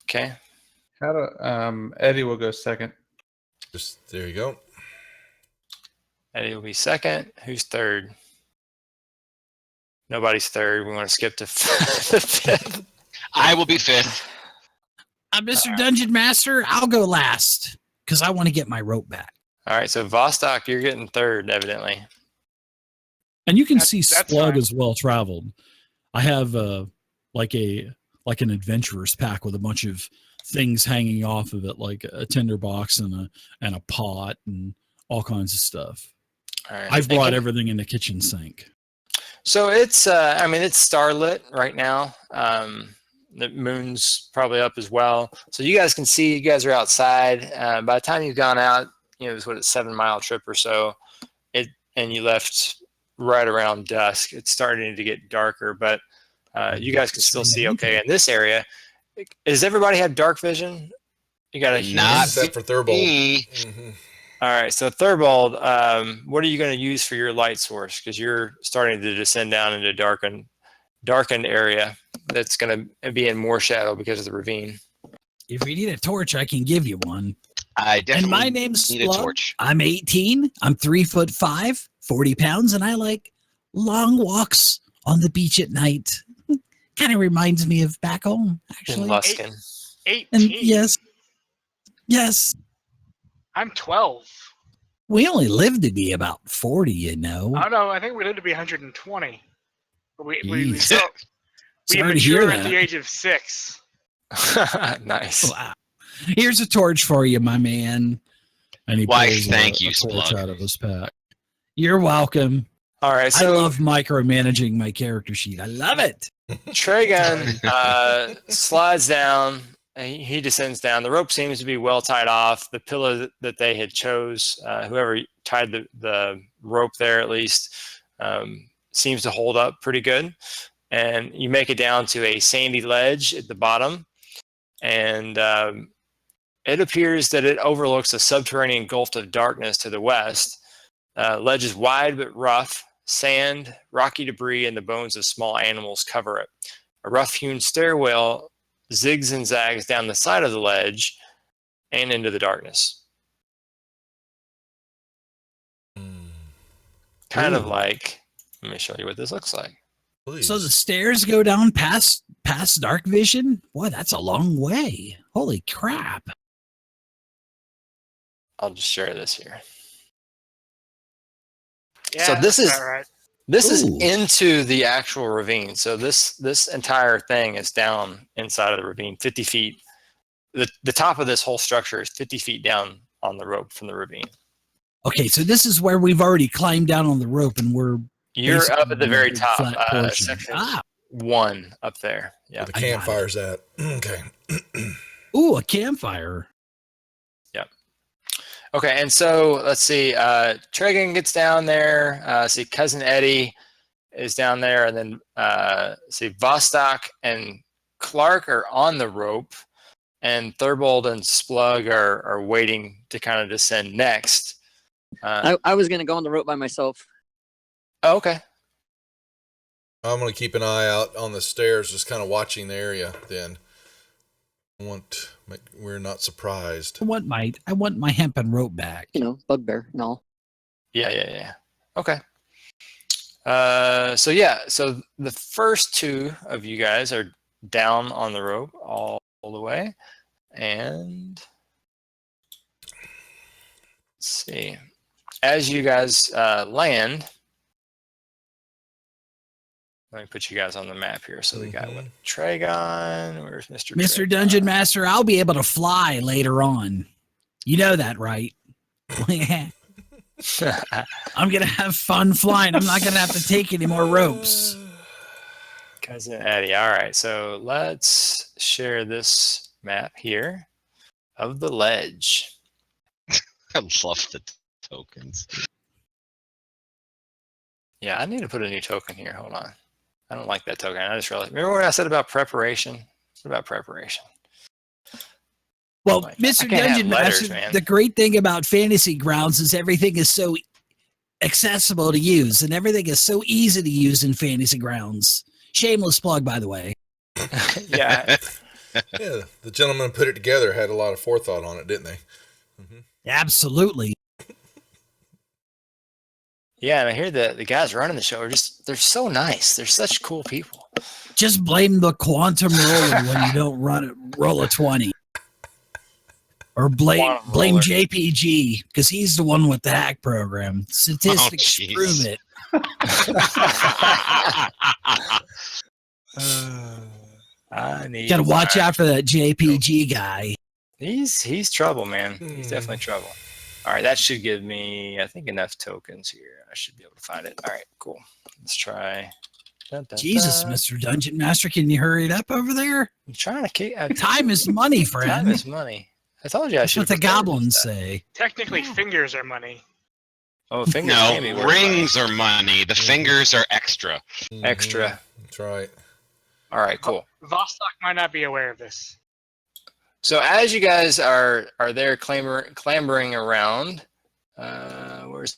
Okay. How do Eddie will go second. Just there you go. Eddie will be second. Who's third? Nobody's third. We want to skip to the fifth. I will be fifth. Mr. Dungeon Master, I'll go last because I want to get my rope back. All right, so Vostok, you're getting third, evidently. And you can That's- see that's Splug fine. is well traveled. I have like an adventurer's pack with a bunch of things hanging off of it, like a tinderbox and a pot and all kinds of stuff. All right. I've brought And- everything in the kitchen sink. So it's, it's starlit right now. The moon's probably up as well. So you guys can see, you guys are outside. By the time you've gone out, it was a 7-mile trip or so. And you left right around dusk. It's starting to get darker, but you guys can still see okay in this area. Does everybody have dark vision? You got a Not Except for Thurbold. Me. Mhm. All right, so Thurbold, what are you going to use for your light source? Because you're starting to descend down into darkened area that's going to be in more shadow because of the ravine. If you need a torch, I can give you one. I And definitely my name's need a Splug. torch. I'm 18. I'm 3'5", 40 pounds, and I like long walks on the beach at night. Kind of reminds me of back home, In actually. Luskin. 18. And yes, I'm 12. we only live to be about 40, you know. Oh no, I think we live to be 120. But we Jeez. mature Sorry to hear at the that. age of 6. Nice. Wow. Here's a torch for you, my man. And he Why, pulls thank a you, torch Splug. out of his pack. You're welcome. All right, so I love micromanaging my character sheet. I love it. Tragon slides down. He descends down. The rope seems to be well tied off. The pillow that they had chose, whoever tied the rope there at least, seems to hold up pretty good. And you make it down to a sandy ledge at the bottom. And it appears that it overlooks a subterranean gulf of darkness to the west. Ledge is wide but rough. Sand, rocky debris, and the bones of small animals cover it. A rough-hewn stairwell zigs and zags down the side of the ledge and into the darkness. Kind of like, let me show you what this looks like. Please. So the stairs go down past dark vision? Boy, that's a long way. Holy crap. I'll just share this here. Yeah, So this that's is about right. this is Ooh. into the actual ravine. So this entire thing is down inside of the ravine, 50 feet. The top of this whole structure is 50 feet down on the rope from the ravine. Okay, so this is where we've already climbed down on the rope and we're You're basically up at the on a very big top, flat portion. section Ah, 1 up there. Yeah. Where the I got it. campfire's at. Okay. ooh, a campfire. Okay, and so let's see. Tragan gets down there. See, Cousin Eddie is down there, and then see Vostok and Clark are on the rope, and Thurbold and Splug are waiting to kind of descend next. I was going to go on the rope by myself. Oh, okay. I'm going to keep an eye out on the stairs, just kind of watching the area then. We're not surprised. I want my hempen rope back. You know, bugbear and all. Yeah. Okay. So the first 2 of you guys are down on the rope all the way, and let's see. As you guys land, let me put you guys on the map here. So we got Tragon. Where's Mr. Mr. Tragon? Dungeon Master, I'll be able to fly later on. You know that, right? I'm going to have fun flying. I'm not going to have to take any more ropes. Cousin Eddie. All right, so let's share this map here of the ledge. I love the tokens. Yeah, I need to put a new token here. Hold on. I don't like that token. I just realized. Remember what I said about preparation? What about preparation? Well, Like, Mr. I can't have Dungeon letters, Master, man. the great thing about Fantasy Grounds is everything is so accessible to use, and everything is so easy to use in Fantasy Grounds. Shameless plug, by the way. Yeah. Yeah, the gentleman who put it together had a lot of forethought on it, didn't they? Absolutely. Yeah, and I hear the guys running the show they're so nice. They're such cool people. Just blame the quantum roller when you don't roll a 20. Or blame Quantum roller. JPG, because he's the one with the hack program. Statistics jeez. prove it. I need Gotta watch all right. out for that JPG guy. He's trouble, man. He's definitely trouble. All right, that should give me, I think, enough tokens here. I should be able to find it. All right, cool. Let's try. Dun, dun, Jesus, dun. Mr. Dungeon Master, can you hurry it up over there? I'm trying to keep. Time is money, Time friend. is money. I told you I That's should. what the goblins say. Technically, fingers are money. Oh, fingers No, can be worth rings are money. The fingers are extra. money. Extra. That's right. All right, cool. Vostok might not be aware of this. So as you guys are there clambering around, where's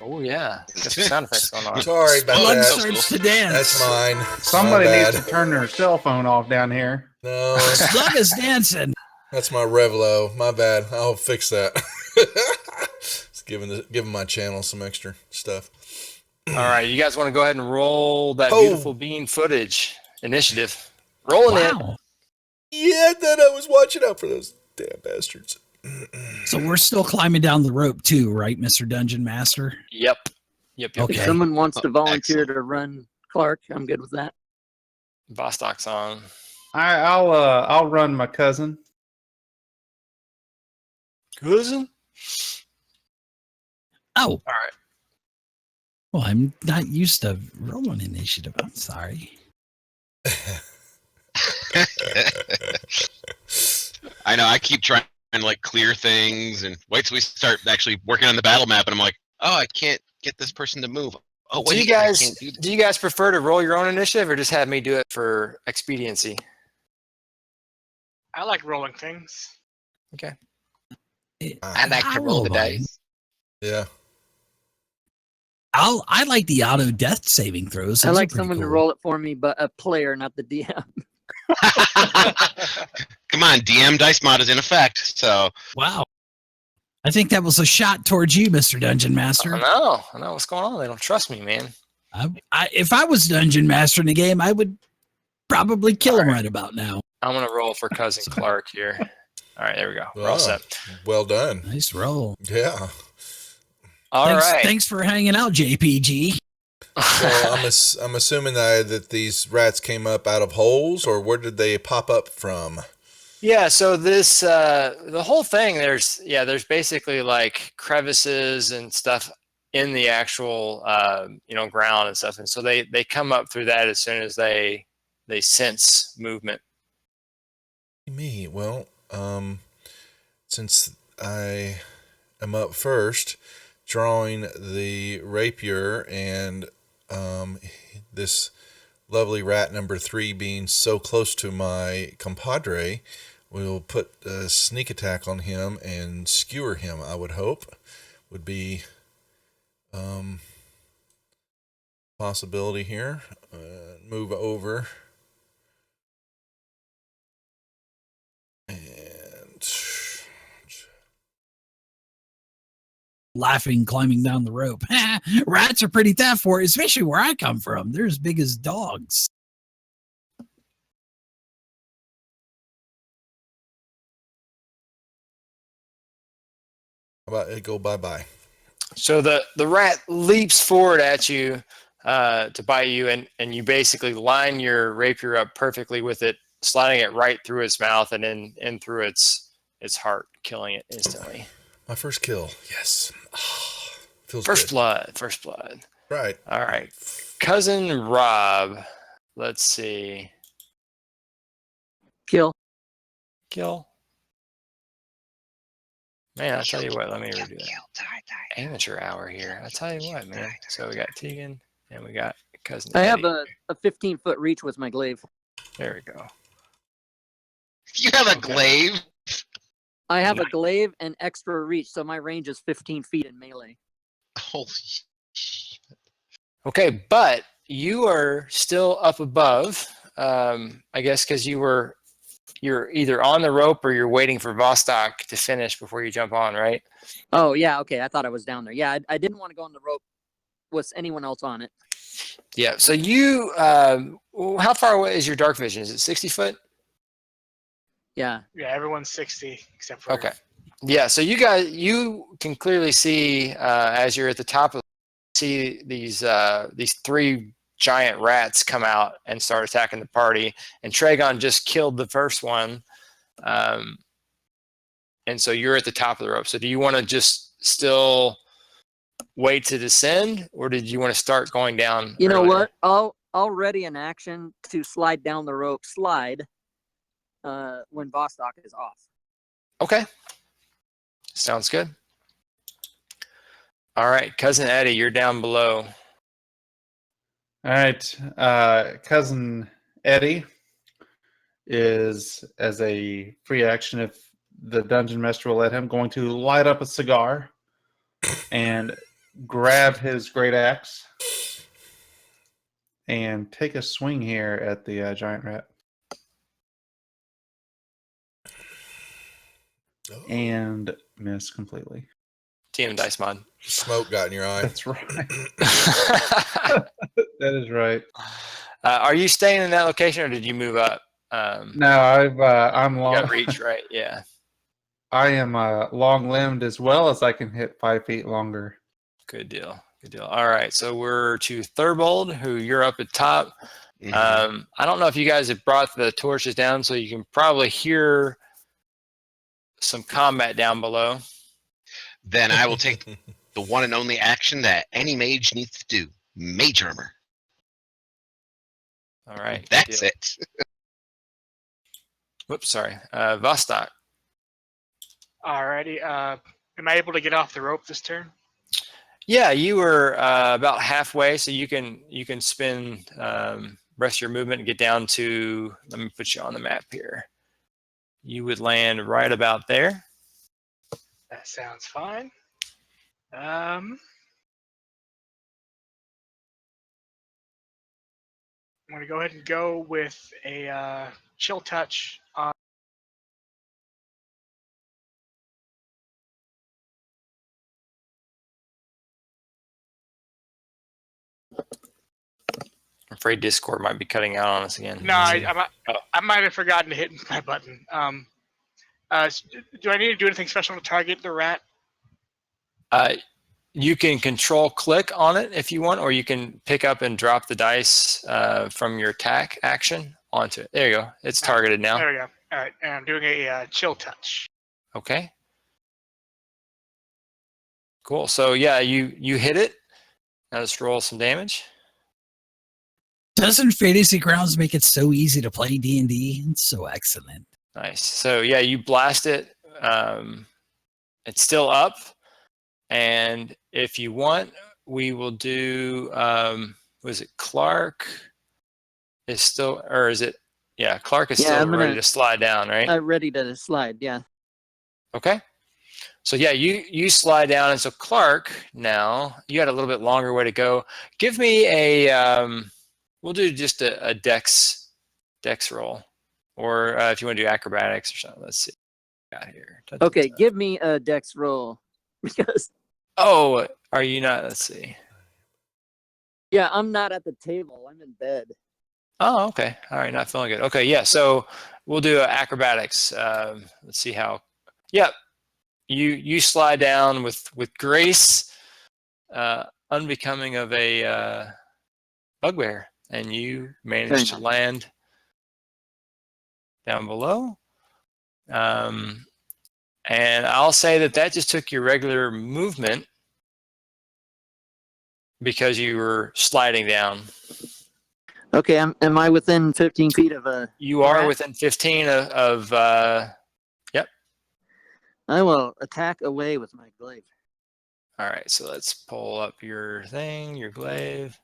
oh yeah, got some sound effects going on. Sorry about Blood that. starts to dance. That's mine. Somebody My needs bad. to turn their cell phone off down here. No, Slug is dancing. that's my Revlo. My bad. I'll fix that. Let's giving my channel some extra stuff. All right, you guys want to go ahead and roll that Oh. beautiful bean footage initiative? Rolling it. Wow. Yeah, then I was watching out for those damn bastards. So we're still climbing down the rope too, right, Mr. Dungeon Master? Yep. Okay. If someone wants to volunteer excellent. to run Clark, I'm good with that. Vostok's on. I'll run my cousin. Cousin? Oh, All right. well, I'm not used to rolling initiative. I'm sorry. I know. I keep trying to like clear things and wait till we start actually working on the battle map, and I'm like, oh, I can't get this person to move. Oh, Do wait, you I guys can't do that. do you guys prefer to roll your own initiative or just have me do it for expediency? I like rolling things. I like to I'll roll the mine. dice. Yeah. I like the auto death saving throws. I Those are like pretty someone to cool. roll it for me, but a player, not the DM. Come on, DM dice mod is in effect, so Wow. I think that was a shot towards you, Mr. Dungeon Master. I know what's going on. They don't trust me, man. If I was Dungeon Master in the game, I would probably kill him right about now. I'm gonna roll for cousin Clark here. All right, there we go. We're all Wow. set. Well done. Nice roll. Yeah. All right. Thanks for hanging out, JPG. So I'm assuming that these rats came up out of holes, or where did they pop up from? Yeah, so this the whole thing, there's basically like crevices and stuff in the actual ground and stuff, and so they come up through that as soon as they sense movement. Me. Well, since I am up first, drawing the rapier and this lovely rat number 3 being so close to my compadre, we'll put a sneak attack on him and skewer him, I would hope. Would be possibility here. Move over. And Laughing, climbing down the rope. Rats are pretty tough for it, especially where I come from. They're as big as dogs. how about it go bye-bye? So the rat leaps forward at you to bite you, and you basically line your rapier up perfectly with it, sliding it right through its mouth and in through its heart, killing it instantly. My first kill. Yes. Feels First good. blood. Right. All right. Cousin Rob. Let's see. Kill. Kill. Man, I'll tell you what, let me redo that. Amateur hour here. I'll tell you what, man. So we got Tegan and we got Cousin I have Eddie. a 15-foot reach with my glaive. There we go. You have a glaive. I have a glaive and extra reach, so my range is 15 feet in melee. Holy shit. Okay, but you are still up above, I guess, because you're either on the rope or you're waiting for Vostok to finish before you jump on, right? Oh, yeah, okay. I thought I was down there. Yeah, I didn't want to go on the rope with anyone else on it. Yeah. So you, how far away is your dark vision? Is it 60 foot? Yeah. Yeah, everyone's 60 except for. Okay. Yeah. So you can clearly see as you're at the top of these 3 giant rats come out and start attacking the party, and Tragon just killed the first one, and so you're at the top of the rope. So do you want to just still wait to descend, or did you want to start going down? You know earlier? what? I'll ready an action to slide down the rope. Slide when Vostok is off. Okay. Sounds good. All right, Cousin Eddie, you're down below. All right. Cousin Eddie is, as a free action, if the dungeon master will let him, going to light up a cigar and grab his great axe and take a swing here at the giant rat. And miss completely. TM Dice Mod. Smoke got in your eye. That's right. That is right. Are you staying in that location, or did you move up? No, I'm You long. got reach, right? Yeah. I am long-limbed as well as I can hit 5 feet longer. Good deal. Good deal. All right. So we're to Thurbold, who you're up at top. Mhm. I don't know if you guys have brought the torches down, so you can probably hear some combat down below. Then I will take the one and only action that any mage needs to do. Mage armor. All right. good That's deal. it. Whoops, sorry. Vostok. Alrighty. Am I able to get off the rope this turn? Yeah, you were about halfway, so you can spin rest of your movement and get down to. Let me put you on the map here. You would land right about there. That sounds fine. I'm going to go ahead and go with a chill touch on. I'm afraid Discord might be cutting out on us again. No, I might have forgotten to hit my button. Do I need to do anything special to target the rat? You can control click on it if you want, or you can pick up and drop the dice from your attack action onto it. There you go. It's targeted now. There we go. All right, and I'm doing a chill touch. Okay. Cool. So yeah, you hit it. Now let's roll some damage. Doesn't Fantasy Grounds make it so easy to play D&D? It's so excellent. Nice. So yeah, you blast it. It's still up, and if you want, we will do. Was it Clark? Is still, or is it? Yeah, Clark is Yeah, still I'm ready gonna- to slide down, right? I'm ready to slide. Yeah. Okay. So yeah, you slide down, and so Clark, now you had a little bit longer way to go. Give me a. We'll do just a dex roll, or if you want to do acrobatics or something. Let's see. What we got here. Okay, give me a dex roll because Oh, are you not? Let's see. yeah, I'm not at the table. I'm in bed. Oh, okay. All right, not feeling good. Okay, yeah. So we'll do acrobatics. Let's see how. Yep. You slide down with grace, unbecoming of a bugbear, and you manage to land down below. And I'll say that just took your regular movement because you were sliding down. Okay, am I within 15 feet of a? You are rat? within 15 of yep. I will attack away with my glaive. All right, so let's pull up your thing, your glaive.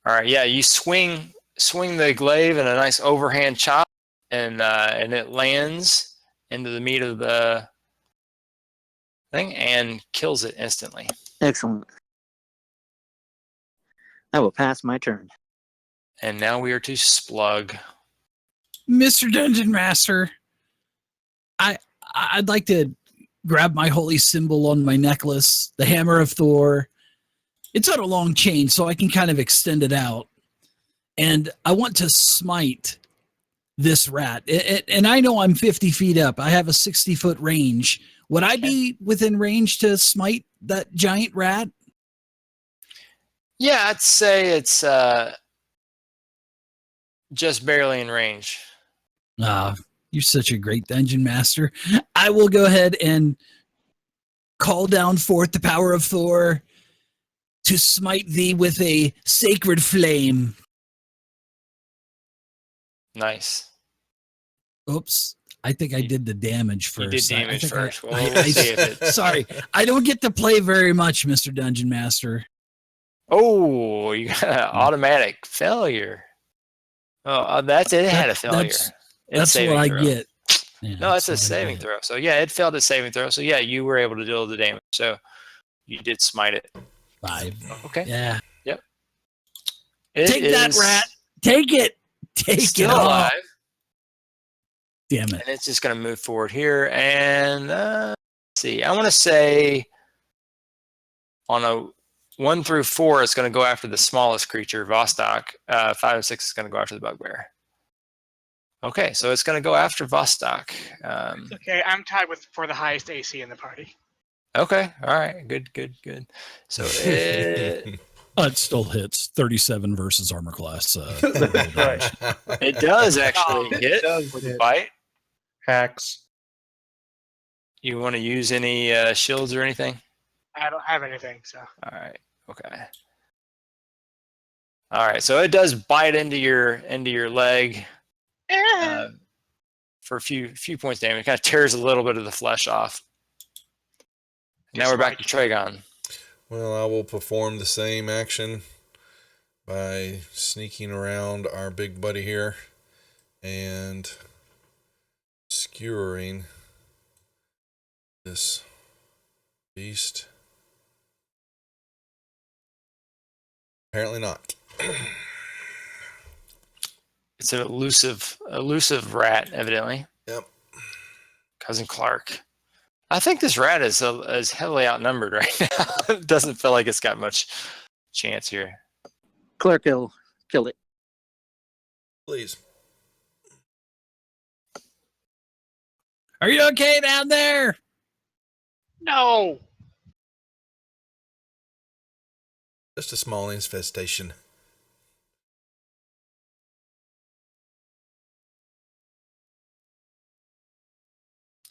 All right, yeah, you swing the glaive in a nice overhand chop, and it lands into the meat of the thing and kills it instantly. Excellent. I will pass my turn. And now we are to Splug. Mr. Dungeon Master, I'd like to grab my holy symbol on my necklace, the Hammer of Thor. It's on a long chain, so I can kind of extend it out. And I want to smite this rat. And I know I'm 50 feet up. I have a 60-foot range. Would I be within range to smite that giant rat? Yeah, I'd say it's just barely in range. You're such a great dungeon master. I will go ahead and call down forth the power of Thor to smite thee with a sacred flame. Nice. Oops. I think I did the damage first. You did damage I think first. Well, we'll see if it... Sorry, I don't get to play very much, Mr. Dungeon Master. Oh, you got an automatic failure. Oh, that's it. It had a failure. That's what I get. Yeah, no, it's a saving throw. So yeah, it failed its saving throw. So yeah, you were able to deal the damage. So you did smite it. 5. Okay. Yeah. Yep. Take that, rat. Take it. Take still it all. alive. Damn it. And it's just going to move forward here. And let's see, I want to say on a 1 through 4, it's going to go after the smallest creature, Vostok. 5 and 6 is going to go after the bugbear. Okay, so it's going to go after Vostok. Okay, I'm tied for the highest AC in the party. Okay, all right, good. So It still hits 37 versus armor class. That's right. it does actually Oh, hit does with a hit. bite. Hacks. You want to use any shields or anything? I don't have anything, so. All right. Okay. All right. So it does bite into your leg for a few points damage. It kind of tears a little bit of the flesh off. And now we're back to Tragon. Well, I will perform the same action by sneaking around our big buddy here and skewering this beast. Apparently not. It's an elusive rat, evidently. Yep. Cousin Clark. I think this rat is heavily outnumbered right now. It doesn't feel like it's got much chance here. Clark will kill it. Please. Are you okay down there? No! Just a small infestation.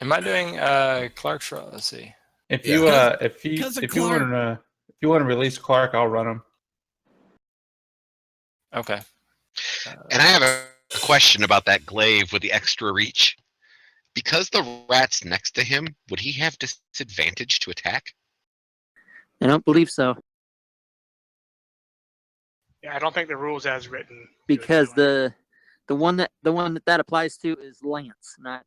Am I doing Clark's roll? Let's see. If Yeah. you Cousin if you Clark. want to release Clark, I'll run him. Okay. And I have a question about that glaive with the extra reach. Because the rat's next to him, would he have disadvantage to attack? I don't believe so, Yeah, I don't think the rules as written. do it because that way. the one that applies to is lance, not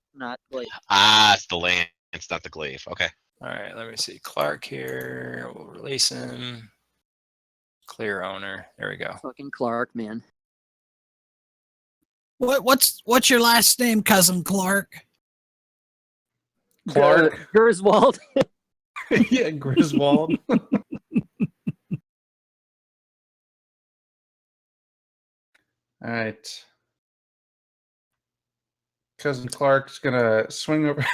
blade. Ah, it's the lance, not the glaive. Okay. All right. Let me see. Clark here. We'll release him. Clear owner. There we go. Fucking Clark, man. What's your last name, Cousin Clark? Clark. Griswold. Yeah, Griswold. All right. Cousin Clark's gonna swing over.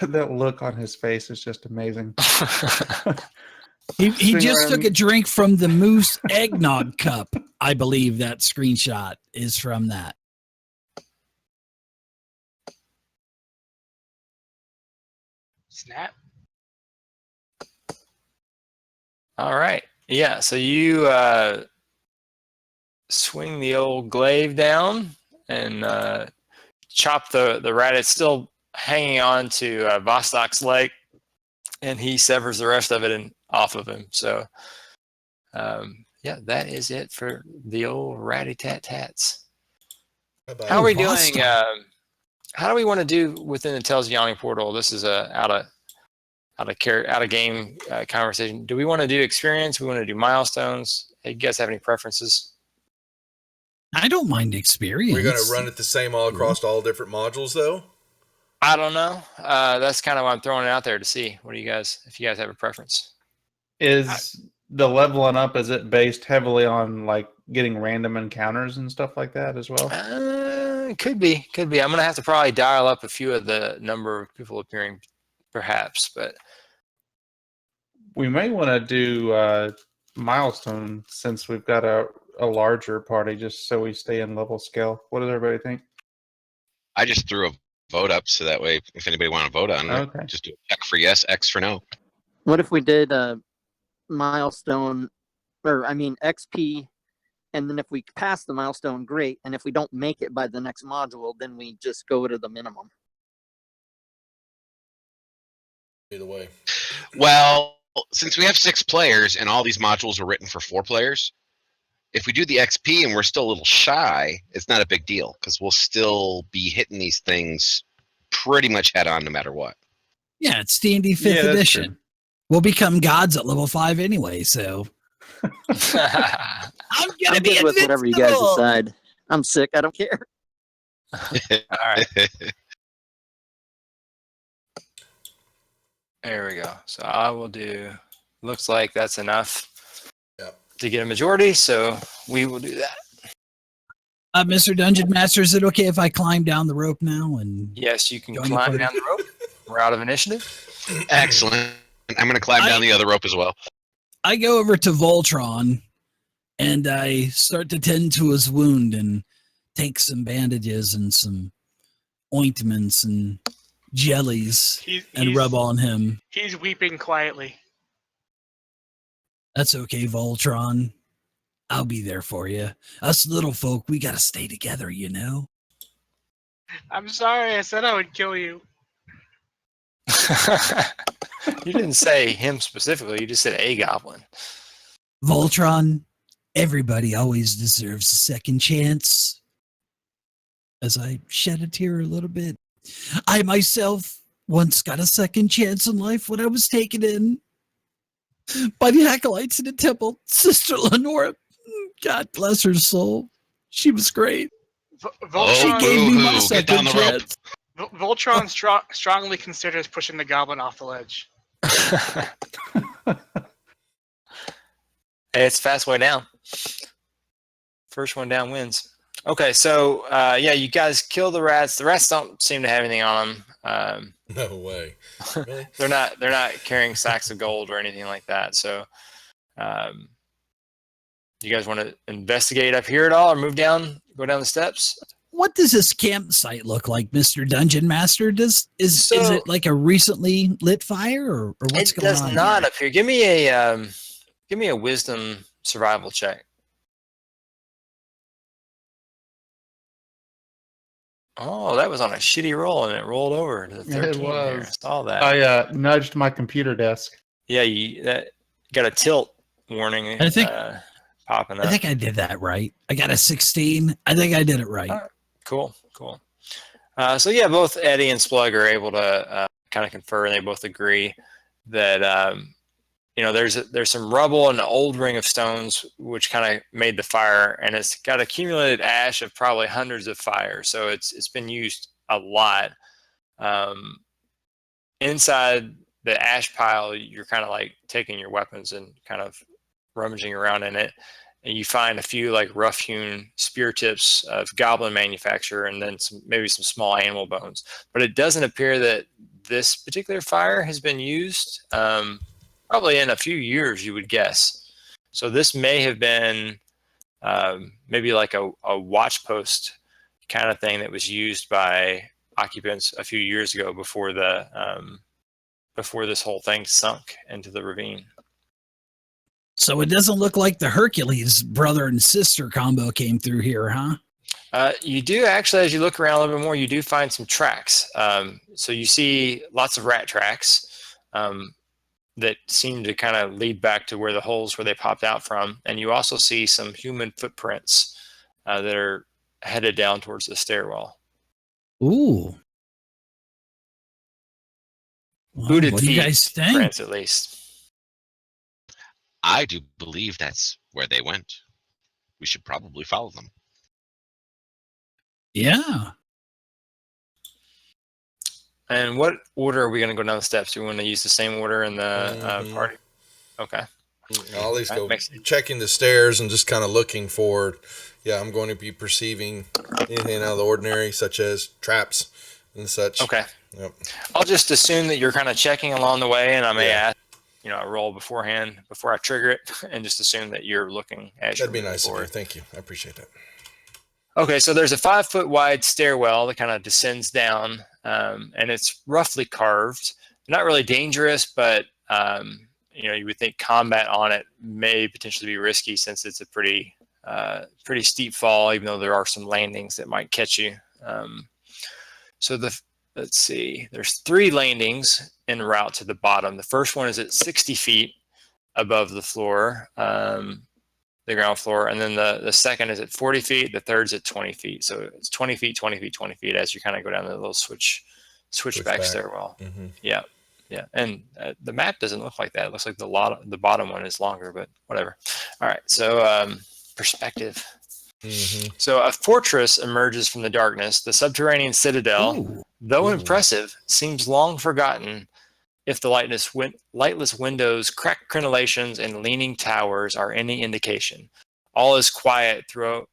God, that look on his face is just amazing. He Swing just around. took a drink from the Moose Eggnog Cup. I believe that screenshot is from that. Snap. All right. Yeah. So you swing the old glaive down and chop the rat. It's still hanging on to Vostok's leg, and he severs the rest of it and off of him. So, yeah, that is it for the old ratty tat tats. Bye-bye. How are we doing? Vostok. How do we want to do within the Tales of Yawning portal? This is a out of game conversation. Do we want to do experience? We want to do milestones? Hey, you guys have any preferences? I don't mind experience. We're going to run it the same all across all different modules, though? I don't know. That's kind of why I'm throwing it out there to see. What do you guys, if you guys have a preference? Is the leveling up, is it based heavily on like getting random encounters and stuff like that as well? Could be. I'm gonna have to probably dial up a few of the number of people appearing, perhaps. But We may want to do milestone since we've got a larger party, just so we stay in level scale. What does everybody think? I just threw a vote up so that way if anybody want to vote on it, Okay. just do check for yes, X for no. What if we did milestone, or I mean XP, and then if we pass the milestone, great. And if we don't make it by the next module, then we just go to the minimum. Either way. Well, since we have 6 players and all these modules are written for 4 players, if we do the XP and we're still a little shy, it's not a big deal because we'll still be hitting these things pretty much head on no matter what. Yeah, it's D&D 5th Yeah, that's edition. true. We'll become gods at level 5 anyway, so I'm gonna I'm be good with whatever you guys invincible. decide. I'm sick. I don't care. All right. There we go. So I will do, looks like that's enough to get a majority. So we will do that. Mr. Dungeon Master, is it okay if I climb down the rope now? And Yes, you can join the climb party? down the rope. We're out of initiative. Excellent. I'm going to climb down the other rope as well. I go over to Voltron and I start to tend to his wound and take some bandages and some ointments and jellies and rub on him. He's weeping quietly. That's okay, Voltron. I'll be there for you. Us little folk, we gotta stay together, you know? I'm sorry, I said I would kill you. You didn't say him specifically. You just said a goblin. Voltron, everybody always deserves a second chance. As I shed a tear a little bit. I myself once got a second chance in life when I was taken in by the acolytes in the temple. Sister Lenora, God bless her soul. She was great. She gave me my second chance. Voltron strongly considers pushing the goblin off the ledge. Hey, it's fast way down. First one down wins. Okay, so yeah, you guys kill the rats. The rats don't seem to have anything on them. No way. Really? They're not carrying sacks of gold or anything like that. So, you guys want to investigate up here at all, or move down, go down the steps? What does this campsite look like, Mr. Dungeon Master? Is it like a recently lit fire, or what's going on? It does not up here. Give me a wisdom survival check. Oh, that was on a shitty roll, and it rolled over to the 13. It Here. was. I saw that. I nudged my computer desk. Yeah, that got a tilt warning. I think popping up. I think I did that right. I got a 16. I think I did it right. Cool. So yeah, both Eddie and Splug are able to kind of confer, and they both agree that there's some rubble and an old ring of stones which kind of made the fire, and it's got accumulated ash of probably hundreds of fires. So it's been used a lot. Inside the ash pile, you're kind of like taking your weapons and kind of rummaging around in it, and you find a few like rough-hewn spear tips of goblin manufacture, and then maybe some small animal bones. But it doesn't appear that this particular fire has been used probably in a few years, you would guess. So this may have been maybe like a watch post kind of thing that was used by occupants a few years ago before this whole thing sunk into the ravine. So it doesn't look like the Hercules brother and sister combo came through here, huh? You do actually, as you look around a little bit more, you do find some tracks. So you see lots of rat tracks that seem to kind of lead back to where the holes where they popped out from. And you also see some human footprints that are headed down towards the stairwell. Ooh. Well, Booted what do feet you guys think? prints, at least. I do believe that's where they went. We should probably follow them. Yeah. And what order are we going to go down the steps? Do we want to use the same order in the party? Okay. I'll at least That go makes sense. checking the stairs and just kind of looking for, I'm going to be perceiving anything out of the ordinary, such as traps and such. Okay. Yep. I'll just assume that you're kind of checking along the way, and I may ask, a roll beforehand before I trigger it, and just assume that you're looking as That'd be you're nice of you. forward. Thank you. I appreciate that. Okay, so there's a 5-foot wide stairwell that kind of descends down, and it's roughly carved. Not really dangerous, but you would think combat on it may potentially be risky since it's a pretty steep fall, even though there are some landings that might catch you. Let's see, there's 3 landings en route to the bottom. The first one is at 60 feet above the floor, the ground floor, and then the second is at 40 feet, the third's at 20 feet. So it's 20 feet, 20 feet, 20 feet as you kind of go down the little switchback stairwell. Mm-hmm. Yeah. And the map doesn't look like that. It looks like the bottom one is longer, but whatever. All right, so perspective. Mm-hmm. So a fortress emerges from the darkness. The subterranean citadel, Ooh. though Ooh. impressive, seems long forgotten if the lightless windows, cracked crenellations, and leaning towers are any indication. All is quiet throughout,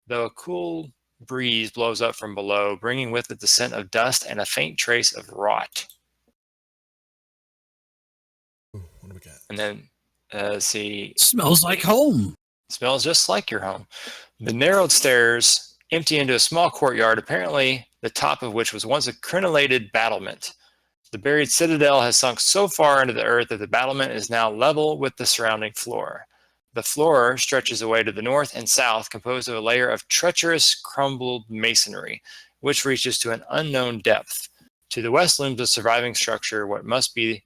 though a cool breeze blows up from below, bringing with it the scent of dust and a faint trace of rot. Ooh, what do we got? And then, see, Smells like home. smells just like your home. The narrowed stairs empty into a small courtyard, apparently the top of which was once a crenellated battlement. The buried citadel has sunk so far into the earth that the battlement is now level with the surrounding floor. The floor stretches away to the north and south, composed of a layer of treacherous, crumbled masonry, which reaches to an unknown depth. To the west looms a surviving structure, what must be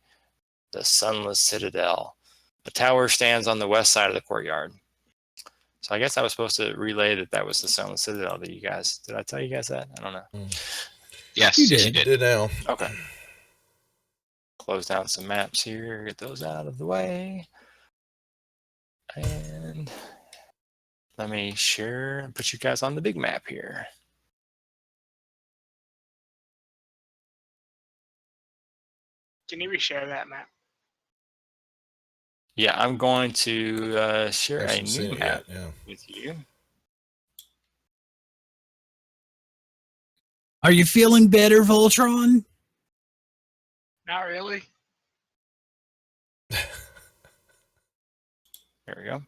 the Sunless Citadel. The tower stands on the west side of the courtyard. So I guess I was supposed to relay that was the Sunless Citadel that you guys, did I tell you guys that? I don't know. Yes, You yes, did. you Did now. Okay. Close down some maps here, get those out of the way. And let me share and put you guys on the big map here. Can you reshare that map? Yeah, I'm going to share a Hasn't seen new it map yet. Yeah. with you. Are you feeling better, Voltron? Not really. There we go.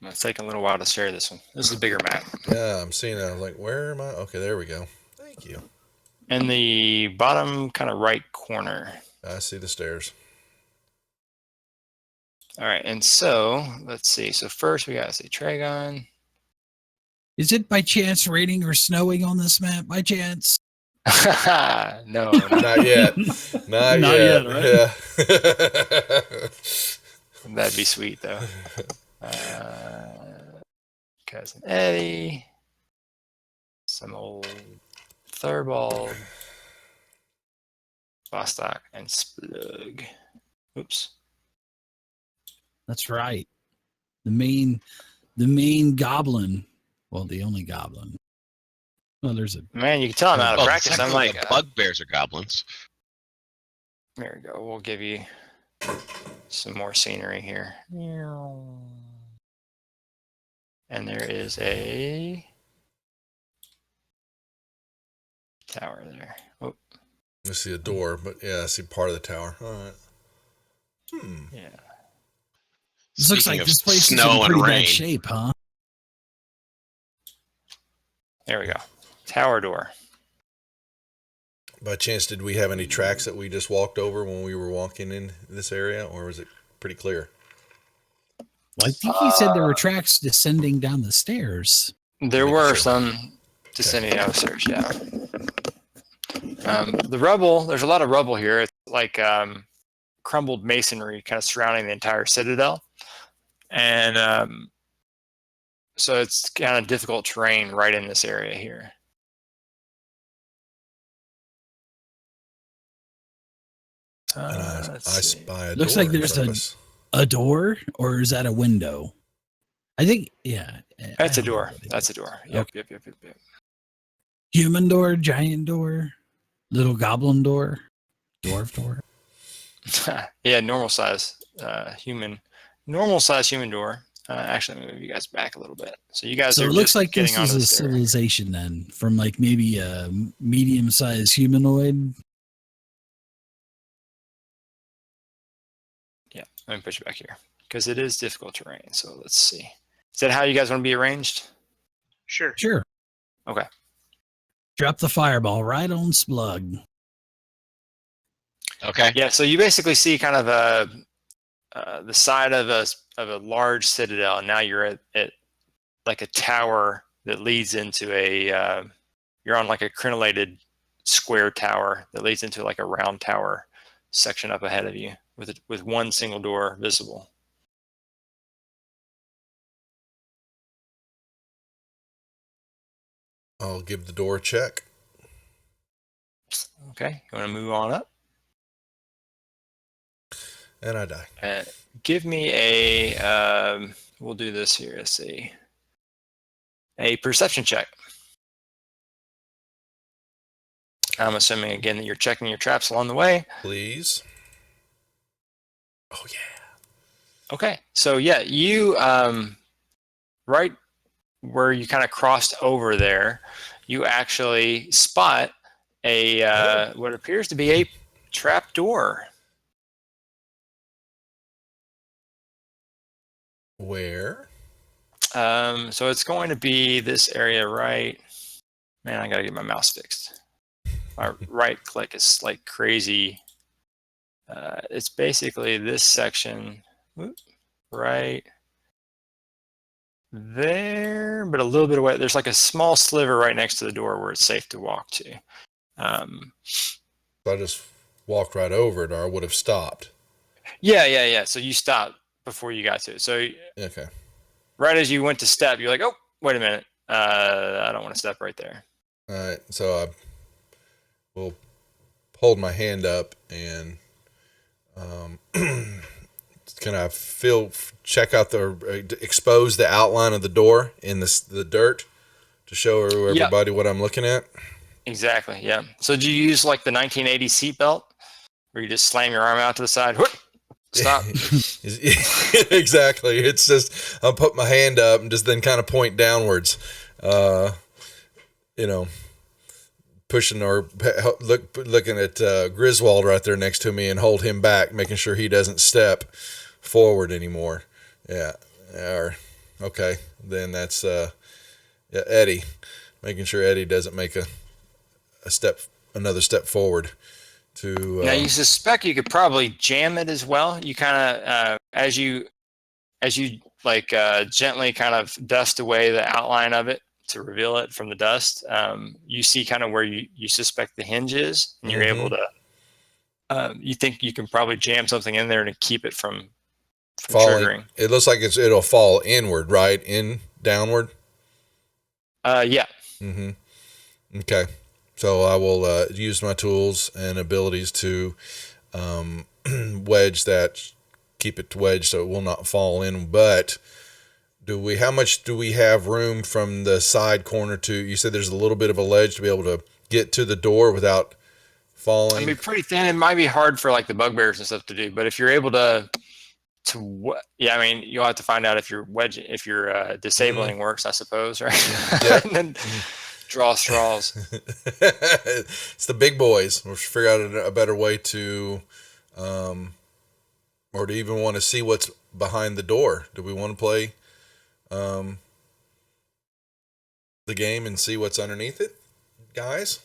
It's taking a little while to share this one. This is a bigger map. Yeah, I'm seeing it. I was like, where am I? Okay, there we go. Thank you. In the bottom kind of right corner. I see the stairs. All right, and so let's see. So first we got to see Tragon. Is it by chance raining or snowing on this map? By chance? No, Not yet. Not Not yet. yet, right? Yeah. that'd be sweet though. Cousin Eddie, some old Thurbald, Bostock, and Splug. Oops. That's right. The main goblin. Well, the only goblin. Well, there's a Man, you can tell I'm out of Well, practice. I'm technically, like, the bugbears are goblins. there we go. We'll give you some more scenery here. And there is a tower there. Oh, I see a door, but yeah, I see part of the tower. All right. yeah. This looks Speaking like of this place is in snow and pretty rain, bad shape, huh? There we go. Tower door. By chance, did we have any tracks that we just walked over when we were walking in this area, or was it pretty clear? Well, I think he said there were tracks descending down the stairs. There Making were sure. some descending downstairs, yeah. The rubble, there's a lot of rubble here. It's like crumbled masonry kind of surrounding the entire citadel. And so it's kind of difficult terrain right in this area here. And I Let's see. spy a Looks door like in there's front of us. a door, or is that a window? I think, yeah. That's I a don't know door. what it That's is. a door. Yep, yep, yep, yep, yep. Human door, giant door, little goblin door, dwarf door. Yeah, normal size human door. Actually, let me move you guys back a little bit. So you guys So are it looks just like getting this is onto a the stair. civilization then, from like maybe a medium-sized humanoid. Yeah, let me put you back here because it is difficult terrain. So let's see. Is that how you guys want to be arranged? Sure. Sure. Okay. Drop the fireball right on Splug. okay? Yeah. So you basically see kind of the side of a large citadel, and now you're at like a tower that leads into a. You're on like a crenellated square tower that leads into like a round tower section up ahead of you with one single door visible. I'll give the door a check. Okay, you want to move on up? And I die. Give me a, we'll do this here. Let's see. A perception check. I'm assuming, again, that you're checking your traps along the way. Please. Oh, yeah. Okay. So, yeah, you, right where you kind of crossed over there, you actually spot a what appears to be a trap door. Where? So it's going to be this area, right? Man, I gotta get my mouse fixed. My right click is like crazy. It's basically this section, right there, but a little bit away. There's like a small sliver right next to the door where it's safe to walk to. So I just walked right over it, or I would have stopped. Yeah. So you stopped before you got to it. So Okay. right as you went to step, you're like, oh, wait a minute. I don't want to step right there. All right. So I will hold my hand up and can I check out expose the outline of the door in the dirt to show everybody what I'm looking at? Exactly, yeah. So do you use like the 1980 seatbelt where you just slam your arm out to the side? Whoop, stop. Exactly. It's just, I'll put my hand up and just then kind of point downwards, pushing or looking at Griswold right there next to me and hold him back, making sure he doesn't step forward anymore. Yeah. Okay. Then that's Eddie, making sure Eddie doesn't make another step forward. Now you suspect you could probably jam it as well. You kind of as you like gently kind of dust away the outline of it to reveal it from the dust. You see kind of where you suspect the hinge is, and you're able to. You think you can probably jam something in there to keep it from triggering. It looks like it'll fall inward, right? Downward. Yeah. Mm-hmm. Okay. So I will use my tools and abilities to keep it wedged so it will not fall in. But how much do we have room from the side corner to? You said there's a little bit of a ledge to be able to get to the door without falling. I mean, pretty thin. It might be hard for like the bugbears and stuff to do, but if you're able to, I mean, you'll have to find out if your disabling works, I suppose, right? Yeah. And then draw straws. It's the big boys. We'll figure out a better way to, or to even want to see what's behind the door. Do we want to play the game and see what's underneath it, guys?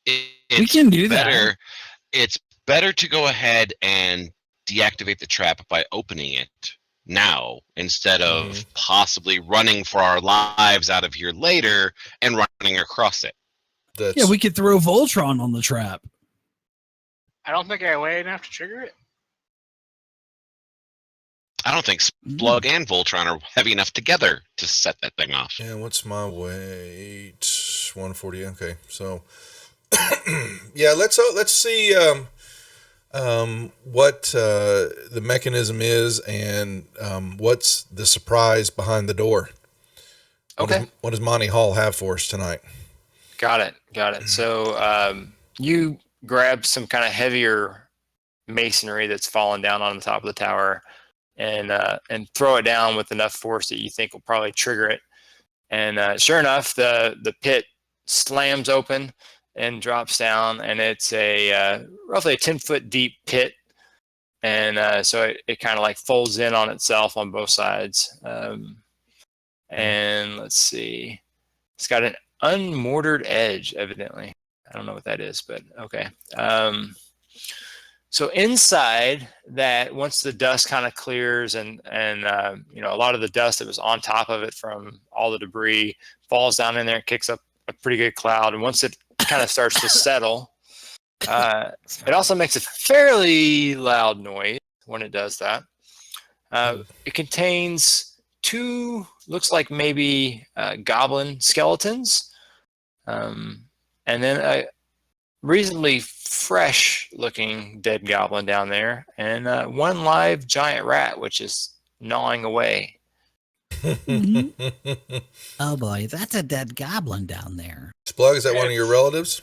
We can do that. It's better to go ahead and deactivate the trap by opening it now instead of possibly running for our lives out of here later and running across it. Yeah, we could throw Voltron on the trap. I don't think I weigh enough to trigger it. I don't think Splug and Voltron are heavy enough together to set that thing off. Yeah, what's my weight? 140. Okay, so yeah, let's see what the mechanism is and what's the surprise behind the door. What does Monty Hall have for us tonight? Got it. So you grab some kind of heavier masonry that's fallen down on the top of the tower and throw it down with enough force that you think will probably trigger it. And sure enough, the pit slams open and drops down, and it's a roughly a 10-foot deep pit, and so it kind of like folds in on itself on both sides. And let's see, it's got an unmortared edge, evidently. I don't know what that is, but okay. So inside that, once the dust kind of clears and a lot of the dust that was on top of it from all the debris falls down in there and kicks up a pretty good cloud. And once it kind of starts to settle, it also makes a fairly loud noise when it does that. It contains two, looks like maybe goblin skeletons, and then a reasonably fresh-looking dead goblin down there, and one live giant rat, which is gnawing away. Oh boy, that's a dead goblin down there. Splug, is that one of your relatives?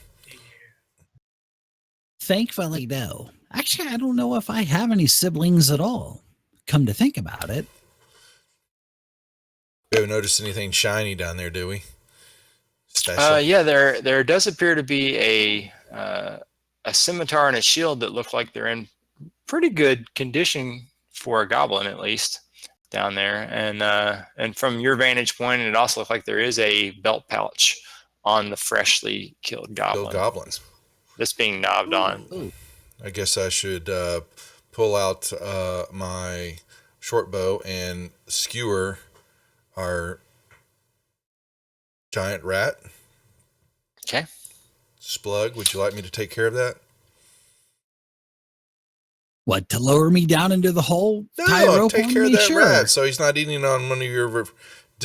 Thankfully, no. Actually, I don't know if I have any siblings at all. Come to think about it. We haven't noticed anything shiny down there, do we? Special. Yeah, there does appear to be a scimitar and a shield that look like they're in pretty good condition for a goblin, at least, down there. And from your vantage point, it also looks like there is a belt pouch on the freshly killed goblin. Goblins. That's being knobbed on. Ooh. I guess I should pull out my short bow and skewer our giant rat. Okay. Splug, would you like me to take care of that? What, to lower me down into the hole? Tie a No, rope take on care of me? that Sure. rat so he's not eating on one of your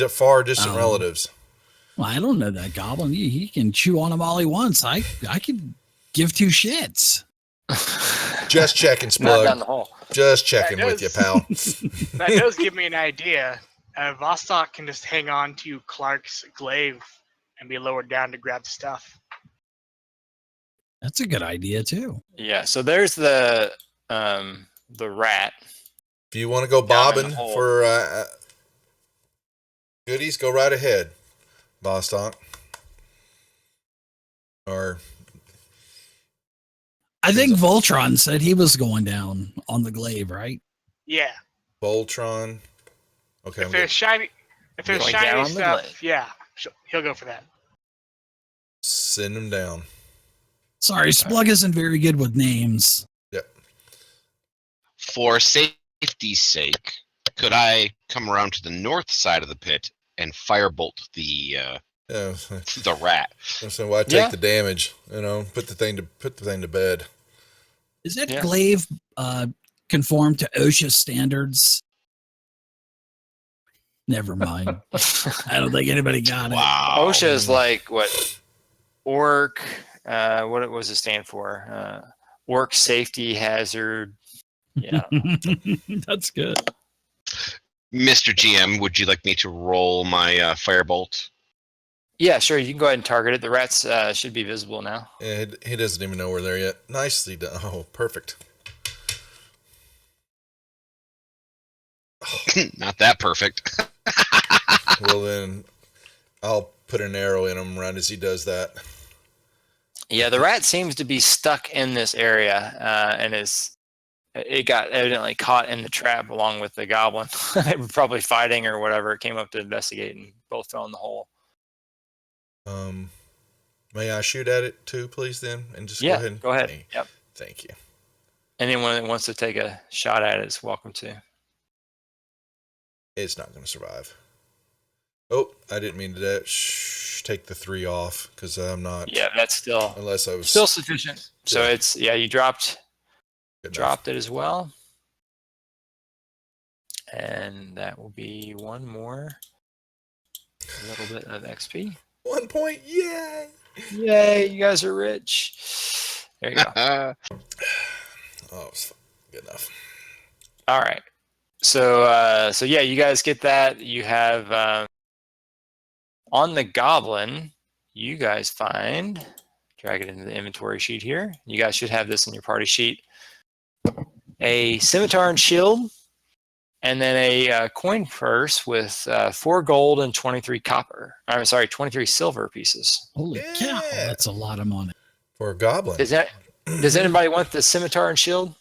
far distant Oh. relatives. Well, I don't know that goblin. He can chew on them all he wants. I could give two shits. Just checking, Not down Splug. the hole. Just checking That with you, does- pal. That does give me an idea. Vostok can just hang on to Clark's glaive and be lowered down to grab the stuff. That's a good idea too. Yeah. So there's the rat. If you want to go Down in the bobbing hole. for goodies, go right ahead, Bostock. Or I think Voltron said he was going down on the glaive, right? Yeah. Voltron. Okay, If there's shiny Going down shiny on the stuff, glaive. yeah, he'll go for that. send him down. Sorry, Splug isn't very good with names. Yep. For safety's sake, could I come around to the north side of the pit and firebolt the Yeah. the rat? So why take Yeah. the damage? You know, put the thing to bed. Is that Yeah. glaive conform to OSHA standards? Never mind. I don't think anybody got it. Wow. OSHA is like what? Orc. What was it stand for? Orc safety hazard. Yeah. That's good. Mr. GM, would you like me to roll my firebolt? Yeah, sure. You can go ahead and target it. The rats should be visible now. Yeah, he doesn't even know we're there yet. Nicely done. Oh, perfect. Not that perfect. Well, then I'll put an arrow in him right as he does that. Yeah, the rat seems to be stuck in this area, and it got evidently caught in the trap along with the goblin. They were probably fighting or whatever. It came up to investigate, and both fell in the hole. May I shoot at it too, please, then? And just Yeah, go ahead. go ahead. Yep. Thank you. Anyone that wants to take a shot at it is welcome to. It's not going to survive. Oh, I didn't mean to do that. Take the 3 off because I'm not. Yeah, that's still Unless I was still sufficient. So Yeah. it's you dropped good enough. dropped it as well, and that will be one more. A little bit of XP. 1 point. Yay! Yay! You guys are rich. There you go. Oh, it's good enough. All right. So yeah, you guys get that. You have on the goblin. You guys find, drag it into the inventory sheet here. You guys should have this in your party sheet. A scimitar and shield, and then a coin purse with 4 gold and 23 copper. I'm sorry, 23 silver pieces. Holy cow, Yeah. that's a lot of money. For a goblin. Does anybody want the scimitar and shield?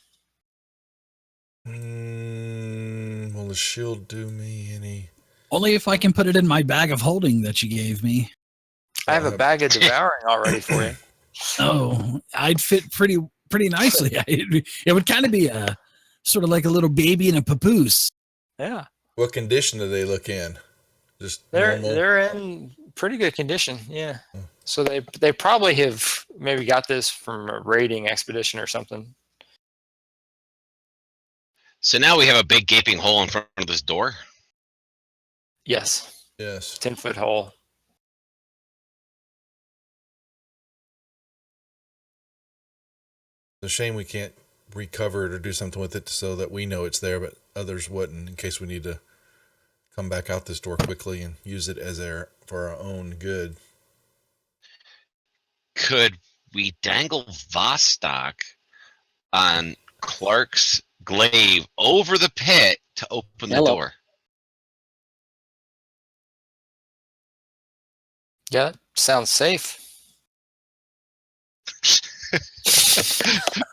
Will the shield do me any? Only if I can put it in my bag of holding that you gave me. I have a bag of devouring already for you. Oh, I'd fit pretty nicely. It would kind of be a sort of like a little baby in a papoose. Yeah, What condition do they look in? Just they're normal? they're in pretty good condition. Yeah, so they probably have maybe got this from a raiding expedition or something. So now we have a big gaping hole in front of this door. Yes, Yes. 10-foot hole. It's a shame we can't recover it or do something with it so that we know it's there, but others wouldn't, in case we need to come back out this door quickly and use it as for our own good. Could we dangle Vostok on Clark's glaive over the pit to open the Hello. door? Yeah, sounds safe.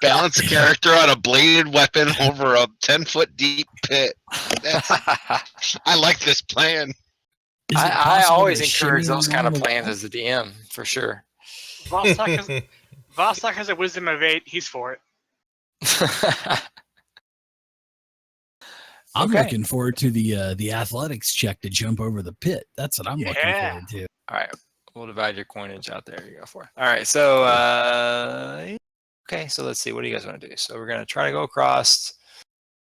Balance a character on a bladed weapon over a 10-foot deep pit. I like this plan. Is it I possible always to encourage shimmy those along kind of the plans wall? as a DM, for sure. Vostok has a wisdom of 8. He's for it. I'm Okay. looking forward to the athletics check to jump over the pit. That's what I'm looking Yeah. forward to. All right, we'll divide your coinage out there. You go for it. All right, so okay, so let's see. What do you guys want to do? So we're gonna try to go across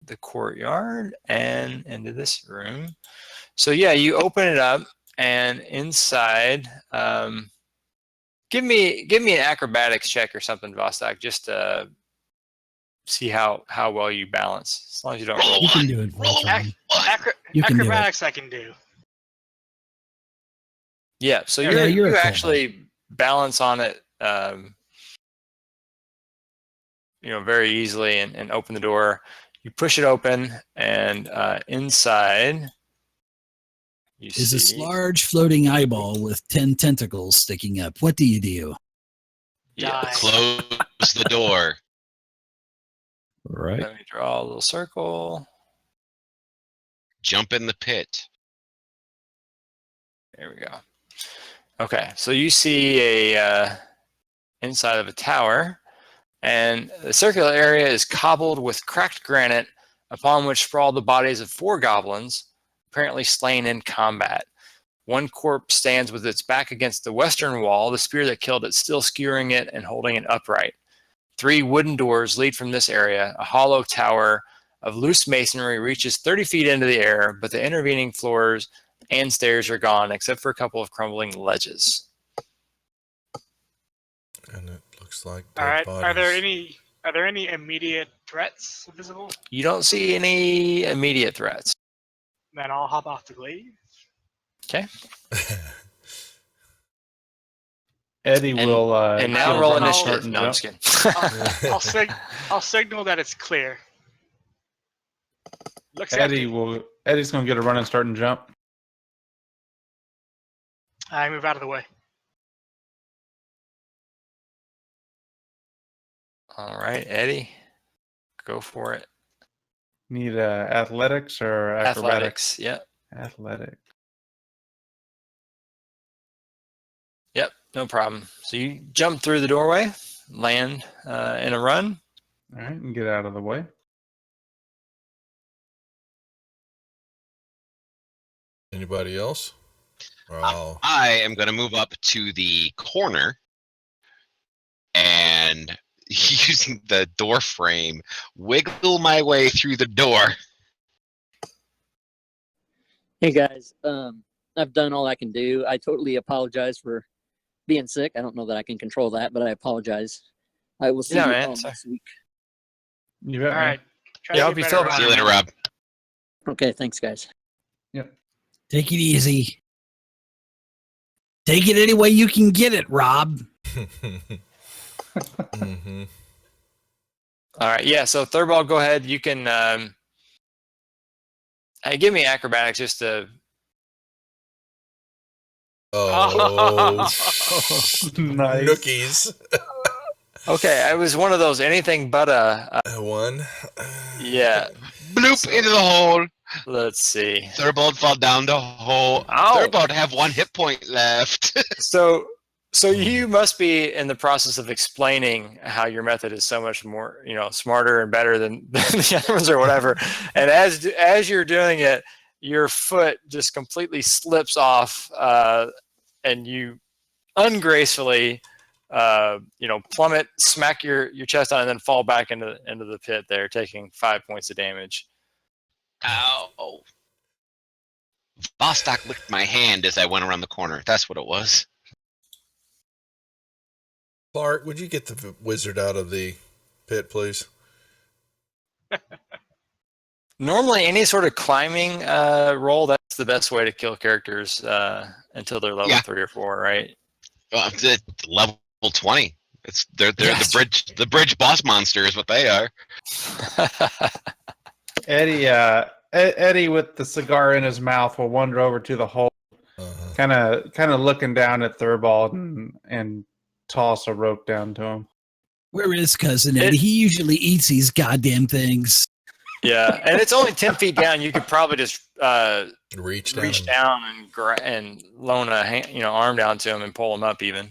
the courtyard and into this room. So yeah, you open it up, and inside, give me an acrobatics check or something, Vostok, just to see how well you balance. As long as you don't roll. You can do it, Roll Voltron. one. You can do it. Acrobatics I can do. Yeah, so Yeah, you're a you kobold. actually balance on it, very easily and open the door. You push it open, and inside you Is this see large floating eyeball with 10 tentacles sticking up. What do you do? Die. Close the door. Right. Let me draw a little circle. Jump in the pit. There we go. Okay, so you see a inside of a tower, and the circular area is cobbled with cracked granite, upon which sprawl the bodies of 4 goblins, apparently slain in combat. One corpse stands with its back against the western wall, the spear that killed it still skewering it and holding it upright. 3 wooden doors lead from this area. A hollow tower of loose masonry reaches 30 feet into the air, but the intervening floors and stairs are gone, except for a couple of crumbling ledges. And it looks like All dead right. bodies. Are there any immediate threats visible? You don't see any immediate threats. Then I'll hop off the glaive. Okay. Eddie And- will. And now he'll roll run and initiative. start and No, I'm jump. just kidding. I'll signal that it's clear. Looks Eddie empty. Eddie's gonna get a run and start and jump. I move out of the way. All right, Eddie, go for it. Need athletics or acrobatics? Athletics. Yep. Athletics. Yep. No problem. So you jump through the doorway, land in a run. All right, and get out of the way. Anybody else? Or I'll... I am going to move up to the corner and using the door frame, wiggle my way through the door. Hey guys, I've done all I can do. I totally apologize for being sick. I don't know that I can control that, but I apologize. I will see Yeah, you man, all sorry. next week. You bet, All man. right. Try Yeah, to hope get you feel better See you around. later, Rob. Okay, thanks, guys. Take it easy. Take it any way you can get it, Rob. Mm-hmm. All right. Yeah. So Thurball, go ahead. You can give me acrobatics just to. Oh, Nice. nookies. Okay, I was one of those anything but a. One. Yeah. Bloop into the hole. Let's see. Thurbold fall down the hole. Ow. Thurbold have 1 hit point left. So you must be in the process of explaining how your method is so much more, smarter and better than the other ones or whatever. And as you're doing it, your foot just completely slips off, and you ungracefully, plummet, smack your chest on, and then fall back into the pit there, taking 5 points of damage. Ow. Vostok licked my hand as I went around the corner. That's what it was. Clark, would you get the wizard out of the pit, please? Normally, any sort of climbing roll, that's the best way to kill characters until they're level Yeah. 3 or 4, right? It's level 20. They're Yes. the bridge boss monster is what they are. Eddie with the cigar in his mouth will wander over to the hole, kind of looking down at Thurbald and toss a rope down to him. Where is Cousin Eddie? He usually eats these goddamn things. Yeah, and it's only 10 feet down. You could probably just Reach down and loan a arm down to him and pull him up even.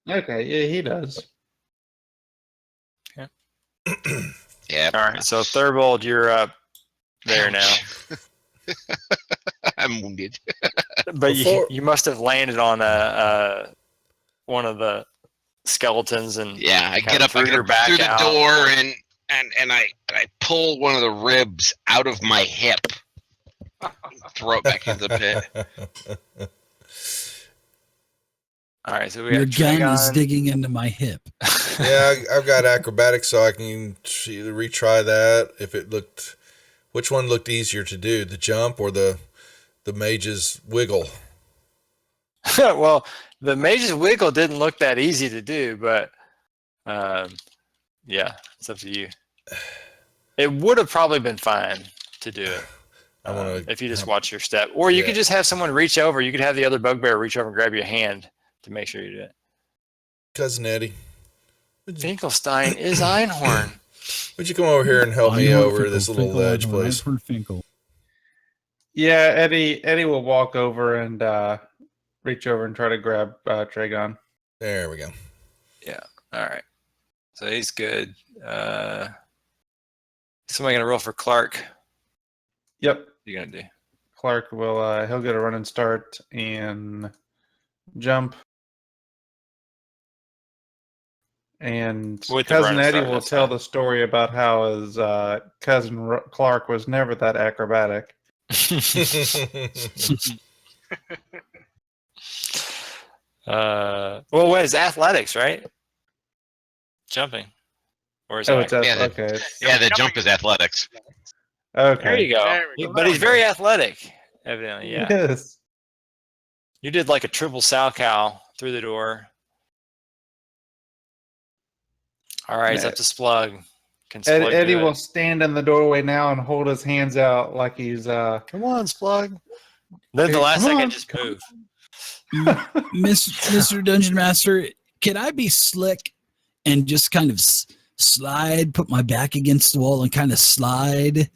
Okay, yeah, he does. Yeah. All right, so Thurbold, you're up there now. I'm wounded. But you must have landed on one of the skeletons and Yeah, I get up through through the door and I pull one of the ribs out of my hip, throw it back into the pit. All right, so we Your got gun Trigon. is digging into my hip. Yeah, I've got acrobatics, so I can either retry that. Which one looked easier to do, the jump or the mage's wiggle? Well, the mage's wiggle didn't look that easy to do, but yeah, it's up to you. It would have probably been fine to do it if you just watch your step, or you could just have someone reach over. You could have the other bugbear reach over and grab your hand to make sure you do it. Cousin Eddie, Finkelstein is Einhorn. would you come over here and help me over this little ledge, please? Yeah, Eddie will walk over and reach over and try to grab Tragon. There we go. Yeah. All right. So he's good. Somebody gonna roll for Clark. Yep. What are you gonna do? Clark will he'll get a running start and jump. And With the Cousin running Eddie start, will that's tell fine. the story about how his cousin Clark was never that acrobatic. Well, what is athletics, right? Jumping, or is It's that? okay. Yeah, the jump is athletics. Okay. There you go. There we go. But he's very athletic, evidently. Yeah. Yes. You did like a triple sow cow through the door. All right, it's up to Splug. Can Splug do Eddie it? will stand in the doorway now and hold his hands out like he's Come on, Splug. Then the Hey, last come second, on, just move. Mr. Dungeon Master, can I be slick and just kind of slide, put my back against the wall and kind of slide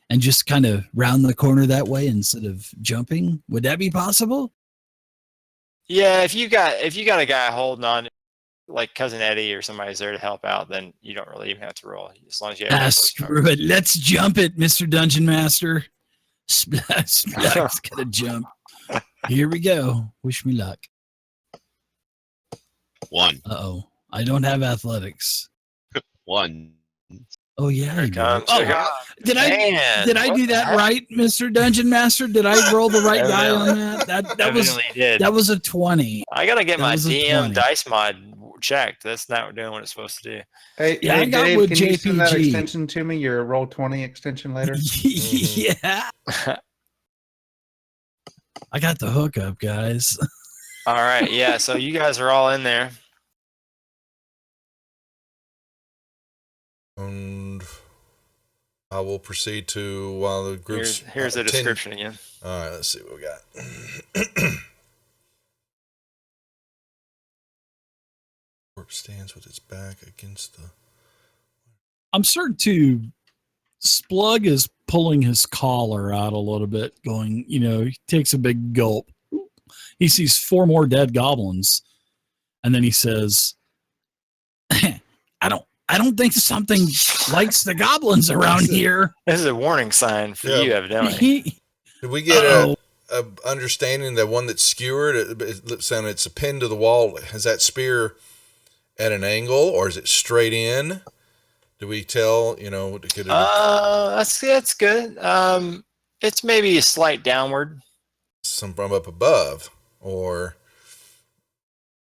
and just kind of round the corner that way instead of jumping? Would that be possible? Yeah, if you got a guy holding on, like Cousin Eddie or somebody's there to help out, then you don't really even have to roll as long as you have. Screw it. Let's jump it, Mr. Dungeon Master. Splug's gonna jump. Here we go. Wish me luck. 1. Uh-oh. I don't have athletics. 1. Oh yeah, I do. comes. Oh, did I what do the that heck? right, Mr. Dungeon Master? Did I roll the right guy on that? That was a 20. I gotta get that my was a DM 20. dice mod checked. That's not doing what it's supposed to do. Hey, Yeah, I got Dave, with can you send that JPG. extension to me? Your roll 20 extension later. Yeah. I got the hookup, guys. All right, yeah. So you guys are all in there. And I will proceed to while the groups. Here's the description again. All right, let's see what we got. Corpse stands with its back against the. I'm certain too. Splug is pulling his collar out a little bit, going, he takes a big gulp. He sees 4 more dead goblins, and then he says, I don't think something likes the goblins around here. This is a warning sign for you, evidently. Did we get a understanding that one that's skewered? It's a pin to the wall. Has that spear at an angle, or is it straight in? Do we tell? That's good. It's maybe a slight downward. Some from up above, or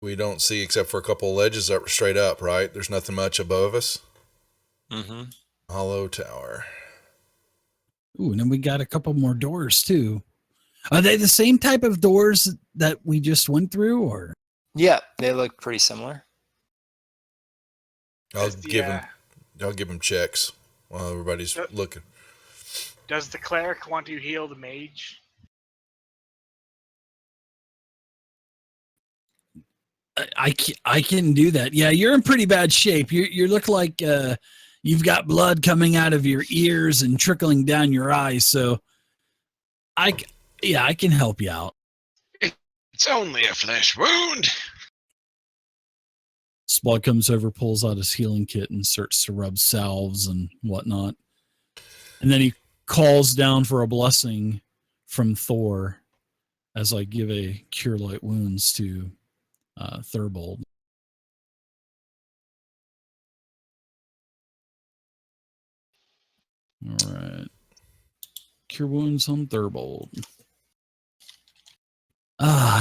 we don't see except for a couple of ledges that are straight up. Right? There's nothing much above us. Mm-hmm. Hollow tower. Ooh, and then we got a couple more doors too. Are they the same type of doors that we just went through, or? Yeah, they look pretty similar. I'll Does the, give him checks while everybody's Uh, looking. Does the cleric want to heal the mage? I can do that. Yeah, you're in pretty bad shape. You look like you've got blood coming out of your ears and trickling down your eyes. So I can help you out. It's only a flesh wound. Splug comes over, pulls out his healing kit, and starts to rub salves and whatnot. And then he calls down for a blessing from Thor as I give a cure light wounds to Thurbold. All right. Cure wounds on Thurbold.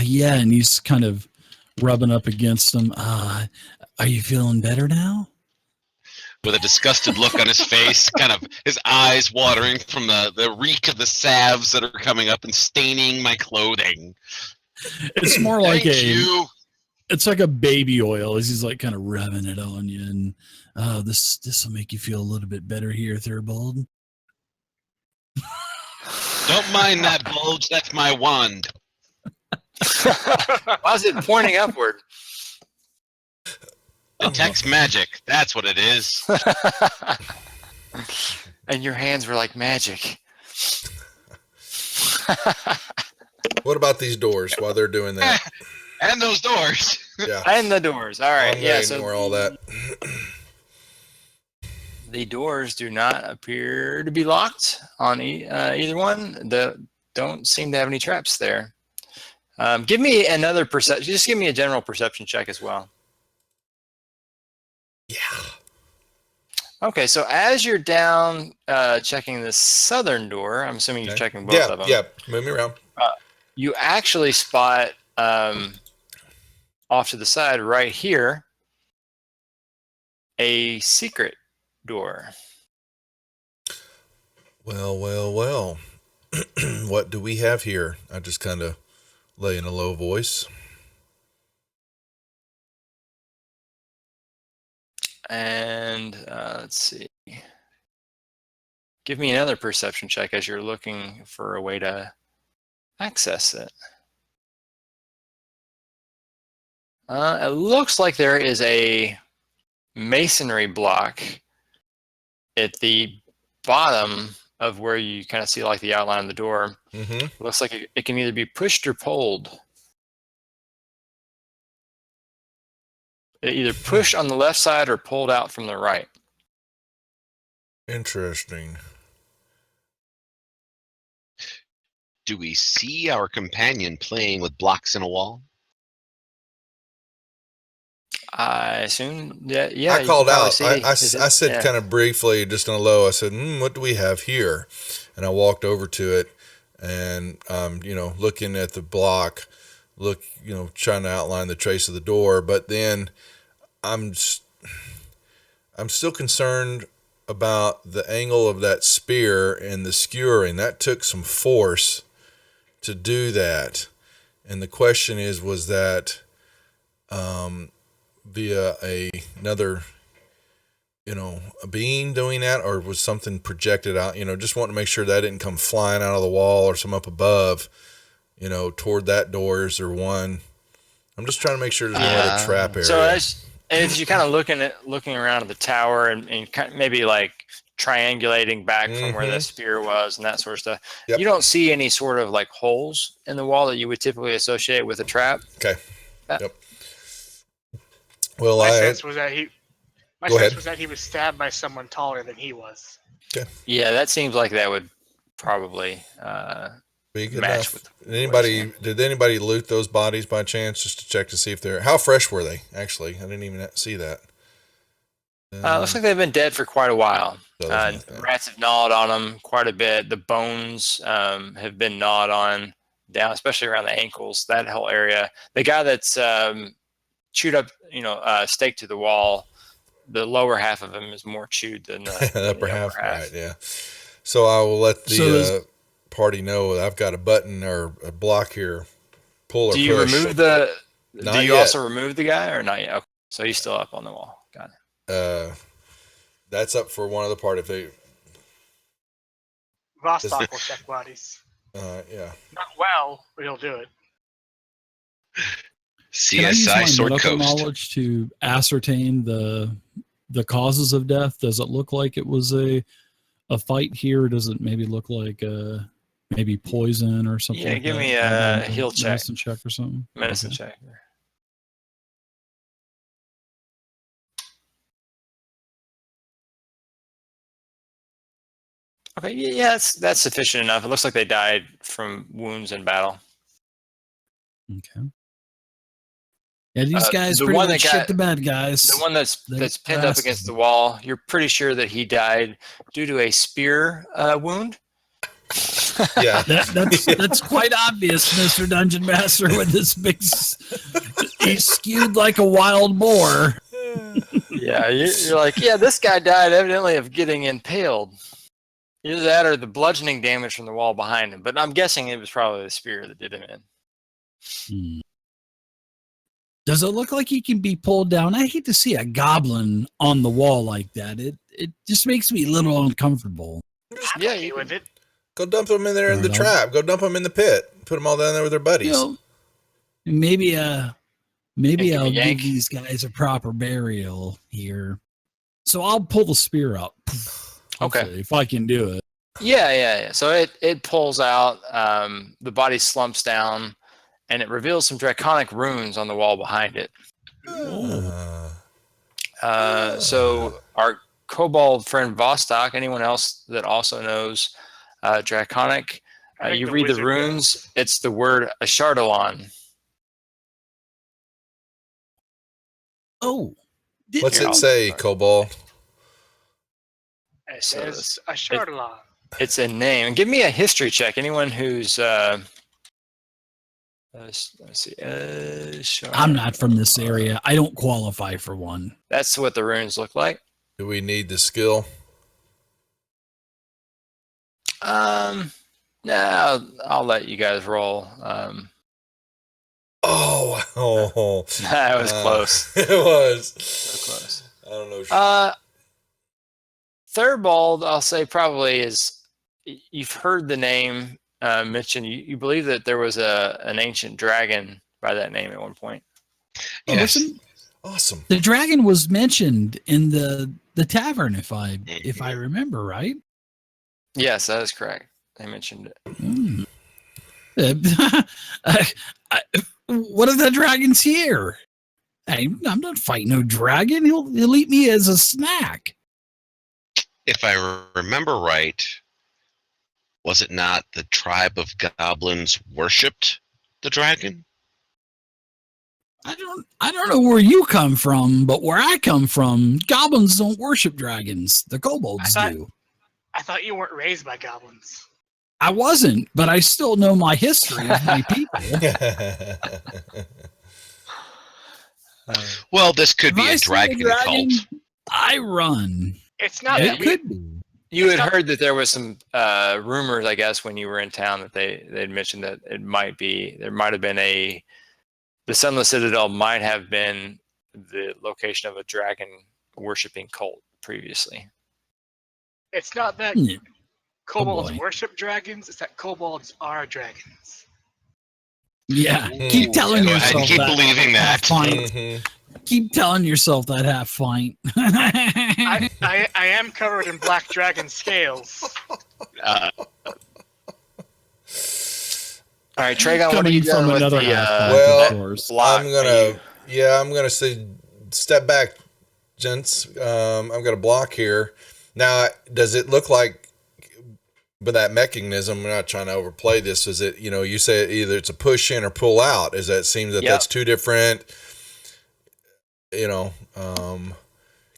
Yeah, and he's kind of rubbing up against him. Are you feeling better now? With a disgusted look on his face, kind of his eyes watering from the reek of the salves that are coming up and staining my clothing. It's more like Thank you. It's like a baby oil as he's like kind of rubbing it on you, and this will make you feel a little bit better here, Thurbold. Don't mind that bulge. That's my wand. Why is it pointing upward? Detects magic. That's what it is. And your hands were like magic. What about these doors while they're doing that? And those doors. Yeah. And the doors. All right. I'm Yeah. gonna So ignore all that. the doors do not appear to be locked on either one. Don't seem to have any traps there. Give me another perception. Just give me a general perception check as well. Yeah. Okay, so as you're down checking the southern door, I'm assuming you're checking both of them. Yeah, move me around. You actually spot off to the side right here a secret door. Well. What do we have here? I just kind of lay in a low voice. And let's see. Give me another perception check as you're looking for a way to access it. It looks like there is a masonry block at the bottom of where you kind of see like the outline of the door. Mm-hmm. It looks like it can either be pushed or pulled. Either pushed on the left side or pulled out from the right. Interesting. Do we see our companion playing with blocks in a wall? I assume, yeah. I called out. See I said kind of briefly, just on a low, I said, what do we have here? And I walked over to it and, looking at the block, trying to outline the trace of the door. But then I'm still concerned about the angle of that spear and the skewering. That took some force to do that. And the question is, was that via another, a being doing that, or was something projected out? Just wanting to make sure that didn't come flying out of the wall or some up above, toward that door. Is there one? I'm just trying to make sure there's no other trap area. So as you're kind of looking around at the tower and kind of maybe like triangulating back from where the spear was and that sort of stuff, you don't see any sort of like holes in the wall that you would typically associate with a trap. Okay. Yep. Well, my sense was that he was stabbed by someone taller than he was. Okay. Yeah, that seems like that would probably big match enough. with Did anybody loot those bodies by chance, just to check to see if how fresh were they? Actually, I didn't even see that. Looks like they've been dead for quite a while. Like Rats have gnawed on them quite a bit. The bones have been gnawed on down, especially around the ankles, that whole area. The guy that's chewed up, staked to the wall, the lower half of him is more chewed than the upper half. half. Right, yeah. So I will let the So party know that I've got a button or a block here. Pull or Do you push. remove the? Not do you yet. also remove the guy or not yet? Okay. So he's still up on the wall. Got it. That's up for one of the party if they. Vostok will check bodies. Yeah. Not well, but he'll do it. Can I use my CSI Sword medical Coast. knowledge to ascertain the causes of death? Does it look like it was a fight here? Or does it maybe look like maybe poison or something? Yeah, like give that? me a Maybe heal check. medicine check or something. Medicine Okay. check. Okay, yeah, that's sufficient enough. It looks like they died from wounds in battle. Okay. Yeah, these guys the pretty one much that shit got- the bad guys. The one that's pinned up bastard. against the wall, you're pretty sure that he died due to a spear wound. Yeah. That's quite obvious, Mr. Dungeon Master, with this big. He's skewed like a wild boar. Yeah, you're like, yeah, this guy died evidently of getting impaled. Either that or the bludgeoning damage from the wall behind him. But I'm guessing it was probably the spear that did him in. Does it look like he can be pulled down? I hate to see a goblin on the wall like that. It just makes me a little uncomfortable. I'm Yeah, okay you with it. Go dump them in there in the Right on. trap. Go dump them in the pit. Put them all down there with their buddies. You know, maybe give I'll a give yank. these guys a proper burial here. So I'll pull the spear up. Okay. Hopefully, if I can do it. Yeah. So it pulls out. The body slumps down, and it reveals some draconic runes on the wall behind it. So our kobold friend Vostok, anyone else that also knows draconic, I think you the read the wizard runes. does. It's the word Ashardalon. Oh, What's Here, it I'll- say, Cobalt? It So says a Shardalon. It's a name. And give me a history check. Anyone who's let's see. I'm not from this area. I don't qualify for one. That's what the runes look like. Do we need the skill? No, I'll let you guys roll. Oh, That was close. It was. So close. I don't know. Thurbold, I'll say probably is. You've heard the name mentioned. You believe that there was an ancient dragon by that name at one point. Yes. Listen, Awesome. the dragon was mentioned in the tavern, if I remember right. Yes, that is correct. They mentioned it. Mm. What if the dragon's here? I'm not fighting no dragon. He'll eat me as a snack. If I remember right, was it not the tribe of goblins worshipped the dragon? I don't know where you come from, but where I come from, goblins don't worship dragons. The kobolds do. I thought you weren't raised by goblins. I wasn't, but I still know my history of my people. Well, this could be If I a see dragon cult. I run. It's not Yeah, that It could be. You had heard that there was some rumors, I guess, when you were in town that they'd mentioned that there might have been the Sunless Citadel might have been the location of a dragon worshipping cult previously. It's not that Yeah. kobolds boy. worship dragons. It's that kobolds are dragons. Yeah. Ooh. Keep telling Go ahead yourself and keep that. believing half that. pint. Mhm. Keep telling yourself that half pint. I am covered in black dragon scales. All right, Tragon, what are Coming you doing from with another the half pint, Well, of course. block? I'm gonna say step back, gents. I've got a block here. Now, does it look like, but that mechanism, I'm not trying to overplay this, is it, you say either it's a push in or pull out. Is that seems that Yep. that's two different,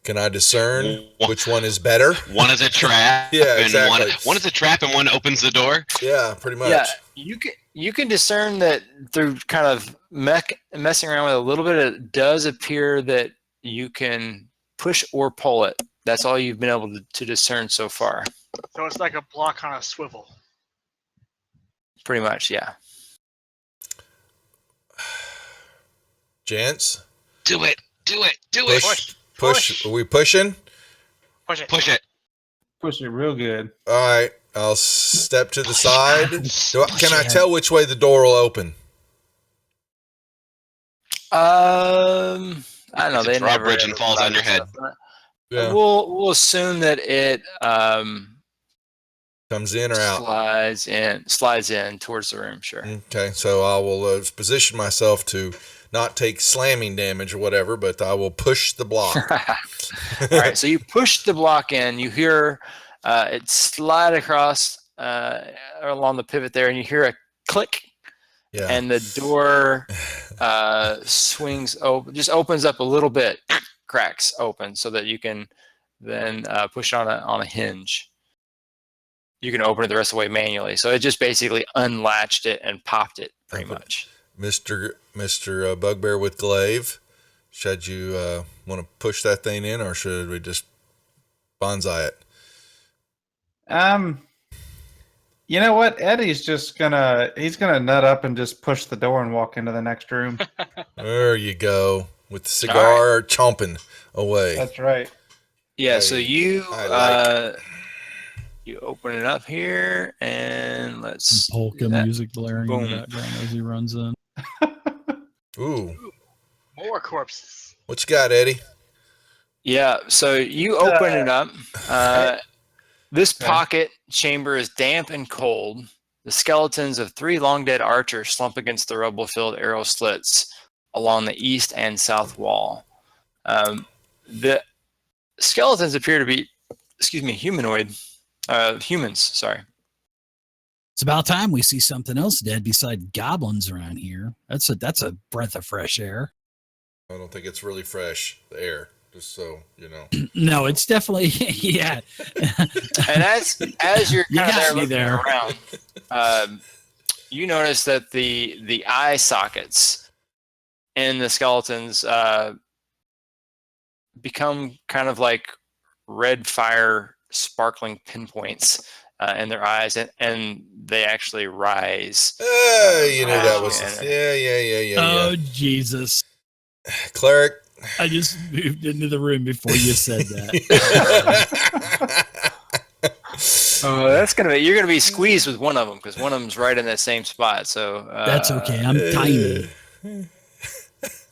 can I discern which one is better? One is a trap. Yeah, and exactly. one is a trap, and one opens the door. Yeah, pretty much. Yeah, you can discern that through kind of messing around with it a little bit. It does appear that you can push or pull it. That's all you've been able to discern so far. So it's like a block on a swivel. Pretty much, yeah. Gents, Do it. push. Are we pushing? Push it. Push it. Push it real good. All right, I'll step to the side. Can I tell which way the door will open? I don't know. It's a They never drawbridge and ever falls on your head. Yeah. We'll assume that it Comes in or out? slides in towards the room. Sure. Okay, so I will position myself to not take slamming damage or whatever, but I will push the block. All right. So you push the block in. You hear it slide across along the pivot there, and you hear a click. Yeah. And the door swings open, just opens up a little bit, cracks open, so that you can then push on a hinge. You can open it the rest of the way manually. So it just basically unlatched it and popped it, pretty much. Mr. Bugbear with glaive, should you want to push that thing in, or should we just bonsai it? You know what? Eddie's just he's gonna nut up and just push the door and walk into the next room. There you go, with the cigar chomping away. That's right. Yeah. So you you open it up here, and let's Polka music blaring in Boom. the background as he runs in. Ooh, More corpses. what you got, Eddie? Yeah. So you open it up. This pocket chamber is damp and cold. The skeletons of 3 long-dead archers slump against the rubble-filled arrow slits along the east and south wall. The skeletons appear to be, humanoid. Humans, sorry. It's about time we see something else dead beside goblins around here. That's a breath of fresh air. I don't think it's really fresh, the air, just so you know. No, it's definitely yeah. And as you're You kind of got there me looking there. around, you notice that the eye sockets in the skeletons become kind of like red fire sparkling pinpoints in their eyes, and they actually rise. You know that was and- yeah. Oh Jesus! Cleric. I just moved into the room before you said that. Oh, you're gonna be squeezed with one of them, because one of them's right in that same spot. So That's okay. I'm tiny. there you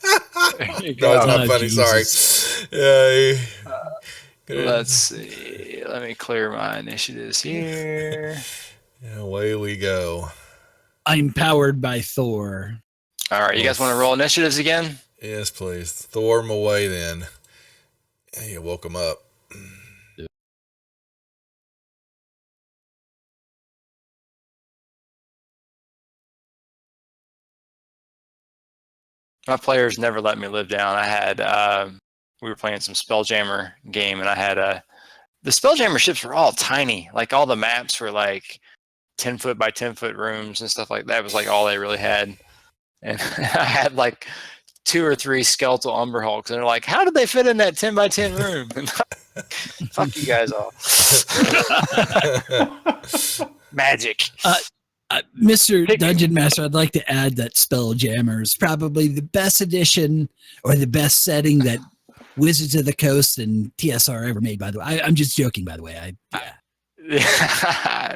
No, it's go. not Oh, funny. Jesus. Sorry. Let's see. Let me clear my initiatives here. Away we go. I'm powered by Thor. All right, you guys want to roll initiatives again? Yes, please. Thor him away then. Yeah, you woke him up. My players never let me live down. I had we were playing some Spelljammer game, and I had the Spelljammer ships were all tiny. Like all the maps were like 10-foot by 10-foot rooms and stuff like that. It was like all they really had. And I had like 2 or 3 skeletal Umber Hulks, and they're like, "How did they fit in that 10 by 10 room?" Fuck you guys all. Magic. Mr. Dungeon Master, I'd like to add that Spelljammer is probably the best edition or the best setting that Wizards of the Coast and TSR ever made, by the way. I'm just joking, by the way.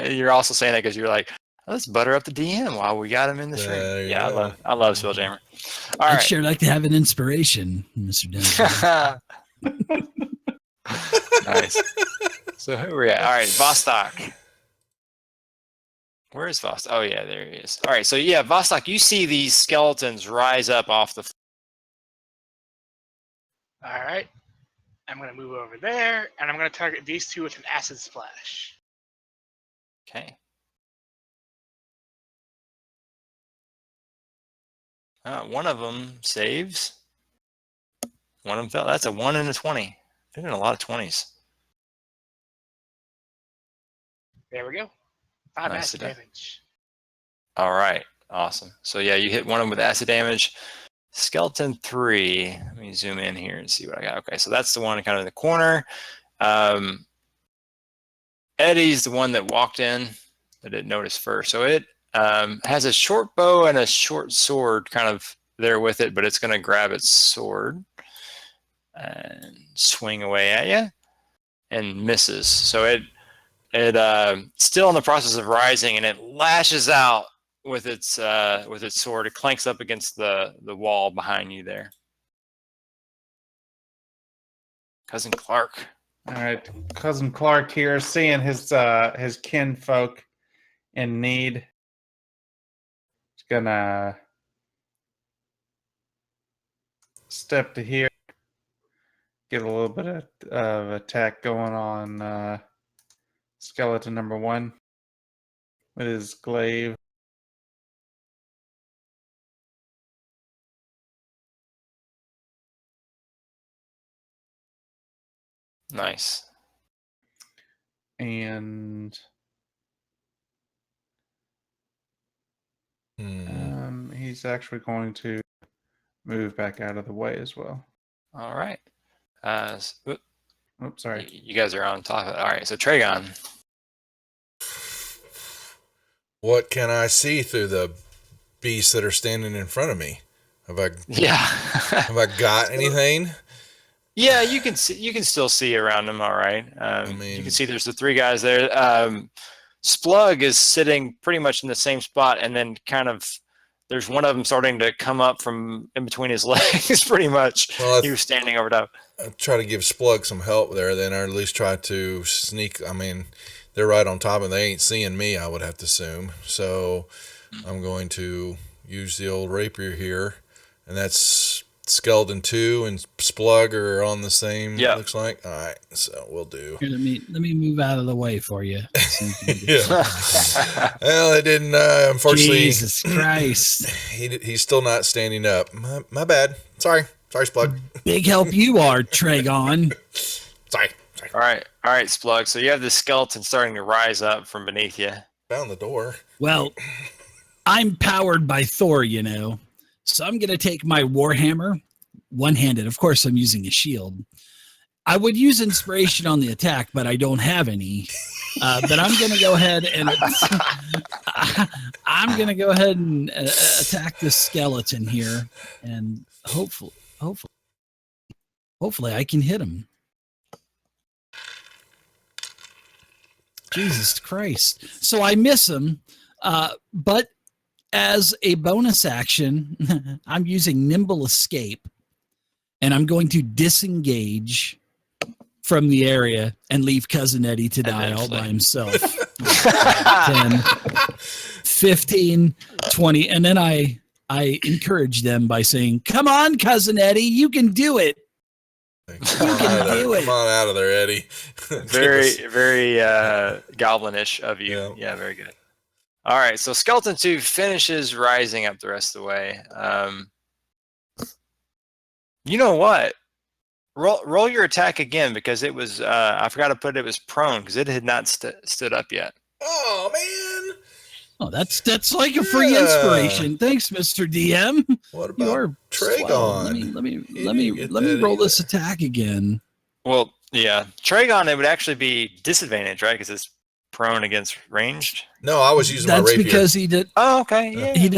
You're also saying that because you're like, let's butter up the DM while we got him in the stream. Yeah, I love Spelljammer. All I'd right. sure like to have an inspiration, Mr. Dungeon. Nice. So who are we at? All right, Vostok. Where is Vostok? Oh yeah, there he is. All right, so yeah, Vostok, you see these skeletons rise up off the floor. All right. I'm going to move over there, and I'm going to target these 2 with an acid splash. Okay. One of them saves. One of them fell. That's a 1 and a 20. They're doing a lot of 20s. There we go. 5 Nice acid to do. damage. All right. Awesome. So yeah, you hit one of them with acid damage. Skeleton 3. Let me zoom in here and see what I got. Okay, so that's the one kind of in the corner. Eddie's the one that walked in that didn't notice first. So it has a short bow and a short sword kind of there with it, but it's going to grab its sword and swing away at you and misses. So it still in the process of rising, and it lashes out with its sword. It clanks up against the wall behind you there. Cousin Clark. All right, Cousin Clark here, seeing his kinfolk in need. He's gonna step to here, get a little bit of attack going on skeleton number 1 with his glaive. Nice. And he's actually going to move back out of the way as well. All right. Oops, sorry. You guys are on top of it. All right, so Tragon. What can I see through the beasts that are standing in front of me? Have I got anything? Yeah, you can see. You can still see around them. All right. You can see there's the 3 guys there. Splug is sitting pretty much in the same spot, and then kind of there's one of them starting to come up from in between his legs. Pretty much, he was standing over top. I try to give Splug some help there, then, or at least try to sneak. I mean, they're right on top, and they ain't seeing me, I would have to assume. So I'm going to use the old rapier here, and that's Skeleton 2 and Splug are on the same. Yeah, looks like. All right, so we'll do. Here, let me move out of the way for you. Yeah. Well, it didn't. Unfortunately, Jesus Christ. He's still not standing up. My bad. Sorry, Splug. Big help you are, Tragon. Sorry. All right, Splug. So you have this skeleton starting to rise up from beneath you. Found the door. Well, I'm powered by Thor, you know. So I'm going to take my Warhammer, one-handed. Of course, I'm using a shield. I would use inspiration on the attack, but I don't have any. But I'm going to go ahead and attack this skeleton here, and hopefully I can hit him. Jesus Christ! So I miss him, but as a bonus action, I'm using Nimble Escape, and I'm going to disengage from the area and leave Cousin Eddie to die all by himself. 10, 15, 20, and then I encourage them by saying, "Come on, Cousin Eddie, you can do it. Come on out of there, Eddie." Very, very goblinish of you. Yeah, very good. All right, so Skeleton 2 finishes rising up the rest of the way. You know what? Roll your attack again, because it was I forgot to put it was prone because it had not stood up yet. Oh man! Oh, that's like a free inspiration. Thanks, Mr. DM. What about Tragon? Let me roll this attack again. Well, yeah, Tragon, it would actually be disadvantage, right? Because it's prone against ranged. No, I was using my rapier. That's because he did. Oh, okay. Yeah. He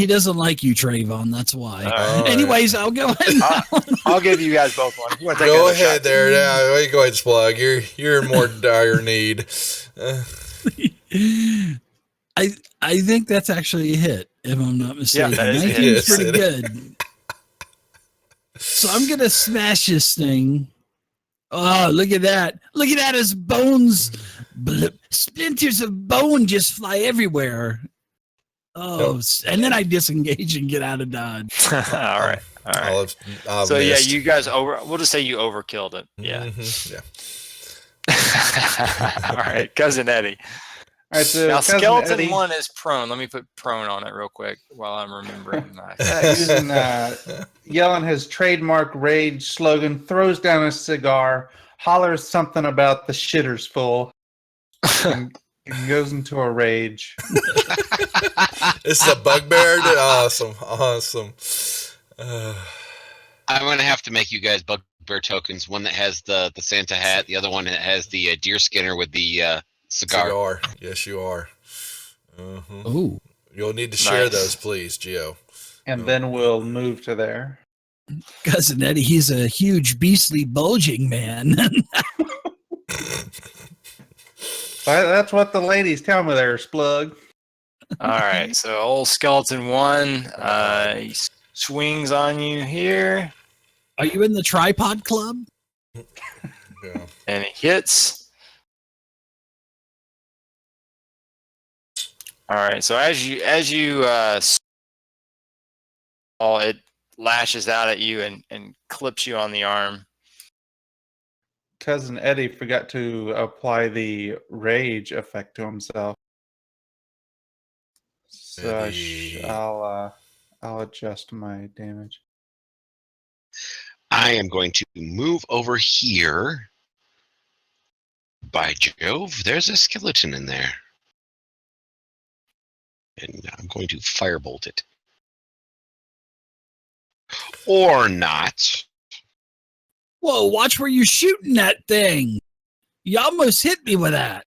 doesn't like you, Trayvon. That's why. Anyways, I'll go ahead. I'll give you guys both one. If you want to take go ahead there. Yeah, go ahead, Splug. You're in more dire need. I think that's actually a hit, if I'm not mistaken. Yeah, that is I think it's pretty good. So I'm gonna smash this thing. Oh, look at that. Look at that. His bones, splinters of bone just fly everywhere. Oh, and then I disengage and get out of dodge. All right. So, yeah, you guys we'll just say you overkilled it. Yeah. Yeah. All right, Cousin Eddie. All right, so now, Cousin Skeleton Eddie, 1 is prone. Let me put prone on it real quick while I'm remembering my using, yelling his trademark rage slogan, throws down a cigar, hollers something about the shitter's full, and goes into a rage. This is a bugbear? Awesome. I'm gonna have to make you guys bugbear tokens. One that has the Santa hat, the other one that has the deer skinner with the cigar. Yes, you are. Oh, You'll need to share Nice. those, please, Gio. And then we'll move to there. Cousin Eddie, he's a huge, beastly, bulging man. That's what the ladies tell me there, Splug. All right, so old skeleton 1, he swings on you here, Are you in the tripod club? Yeah. and he hits. All right, so as you it lashes out at you and clips you on the arm. Cousin Eddie forgot to apply the rage effect to himself. So Eddie. I'll adjust my damage. I am going to move over here. By Jove, there's a skeleton in there. And I'm going to firebolt it. Or not. Whoa, watch where you're shooting that thing. You almost hit me with that.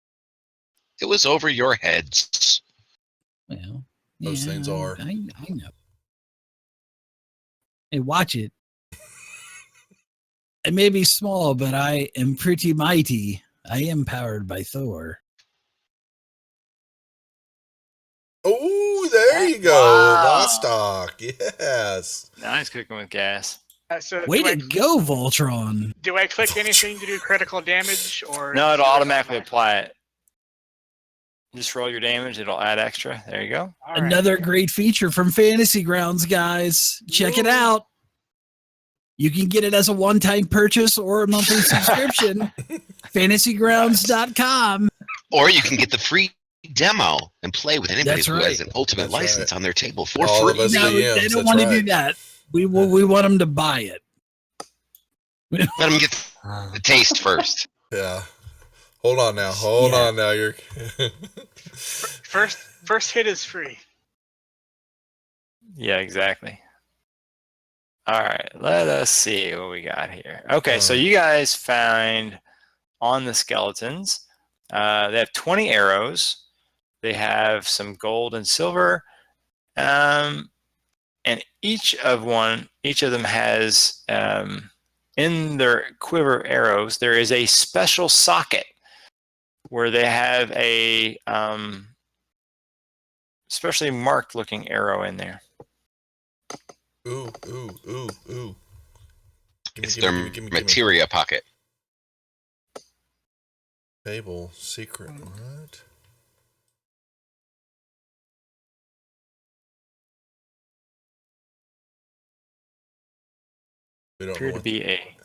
It was over your heads. Well, Those things are. I know. Hey, watch it. I may be small, but I am pretty mighty. I am powered by Thor. Oh, there you go. Wow. Vostok. Yes. Nice cooking with gas. So Way do to go, Voltron. do I click anything to do critical damage, or No, is it'll it automatically automatic? apply it. Just roll your damage, it'll add extra. There you go. All right. Another great feature from Fantasy Grounds, guys. Check it out. You can get it as a one-time purchase or a monthly subscription. FantasyGrounds.com. Or you can get the free demo and play with anybody That's who right. has an ultimate That's license right. on their table for All free. of us No, DMs, they that's don't want to do right. that. We want them to buy it. Let them get the taste first. Yeah. Hold on now. Hold on now. You're. First hit is free. Yeah, exactly. All right, let us see what we got here. Okay, so you guys find on the skeletons, they have 20 arrows. They have some gold and silver, and each of them has in their quiver arrows there is a special socket where they have a specially marked looking arrow in there. Ooh. It's their materia pocket. Table secret. What? We don't Appear know to what be a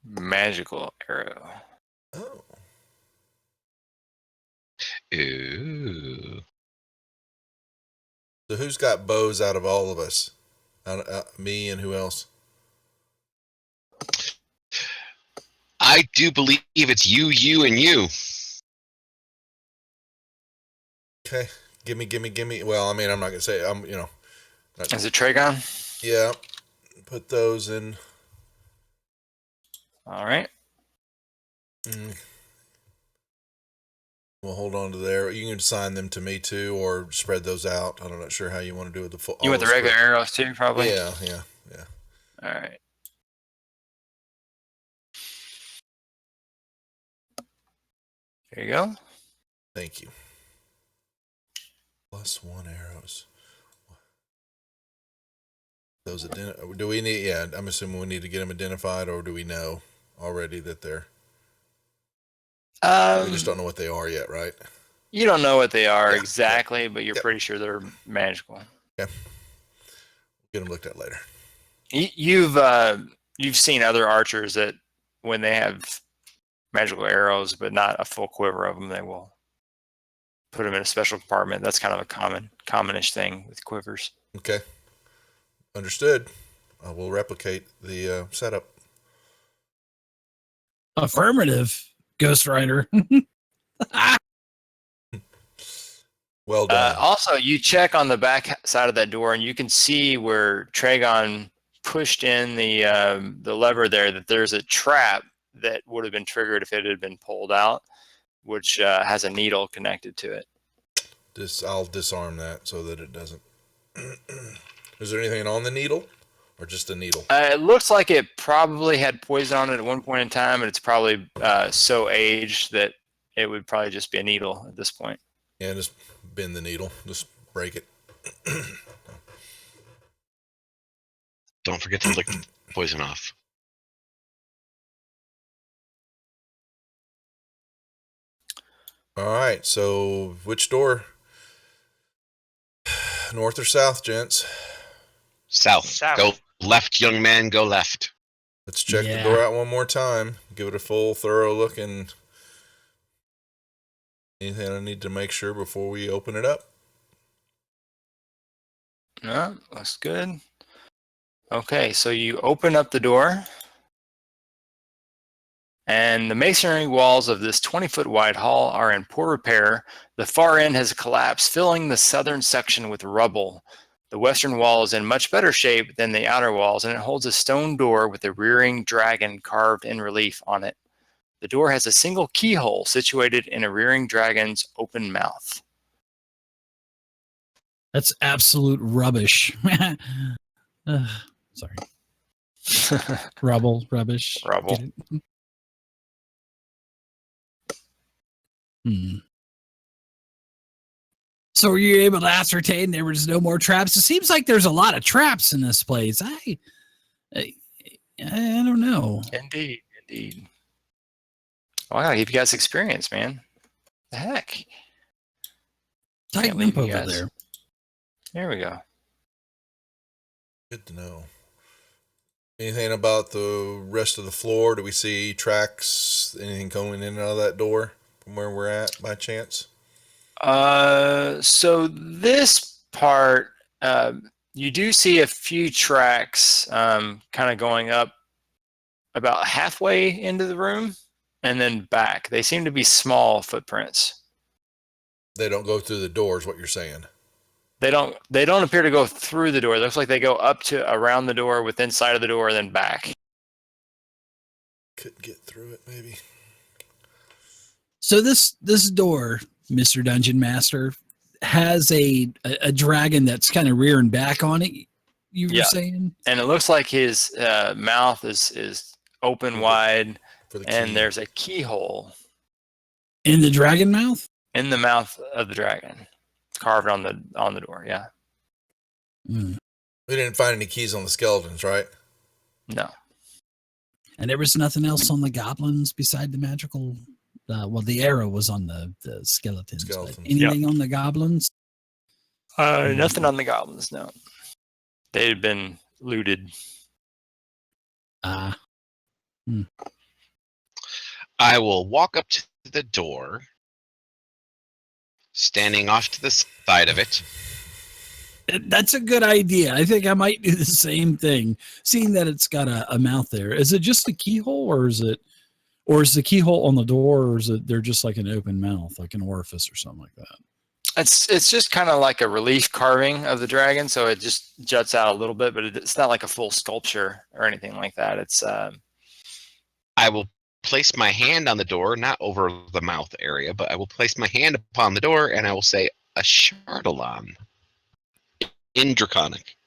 magical arrow. Oh. Ooh. So who's got bows out of all of us? Me and who else? I do believe it's you, and you. Okay. Gimme. Well, I mean, I'm not gonna say. Is it Tragon? Yeah. Put those in. All right. We'll hold on to there. You can assign them to me too, or spread those out. I'm not sure how you want to do it. You want the regular arrows too, probably? Yeah. All right. There you go. Thank you. +1 arrows. Those do we need? Yeah, I'm assuming we need to get them identified, or do we know already that they're? We just don't know what they are yet, right? You don't know what they are Yeah, exactly, but you're pretty sure they're magical. Okay. Get them looked at later. You've seen other archers that when they have magical arrows, but not a full quiver of them, they will put them in a special compartment. That's kind of a commonish thing with quivers. Okay. Understood. I will replicate the setup. Affirmative, Ghost Rider. Well done. Also, you check on the back side of that door, and you can see where Tragon pushed in the lever there, that there's a trap that would have been triggered if it had been pulled out, which has a needle connected to it. I'll disarm that so that it doesn't. Is there anything on the needle, or just a needle? It looks like it probably had poison on it at one point in time, and it's probably so aged that it would probably just be a needle at this point. Yeah, just bend the needle. Just break it. Don't forget to lick the poison off. All right, so which door? North or south, gents? South. South. Go left, young man, go left. Let's check Yeah. the door out one more time. Give it a full, thorough look, and anything I need to make sure before we open it up? No, looks good. Okay, so you open up the door, and the masonry walls of this 20-foot wide hall are in poor repair. The far end has collapsed, filling the southern section with rubble. The western wall is in much better shape than the outer walls, and it holds a stone door with a rearing dragon carved in relief on it. The door has a single keyhole situated in a rearing dragon's open mouth. That's absolute rubbish. Sorry. Rubbish. Rubble. Get it? Hmm. So were you able to ascertain there was no more traps? It seems like there's a lot of traps in this place. I don't know. Indeed. Well, I gotta give you guys experience, man. The heck? Tight Can't limp leave you over guys. there. There we go. Good to know. Anything about the rest of the floor? Do we see tracks? Anything going in and out of that door from where we're at by chance? So this part, you do see a few tracks kind of going up about halfway into the room and then back. They seem to be small footprints. They don't go through the door, is what you're saying. They don't appear to go through the door. It looks like they go up to around the door, with inside of the door, and then back. Couldn't get through it, maybe. So this door, Mr. Dungeon Master, has a dragon that's kind of rearing back on it. You were Yeah. saying, And it looks like his mouth is open wide, For the and key. there's a keyhole in the dragon mouth. in the mouth of the dragon, carved on the door. Yeah. Hmm. We didn't find any keys on the skeletons, right? No. And there was nothing else on the goblins beside the magical. Well, the arrow was on the skeletons. But Skeletons. anything on the goblins? Nothing on the goblins. No. They had been looted. Ah. I will walk up to the door, standing off to the side of it. That's a good idea. I think I might do the same thing, seeing that it's got a mouth there. Is it just a keyhole, or is the keyhole on the door, or is it they're just like an open mouth, like an orifice or something like that? It's just kind of like a relief carving of the dragon, so it just juts out a little bit, but it's not like a full sculpture or anything like that. It's I will place my hand on the door, not over the mouth area, but I will place my hand upon the door and I will say, a Chardalon. In Draconic.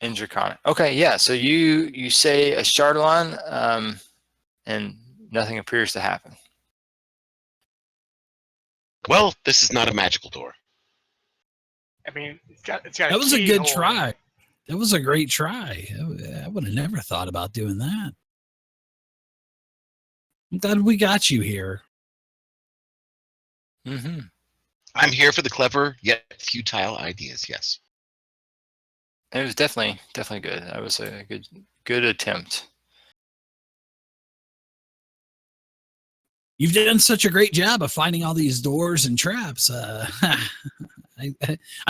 in Draconic. Okay, yeah. So you say a Chardalon, and nothing appears to happen. Well, this is not a magical door. I mean, it's got That was a good keyhole. try. That was a great try. I would have never thought about doing that. I'm glad we got you here. Mm-hmm. I'm here for the clever yet futile ideas, yes. It was definitely good. That was a good attempt. You've done such a great job of finding all these doors and traps. I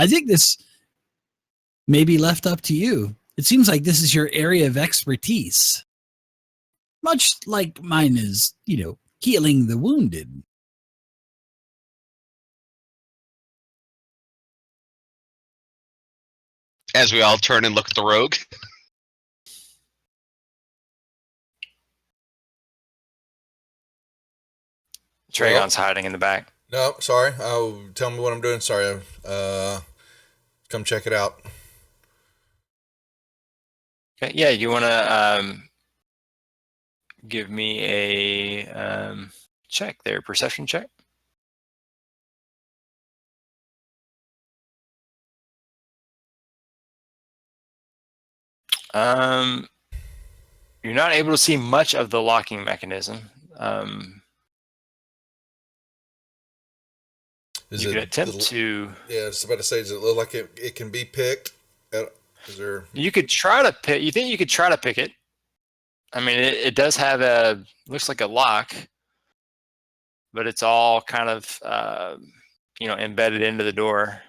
think this may be left up to you. It seems like this is your area of expertise. Much like mine is, healing the wounded. As we all turn and look at the rogue. Tragon's hiding in the back. No, sorry. Tell me what I'm doing. Sorry. Come check it out. Okay, yeah, you want to give me a check there, perception check. You're not able to see much of the locking mechanism. You could attempt to. Yeah, I was about to say, does it look like it can be picked? Is there? You could try to pick. You think you could try to pick it? I mean, it does have looks like a lock, but it's all kind of embedded into the door.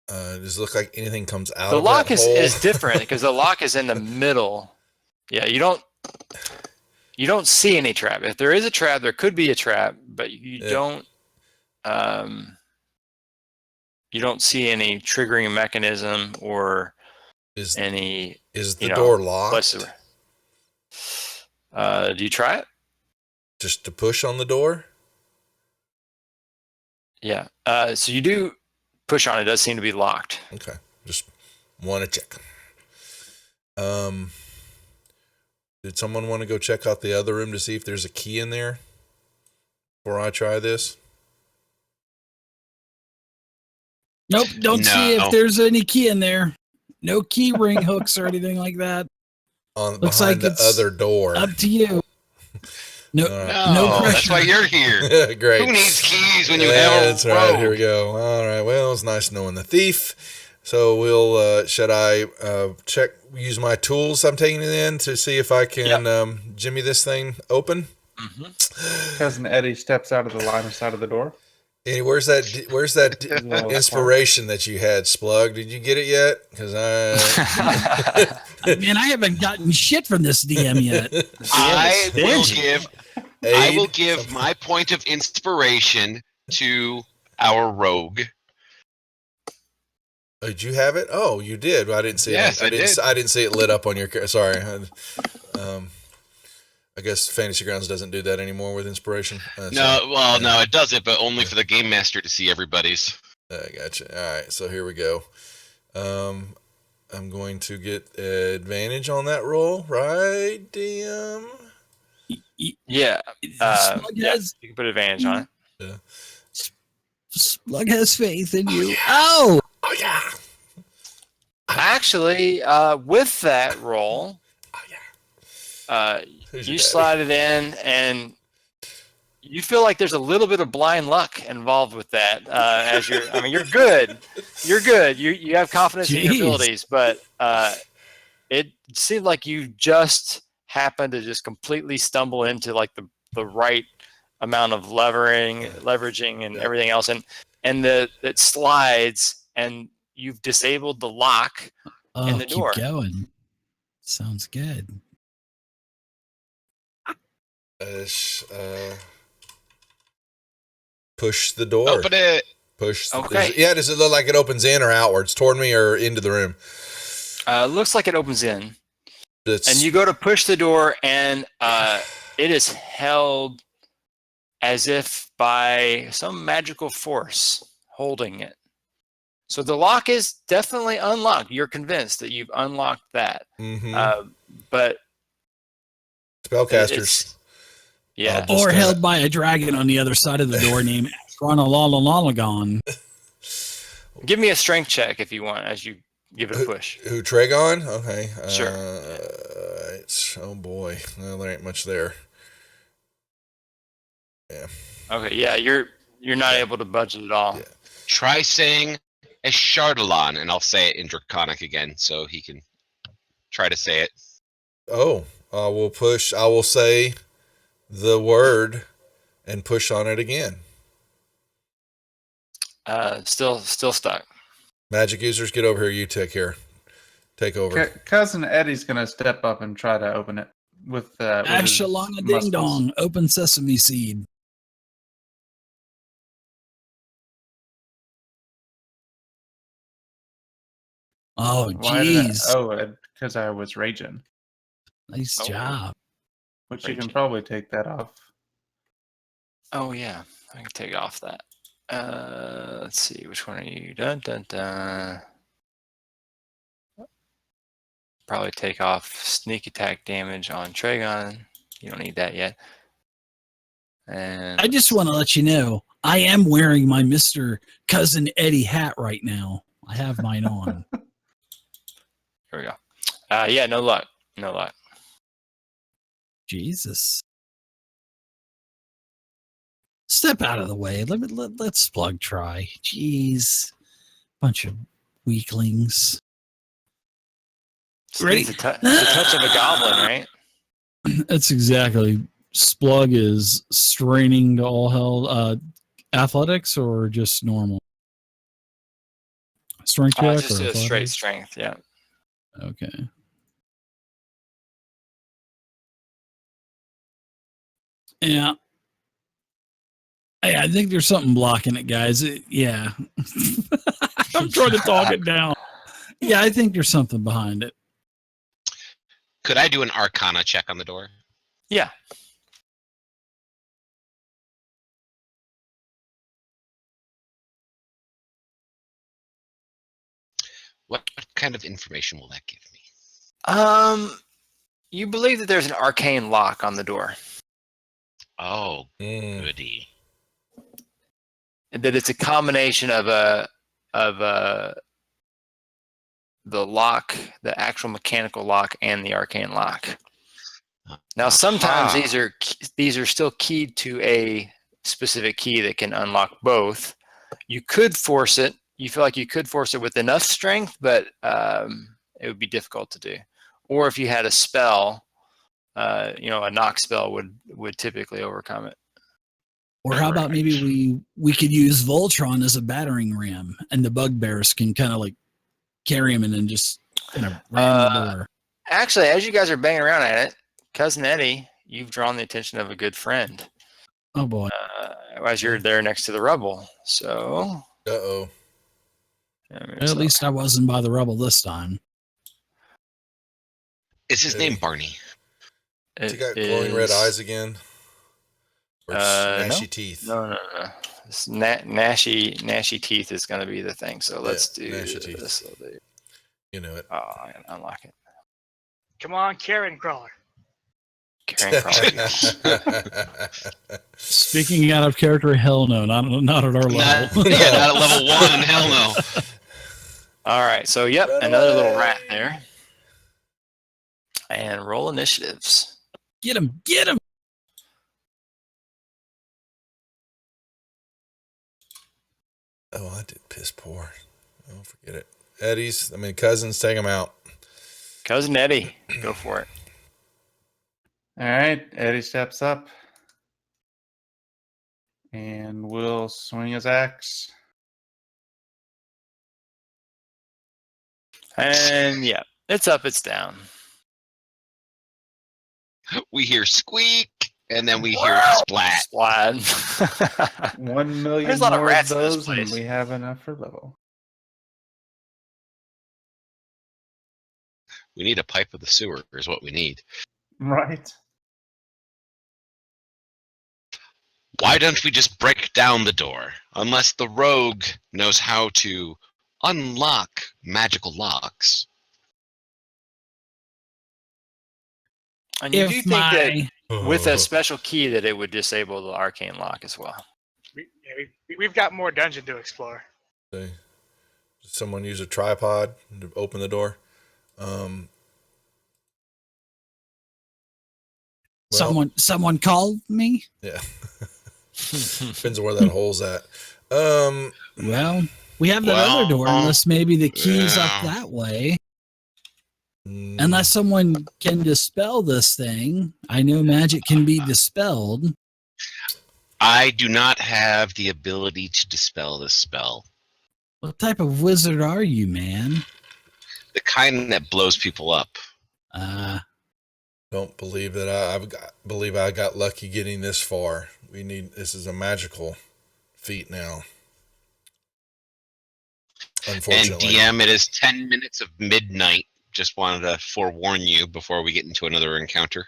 Does it look like anything comes out The of lock that hole? is different because the lock is in the middle. Yeah, you don't see any trap. If there is a trap, there could be a trap, but you don't see any triggering mechanism or any. Is the door locked? Do you try it? Just to push on the door? Yeah. So you do push on it. It does seem to be locked. Okay. Just want to check. Did someone want to go check out the other room to see if there's a key in there before I try this? Nope, don't see if there's any key in there. No key ring hooks or anything like that. Looks behind like the other door. Up to you. No, no pressure. That's why you're here. Great. Who needs keys when you have a That's right. Here we go. All right. Well, it's nice knowing the thief. So we'll. Should I use my tools I'm taking it in to see if I can jimmy this thing open? Mm-hmm. Cousin Eddie steps out of the line of sight of the door. Eddie, where's that inspiration that you had, Splug? Did you get it yet? Because man, I haven't gotten shit from this DM yet. I will give my point of inspiration to our rogue. Oh, did you have it? Oh, you did. I didn't see it. Yes, I did. I didn't see it lit up on your. Sorry. I guess Fantasy Grounds doesn't do that anymore with inspiration. No, it does it, but only for the game master to see everybody's. I gotcha. All right, so here we go. I'm going to get advantage on that roll, right, DM? Yeah. Yeah, you can put advantage on it. Yeah. Splug has faith in you. Oh! Oh, yeah! Actually, with that roll, you slide it in, and you feel like there's a little bit of blind luck involved with that. You're good. You're good. You have confidence in your abilities, but it seemed like you just happened to just completely stumble into like the right amount of leveraging, and everything else, and it slides, and you've disabled the lock in the door. Keep going. Sounds good. Push the door. Open it. Push. Okay. Yeah, does it look like it opens in or outwards, toward me or into the room? Looks like it opens in. And you go to push the door, and it is held as if by some magical force holding it. So the lock is definitely unlocked. You're convinced that you've unlocked that. Mm-hmm. But spellcasters. Yeah. Or held by a dragon on the other side of the door named Astronologon. Give me a strength check if you want as you give it a push. Who, Tragon? Okay. Sure. Oh boy. Well, there ain't much there. Yeah. Okay, yeah, you're not able to budge it at all. Yeah. Try saying a Chardalon, and I'll say it in Draconic again so he can try to say it. Oh, I will say the word and push on it again. Still stuck. Magic users, get over here. You take over. Cousin Eddie's gonna step up and try to open it with his Ashalonga ding dong, open sesame seed. Oh, jeez. Because I was raging. Nice job. Which you can probably take that off. Oh yeah, I can take off that. Let's see, which one are you? Dun dun dun. Probably take off sneak attack damage on Tragon. You don't need that yet. And I just want to let you know, I am wearing my Mr. Cousin Eddie hat right now. I have mine on. here we go. Yeah, no luck. No luck. Jesus. Step out of the way. Let's Splug try. Jeez. Bunch of weaklings. Ready? It's a touch of a goblin, right? That's exactly. Splug is straining to all hell. Athletics or just normal? Strength check Just or a straight athletics? strength, yeah. Okay. Yeah. Hey, I think there's something blocking it, guys. Yeah. I'm trying to talk it down. Yeah, I think there's something behind it. Could I do an Arcana check on the door? Yeah. What kind of information will that give me? You believe that there's an arcane lock on the door. Oh, goody. That it's a combination of the lock, the actual mechanical lock, and the arcane lock. Now, sometimes these are still keyed to a specific key that can unlock both. You could force it. You feel like you could force it with enough strength, but it would be difficult to do. Or if you had a spell, a knock spell would typically overcome it. Or how about maybe we could use Voltron as a battering ram, and the bugbears can kind of like carry him and then just kind of ram the door. Actually, as you guys are banging around at it, Cousin Eddie, you've drawn the attention of a good friend. Oh boy! As you're there next to the rubble, so. Uh-oh. At least I wasn't by the rubble this time. Is his name Barney? Has he got glowing red eyes again? Or gnashy teeth? No. This gnashy teeth is going to be the thing. So let's do gnashy this. teeth. You know it. Oh, I'm going to unlock it. Come on, Karen Crawler. Karen Crawler. Speaking out of character, hell no, not at our level. Not at level 1, hell no. All right, so yep, another little rat there. And roll initiatives. Get him! Get him! Oh, I did piss poor. Oh, forget it. Cousins, take him out. Cousin Eddie, go for it. All right, Eddie steps up and will swing his axe. And yeah, it's up, it's down. We hear squeak, and then we hear splat. Splat. 1 million There's a lot of more rats of in this those, and place. we have enough for level. We need a pipe of the sewer, is what we need. Right. Why don't we just break down the door? Unless the rogue knows how to unlock magical locks. And you do think that with a special key that it would disable the arcane lock as well. We've got more dungeon to explore. Did someone use a tripod to open the door? Someone called me? Yeah. Depends on where that hole's at. Well, we have that other door, unless maybe the key's up that way. Unless someone can dispel this thing. I know magic can be dispelled. I do not have the ability to dispel this spell. What type of wizard are you, man? The kind that blows people up. Don't believe that believe I got lucky getting this far. This is a magical feat now. Unfortunately. And DM, it is 10 minutes of midnight. Just wanted to forewarn you before we get into another encounter.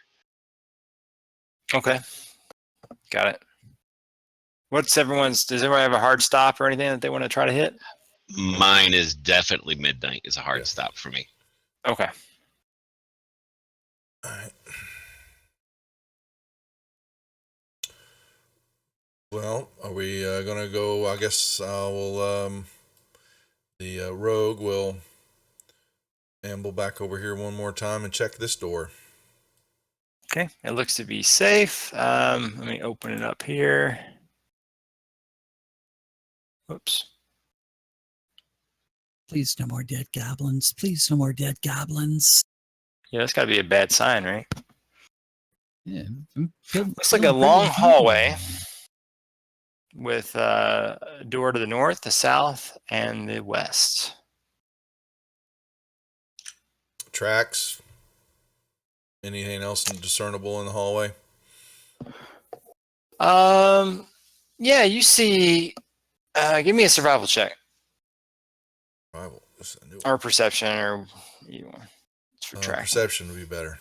Okay. Got it. Does everyone have a hard stop or anything that they want to try to hit? Mine is definitely midnight. Is a hard stop for me. Okay. All right. Well, are we gonna go? I guess we'll. The rogue will amble back over here one more time and check this door. Okay. It looks to be safe. Let me open it up here. Oops. Please, no more dead goblins. Please, no more dead goblins. Yeah, that's got to be a bad sign, right? Yeah. Looks like a long hallway with a door to the north, the south, and the west. Tracks. Anything else discernible in the hallway? Yeah, you see. Give me a survival check Survival. or perception, or either one. It's for tracking. Perception would be better.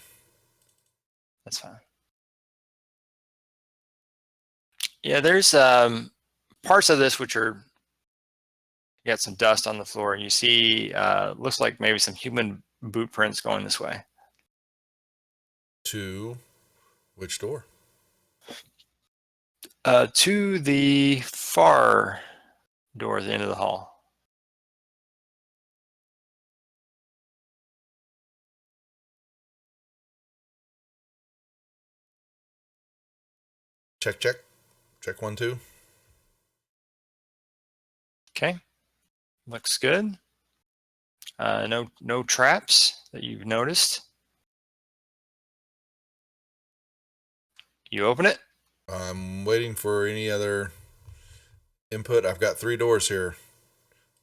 That's fine. Yeah, there's parts of this which are, you got some dust on the floor. You see, looks like maybe some human boot prints going this way. To which door? To the far door at the end of the hall. Check, check. Check 1, 2. Okay, looks good. No traps that you've noticed. You open it. I'm waiting for any other input. I've got 3 doors here.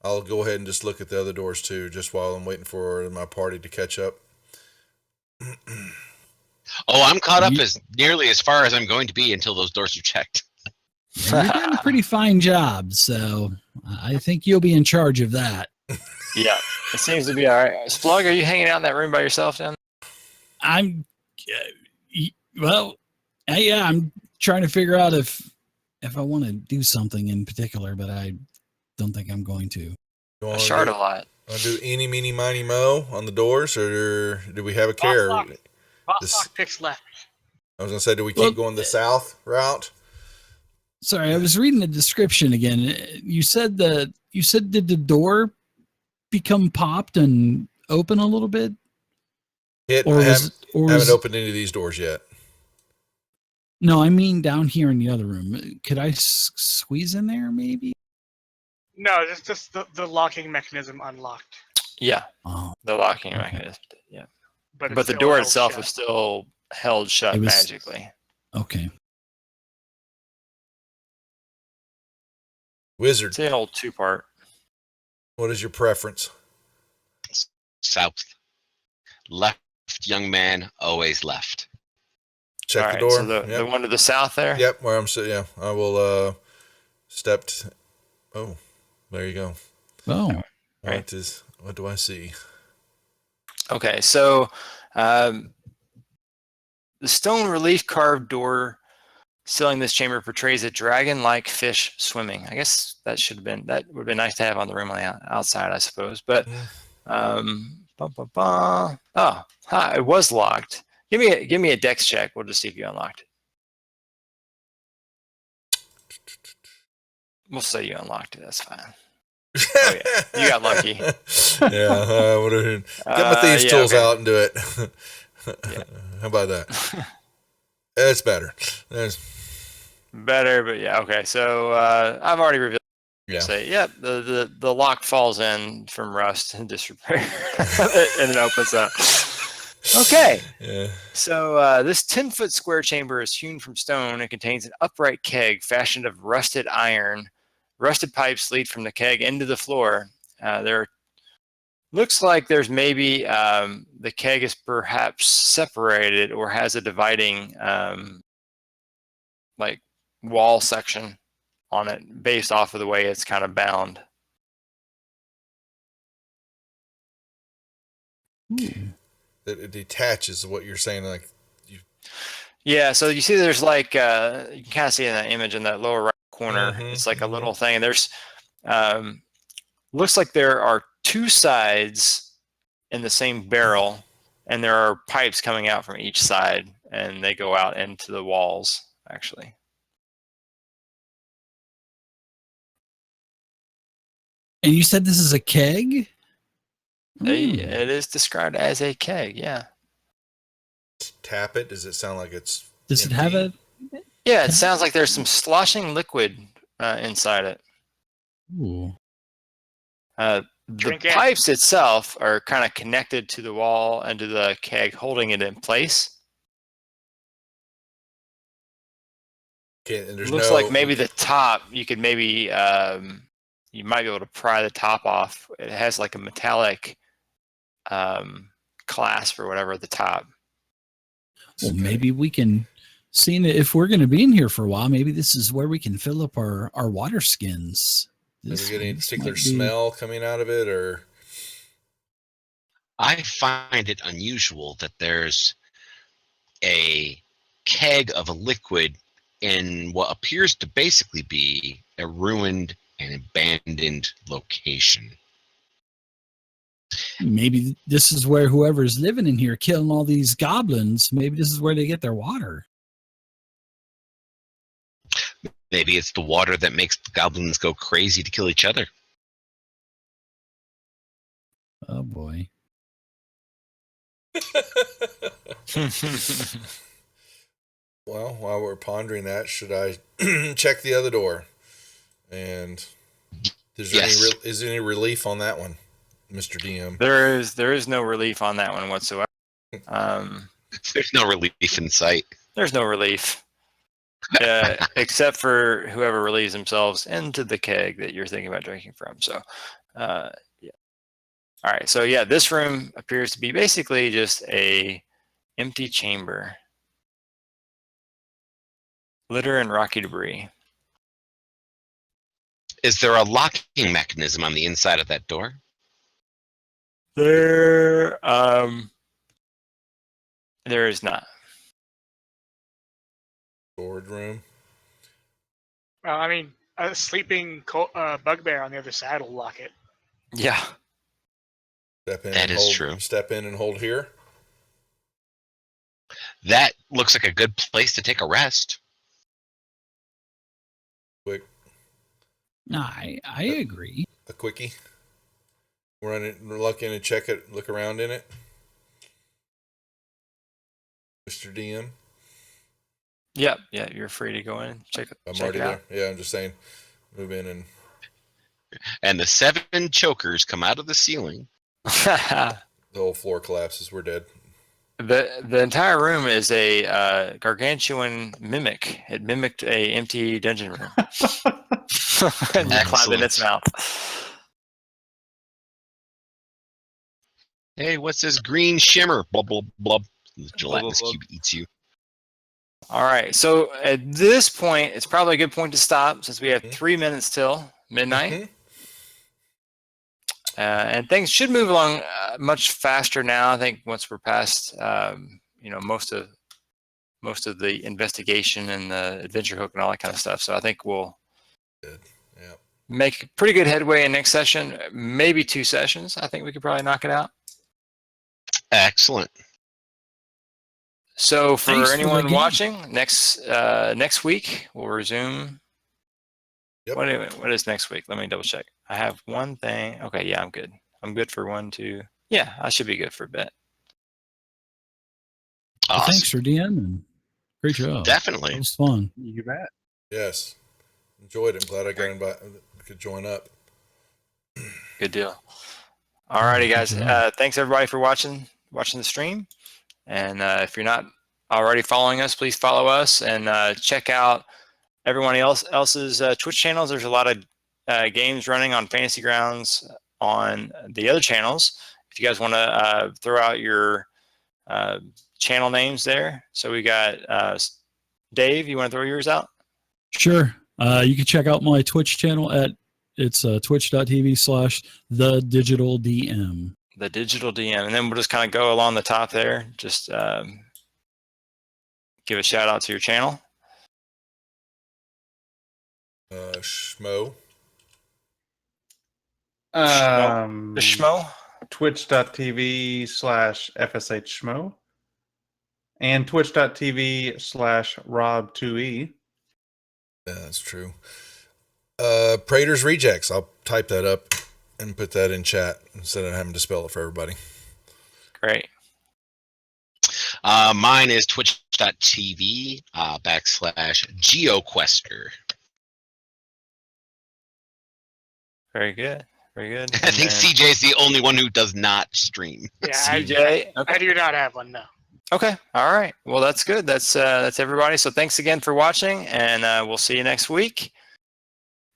I'll go ahead and just look at the other doors too, just while I'm waiting for my party to catch up. Oh, I'm caught up as nearly as far as I'm going to be until those doors are checked. You're doing a pretty fine job, so I think you'll be in charge of that. Yeah, it seems to be all right. Splug, are you hanging out in that room by yourself down I'm I'm trying to figure out if I want to do something in particular, but I don't think I'm going to. there? A shard a lot. Want to do eeny, meeny, miny, mo on the doors, or do we have a care? Vostok picks left. I was gonna say, do we keep going the south route? Sorry, I was reading the description again. You said did the door become popped and open a little bit? I haven't opened any of these doors yet. No, I mean down here in the other room. Could I squeeze in there maybe? No, it's just the locking mechanism unlocked. Yeah, Oh, the locking mechanism. Yeah, But the still door held itself shut. is still held shut magically. okay. Wizard, It's an old 2-part. what is your preference? South. Left, young man, always left. Check All the right, door. so the Yep. one to the south there. Yep, where I'm sitting. Yeah, I will step. Oh, there you go. Oh, Right. What do I see? Okay, so the stone relief carved door sealing this chamber portrays a dragon-like fish swimming. I guess that would have been nice to have on the room on the outside, I suppose. But it was locked. Give me a dex check. We'll just see if you unlocked it. We'll say you unlocked it. That's fine. Oh yeah, you got lucky. Yeah, get my thieves' tools out and do it. Yeah. How about that? It's better. There's Better, but yeah, okay. So I've already revealed. yeah. Say, yep, the lock falls in from rust and disrepair, and it opens up. Okay. Yeah. So this 10-foot square chamber is hewn from stone and contains an upright keg fashioned of rusted iron. Rusted pipes lead from the keg into the floor. There looks like there's maybe the keg is perhaps separated or has a dividing like wall section on it based off of the way it's kind of bound. It detaches what you're saying, like Yeah, so you see there's like you can kind of see in that image in that lower right corner. Mhm, It's like a mhm. little thing. And there's looks like there are two sides in the same barrel, and there are pipes coming out from each side, and they go out into the walls, actually. And you said this is a keg? It is described as a keg, yeah. Tap it. Does it sound like it's Does it have empty? a? Yeah, it sounds like there's some sloshing liquid inside it. Ooh. The Drink it. pipes itself are kind of connected to the wall and to the keg, holding it in place. Okay, and there's Looks no, like maybe the top, you could maybe, you might be able to pry the top off. It has like a metallic clasp or whatever at the top. Well, Okay. maybe we can, seeing that if we're going to be in here for a while, maybe this is where we can fill up our water skins. Does it get any This particular might be- smell coming out of it, or I find it unusual that there's a keg of a liquid in what appears to basically be a ruined and abandoned location. Maybe this is where whoever's living in here killing all these goblins, maybe this is where they get their water. Maybe it's the water that makes the goblins go crazy to kill each other. Oh boy. well, while we're pondering that, should I check the other door? And is there Yes. is there any relief on that one, Mr. DM? There is no relief on that one whatsoever. There's no relief in sight. There's no relief. Except for whoever relieves themselves into the keg that you're thinking about drinking from. So, yeah. All right. So yeah, this room appears to be basically just a empty chamber, litter and rocky debris. Is there a locking mechanism on the inside of that door? There is not. Storage room. Well, I mean, a sleeping bugbear on the other side will lock it. Yeah. Step in That and is hold. true. Step in and hold here. That looks like a good place to take a rest. Quick, I agree. a quickie. Run it. Look in and check it. Look around in it, Mr. DM. Yeah. You're free to go in. Check I'm it already out. there. Yeah, I'm just saying. Move in and And the 7 chokers come out of the ceiling. the whole floor collapses. We're dead. The entire room is a gargantuan mimic. It mimicked a empty dungeon room. And you climbed in its mouth. Hey, what's this green shimmer? Blub, blub, blub. The gelatinous blub. cube eats you. All right. So at this point, it's probably a good point to stop since we have 3 minutes till midnight. Mhm. And things should move along much faster now. I think once we're past, most of the investigation and the adventure hook and all that kind of stuff. So I think we'll Good. Yeah. make pretty good headway in next session. Maybe 2 sessions. I think we could probably knock it out. Excellent. So for Thanks for the anyone game. watching, next week we'll resume. Yep. What is next week? Let me double check. I have one thing. Okay, yeah, I'm good. I'm good for 1, 2. Yeah, I should be good for a bit. Well, Awesome. thanks for DM and great job. Definitely. It was fun. You bet. Yes. Enjoyed it. I'm glad I could join up. Good deal. All righty, Good guys. job. Thanks everybody for watching the stream. And if you're not already following us, please follow us and check out everyone else's Twitch channels. There's a lot of games running on Fantasy Grounds on the other channels. If you guys want to throw out your channel names there. So we got Dave, you want to throw yours out? Sure. You can check out my Twitch channel at twitch.tv/thediginaldm. The Digital DM. And then we'll just kind of go along the top there. Just give a shout out to your channel. Schmo. The Schmo. Twitch.tv/FSH and twitch.tv/Rob2E. Yeah, that's true. Praetor's Rejects. I'll type that up and put that in chat instead of having to spell it for everybody. Great. Mine is twitch.tv /GeoQuester. Very good. Very good. I think CJ's the only one who does not stream. Yeah, CJ. I do not have one, no. Okay. All right. Well, that's good. That's everybody. So thanks again for watching, and we'll see you next week.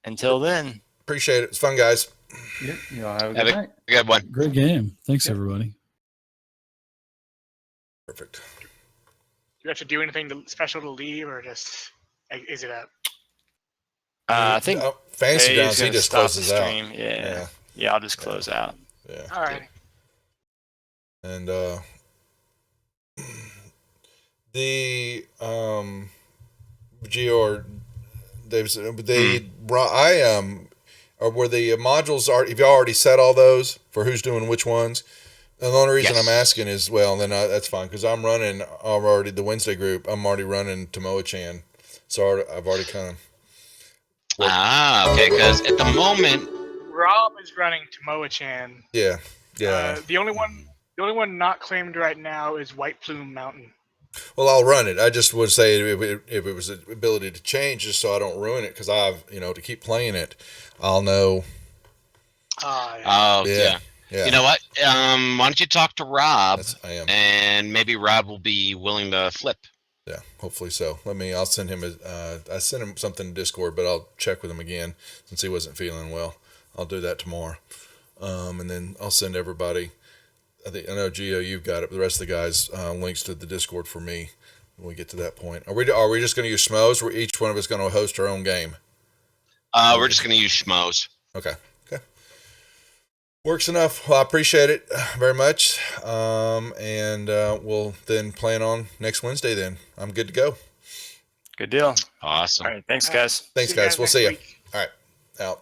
Until then. Appreciate it. It's fun, guys. Yep, y'all have a Have good a night. good one. Great game. Thanks, everybody. Perfect. Do you have to do anything special to leave, or just is it a? I think Fancy Dave's Grounds, he gonna just stop the closes out. stream. Yeah. I'll just close out. Yeah. All right. And the Geo or Dave's or were the modules are have y'all already set all those for who's doing which ones? And the only reason I'm asking is that's fine because I'm running already the Wednesday group. I'm already running Tomoa-chan, so I've already kind of. Okay. Because at the moment, Rob is running Tomoa-chan. Yeah. The only one not claimed right now is White Plume Mountain. Well, I'll run it. I just would say if it was the ability to change, just so I don't ruin it, because I've to keep playing it, I'll know. Yeah. You know what? Why don't you talk to Rob? I am. And maybe Rob will be willing to flip. Yeah, hopefully so. I'll send him I sent him something in Discord, but I'll check with him again since he wasn't feeling well. I'll do that tomorrow. And then I'll send everybody. I know Gio, you've got it, but the rest of the guys links to the Discord for me when we get to that point. Are we just going to use Schmoes? We're each one of us going to host our own game. We're just going to use Schmoes. Okay. Works enough. Well, I appreciate it very much. And we'll then plan on next Wednesday then. I'm good to go. Good deal. Awesome. All right. Thanks, guys. Thanks, See you guys. We'll see you. next week. All right. Out.